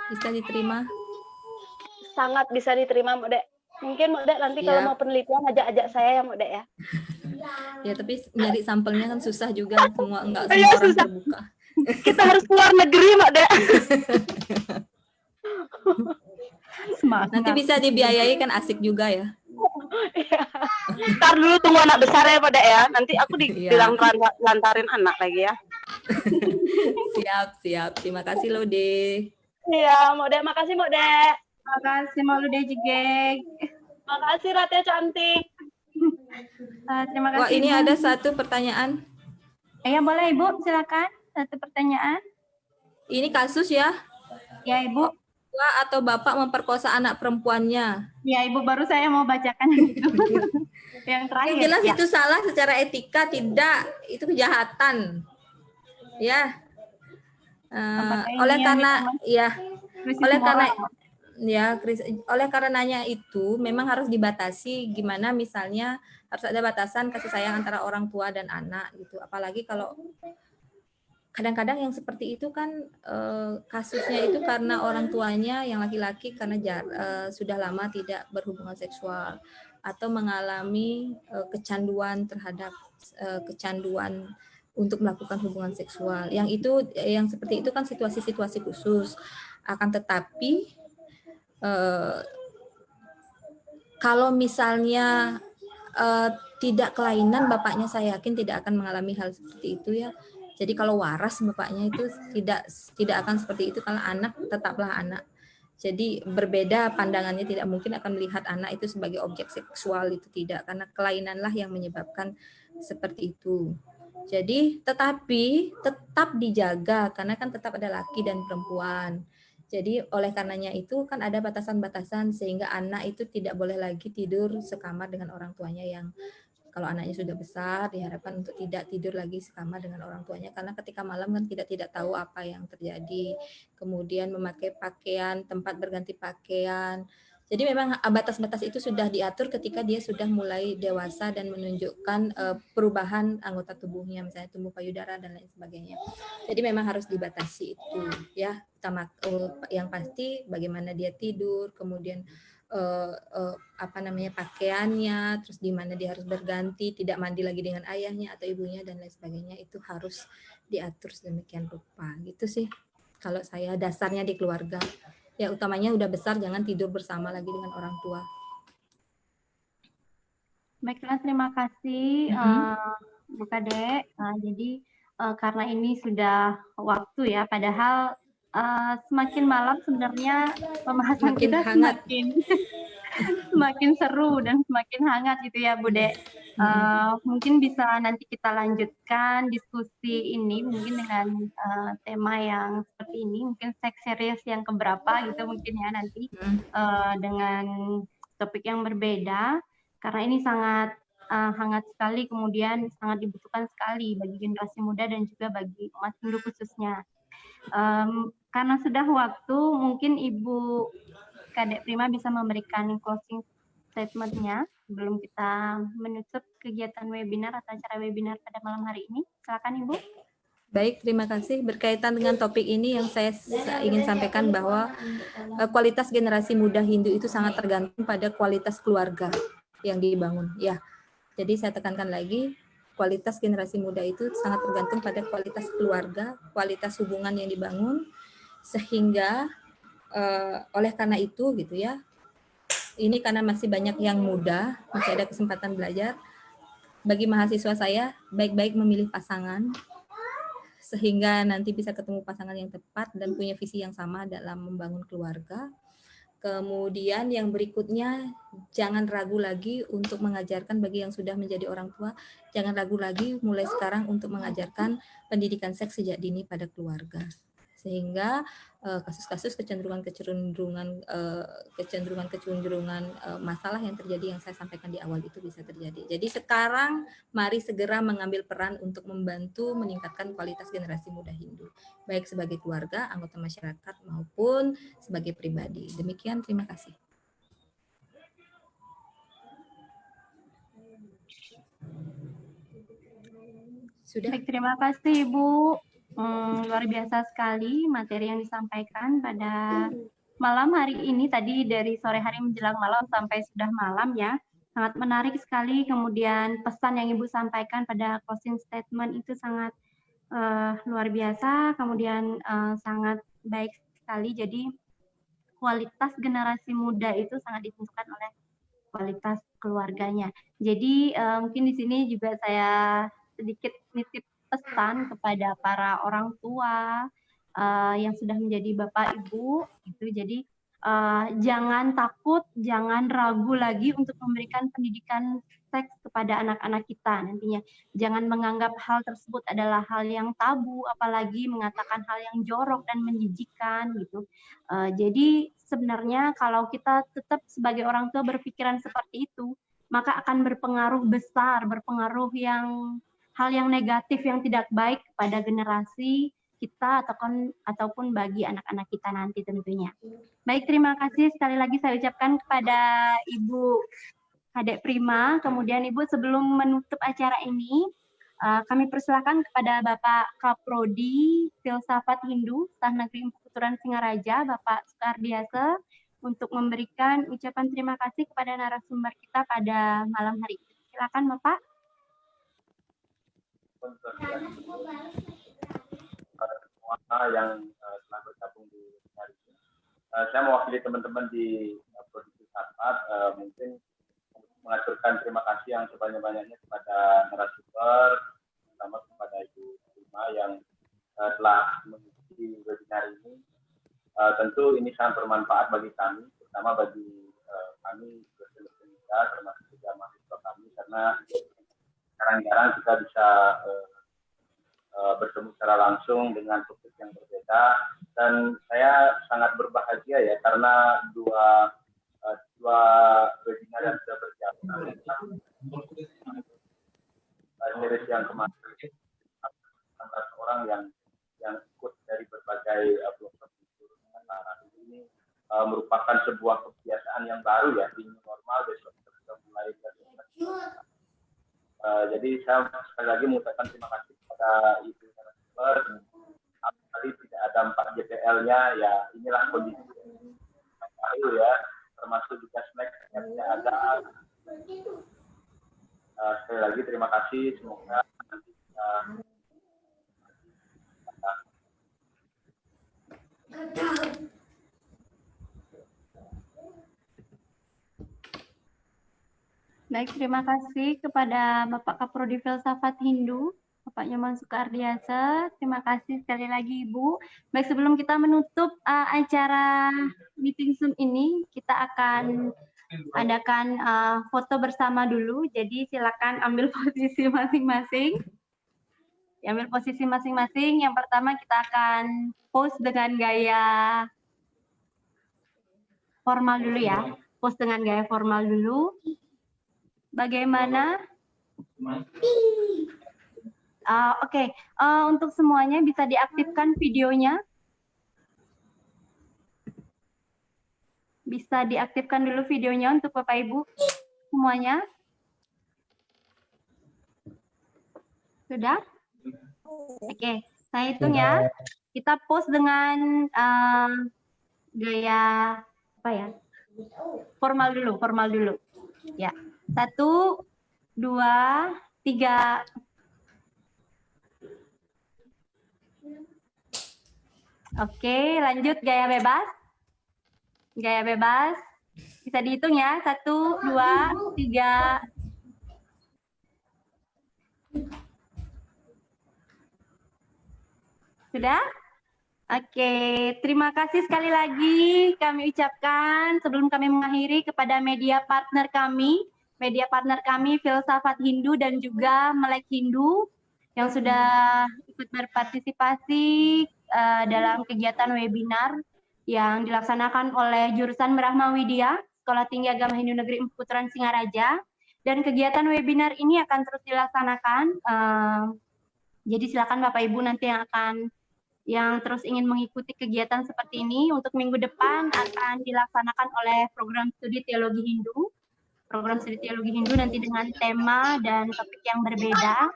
Bisa diterima? Sangat bisa diterima, Mbak Dek. Mungkin Mbak Dek nanti kalau mau penelitian ajak-ajak saya ya, Mbak Dek ya. Ya, tapi nyari sampelnya kan susah juga, enggak semua orang susah. Terbuka. Kita harus keluar negeri, Mbak Dek. Nanti bisa dibiayai kan asik juga ya. Ntar dulu tunggu anak besar ya, Mbak Dek ya. Nanti aku dilantarin anak lagi ya. Siap. Terima kasih Lode. Iya, Mbak Dek. Makasih, Mbak Dek. Makasih Mbak Lode juga. Makasih Ratya cantik. Terima kasih. Wah, ini Ibu. Ada satu pertanyaan. Ya boleh Ibu, silakan. Satu pertanyaan. Ini kasus ya? Ya Ibu. Tua atau bapak memperkosa anak perempuannya. Ya Ibu, baru saya mau bacakan itu. Yang terakhir. Yang jelas ya. Itu salah secara etika, tidak. Itu kejahatan. Ya. Oleh karenanya itu memang harus dibatasi gimana misalnya harus ada batasan kasih sayang antara orang tua dan anak gitu. Apalagi kalau kadang-kadang yang seperti itu kan kasusnya itu karena orang tuanya yang laki-laki karena sudah lama tidak berhubungan seksual. atau mengalami kecanduan terhadap kecanduan untuk melakukan hubungan seksual. Yang seperti itu kan situasi-situasi khusus. Akan tetapi kalau misalnya tidak kelainan, bapaknya saya yakin tidak akan mengalami hal seperti itu ya. Jadi kalau waras bapaknya itu tidak akan seperti itu. Kalau anak tetaplah anak. Jadi berbeda pandangannya, tidak mungkin akan melihat anak itu sebagai objek seksual, itu tidak, karena kelainanlah yang menyebabkan seperti itu. Jadi tetapi tetap dijaga karena kan tetap ada laki dan perempuan. Jadi oleh karenanya itu kan ada batasan-batasan sehingga anak itu tidak boleh lagi tidur sekamar dengan orang tuanya yang kalau anaknya sudah besar diharapkan untuk tidak tidur lagi sekamar dengan orang tuanya karena ketika malam kan tidak tahu apa yang terjadi. Kemudian memakai pakaian, tempat berganti pakaian. Jadi memang batas-batas itu sudah diatur ketika dia sudah mulai dewasa dan menunjukkan perubahan anggota tubuhnya, misalnya tumbuh payudara dan lain sebagainya. Jadi memang harus dibatasi itu, ya. Yang pasti bagaimana dia tidur, kemudian pakaiannya, terus di mana dia harus berganti, tidak mandi lagi dengan ayahnya atau ibunya dan lain sebagainya, itu harus diatur sedemikian rupa, gitu sih. Kalau saya dasarnya di keluarga. Ya utamanya udah besar jangan tidur bersama lagi dengan orang tua. Baiklah, terima kasih Bu Kadek. Jadi karena ini sudah waktu ya, padahal semakin malam sebenarnya pembahasan kita semakin seru dan semakin hangat gitu ya Bu Dek. Mungkin bisa nanti kita lanjutkan diskusi ini mungkin dengan tema yang seperti ini, mungkin seks series yang keberapa gitu mungkin ya nanti dengan topik yang berbeda, karena ini sangat hangat sekali, kemudian sangat dibutuhkan sekali bagi generasi muda dan juga bagi umat Hindu khususnya. Karena sudah waktu, mungkin Ibu Kadek Prima bisa memberikan closing statement-nya sebelum kita menutup kegiatan webinar atau acara webinar pada malam hari ini. Silakan Ibu. Baik, terima kasih. Berkaitan dengan topik ini yang saya ingin sampaikan bahwa kualitas generasi muda Hindu itu sangat tergantung pada kualitas keluarga yang dibangun. Ya, jadi saya tekankan lagi, kualitas generasi muda itu sangat tergantung pada kualitas keluarga, kualitas hubungan yang dibangun, sehingga oleh karena itu gitu ya, ini karena masih banyak yang muda, masih ada kesempatan belajar, bagi mahasiswa saya baik-baik memilih pasangan, sehingga nanti bisa ketemu pasangan yang tepat dan punya visi yang sama dalam membangun keluarga. Kemudian yang berikutnya, jangan ragu lagi untuk mengajarkan bagi yang sudah menjadi orang tua, jangan ragu lagi mulai sekarang untuk mengajarkan pendidikan seks sejak dini pada keluarga. Sehingga kasus-kasus kecenderungan masalah yang terjadi yang saya sampaikan di awal itu bisa terjadi. Jadi sekarang mari segera mengambil peran untuk membantu meningkatkan kualitas generasi muda Hindu, baik sebagai keluarga, anggota masyarakat maupun sebagai pribadi. Demikian, terima kasih. Sudah. Baik, terima kasih Ibu. Luar biasa sekali materi yang disampaikan pada malam hari ini, tadi dari sore hari menjelang malam sampai sudah malam ya. Sangat menarik sekali, kemudian pesan yang Ibu sampaikan pada closing statement itu sangat luar biasa, kemudian sangat baik sekali. Jadi kualitas generasi muda itu sangat ditentukan oleh kualitas keluarganya. Jadi mungkin di sini juga saya sedikit nitip pesan kepada para orang tua yang sudah menjadi bapak ibu gitu. Jadi jangan takut, jangan ragu lagi untuk memberikan pendidikan seks kepada anak-anak kita nantinya. Jangan menganggap hal tersebut adalah hal yang tabu, apalagi mengatakan hal yang jorok dan menjijikkan gitu. Jadi sebenarnya kalau kita tetap sebagai orang tua berpikiran seperti itu, maka akan berpengaruh besar, berpengaruh hal yang negatif yang tidak baik kepada generasi kita ataupun bagi anak-anak kita nanti tentunya. Baik, terima kasih sekali lagi saya ucapkan kepada Ibu Kadek Prima. Kemudian Ibu, sebelum menutup acara ini, kami persilakan kepada Bapak Kaprodi Filsafat Hindu Staf Negeri Puturan Singaraja, Bapak Sukardiase, untuk memberikan ucapan terima kasih kepada narasumber kita pada malam hari ini. Silakan Bapak. Semua yang telah bergabung di hari ini. Saya mewakili teman-teman di Produksi Sahabat, mungkin mengaturkan terima kasih yang sebanyak-banyaknya kepada narasumber, terutama kepada Ibu Prima yang telah mengikuti webinar ini. Tentu ini sangat bermanfaat bagi kami, terutama bagi kami dosen muda, termasuk juga mahasiswa kami, karena jarang-jarang kita bisa bertemu secara langsung dengan topik yang berbeda, dan saya sangat berbahagia ya karena dua webinar yang sudah berjalan series yang kemarin 16 orang yang ikut dari berbagai pelosok di seluruh Nusantara. Ini merupakan sebuah kebiasaan yang baru ya, di normal besok kita sudah mulai jadi saya sekali lagi mengucapkan terima kasih kepada Ibu narasumber. Kali tidak ada 4 JPL-nya, ya inilah kondisi yang baru ya, termasuk juga snack yang tidak ada. Sekali lagi terima kasih, semoga nanti bisa Baik, terima kasih kepada Bapak Kaprodi Filsafat Hindu, Bapak Nyoman Sukardiasa. Terima kasih sekali lagi Ibu. Baik, sebelum kita menutup acara meeting Zoom ini, kita akan adakan foto bersama dulu. Jadi silakan ambil posisi masing-masing. Ambil posisi masing-masing. Yang pertama kita akan pose dengan gaya formal dulu ya. Pose dengan gaya formal dulu. Bagaimana? Oke. Untuk semuanya bisa diaktifkan videonya. Bisa diaktifkan dulu videonya untuk Bapak Ibu semuanya. Sudah? Oke, saya hitung ya. Kita post dengan gaya apa ya? Formal dulu, Ya. 1, 2, 3. Oke, lanjut gaya bebas. Gaya bebas. Bisa dihitung ya. 1, 2, 3. Sudah? Oke, terima kasih sekali lagi kami ucapkan sebelum kami mengakhiri kepada media partner kami Filsafat Hindu dan juga Melek Hindu yang sudah ikut berpartisipasi dalam kegiatan webinar yang dilaksanakan oleh jurusan Brahma Widya, Sekolah Tinggi Agama Hindu Negeri Putaran Singaraja. Dan kegiatan webinar ini akan terus dilaksanakan. Jadi silakan Bapak Ibu nanti yang terus ingin mengikuti kegiatan seperti ini. Untuk minggu depan akan dilaksanakan oleh program studi teologi Hindu. Program studi teologi Hindu nanti dengan tema dan topik yang berbeda.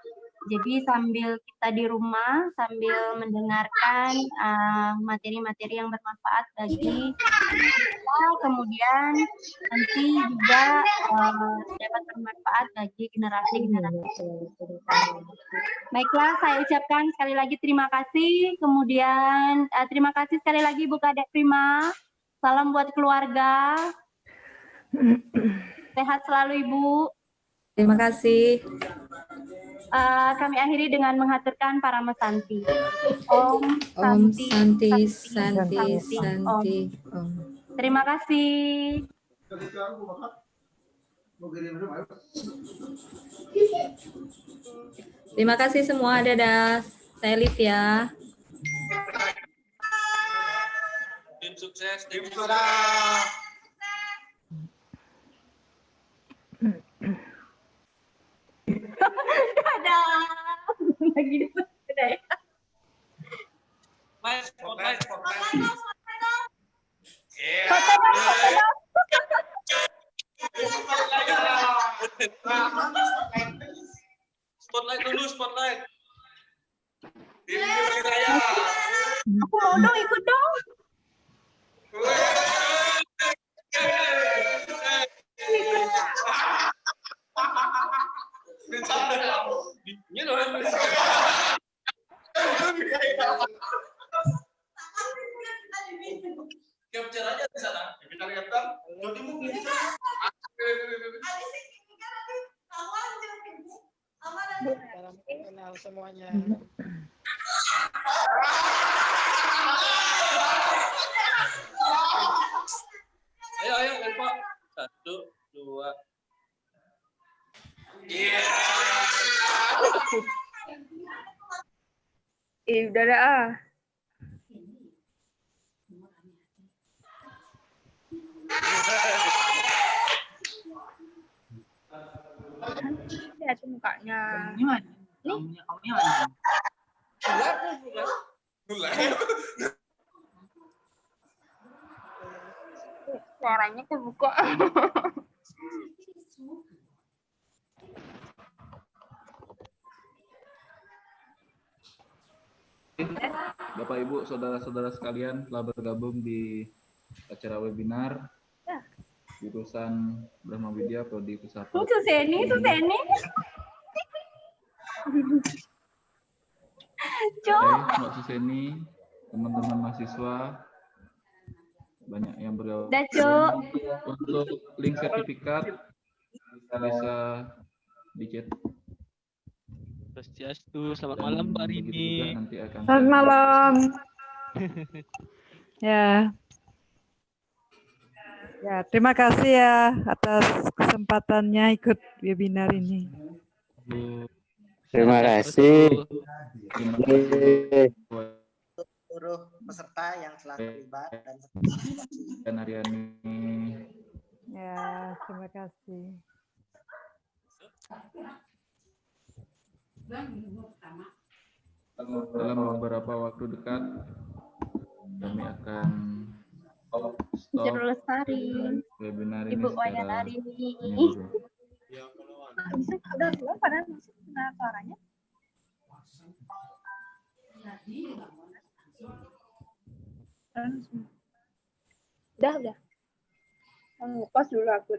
Jadi sambil kita di rumah, sambil mendengarkan materi-materi yang bermanfaat bagi kita, kemudian nanti juga dapat bermanfaat bagi generasi-generasi. Baiklah, saya ucapkan sekali lagi terima kasih. Kemudian terima kasih sekali lagi Bu Kadek Prima. Salam buat keluarga. Sehat selalu Ibu. Terima kasih. Kami akhiri dengan menghaturkan para mesanti. Om Santi, Santi. Santi. Om. Terima kasih. Terima kasih semua. Dadah. Saya Livia. Tim sukses, tim Dadah. Lagi udah ya. Spotlight. Spotlight dulu, spotlight. Tim Raya. Aku mau dong, ikut dong. Ayo, lempar. 1, 2. Udah dah ah. Lihat mukanya. Nih. Suaranya kebuka. Bapak Ibu, saudara-saudara sekalian telah bergabung di acara webinar jurusan Brahma Widya Prodi Filsafat. Itu Seni. Cok. Mbak Suseni, teman-teman mahasiswa banyak yang bergabung. Untuk link sertifikat bisa dicet. Swastiastu, selamat malam Mbak Rini. Selamat malam. Ya, terima kasih ya atas kesempatannya ikut webinar ini. Terima kasih. Seluruh peserta yang telah terlibat dan Aryani. Ya, terima kasih. Dalam beberapa waktu dekat kami akan stop webinar ini Ibu secara Wayanari. Udah belum pada masuk suaranya? Udah. Pas dulu aku.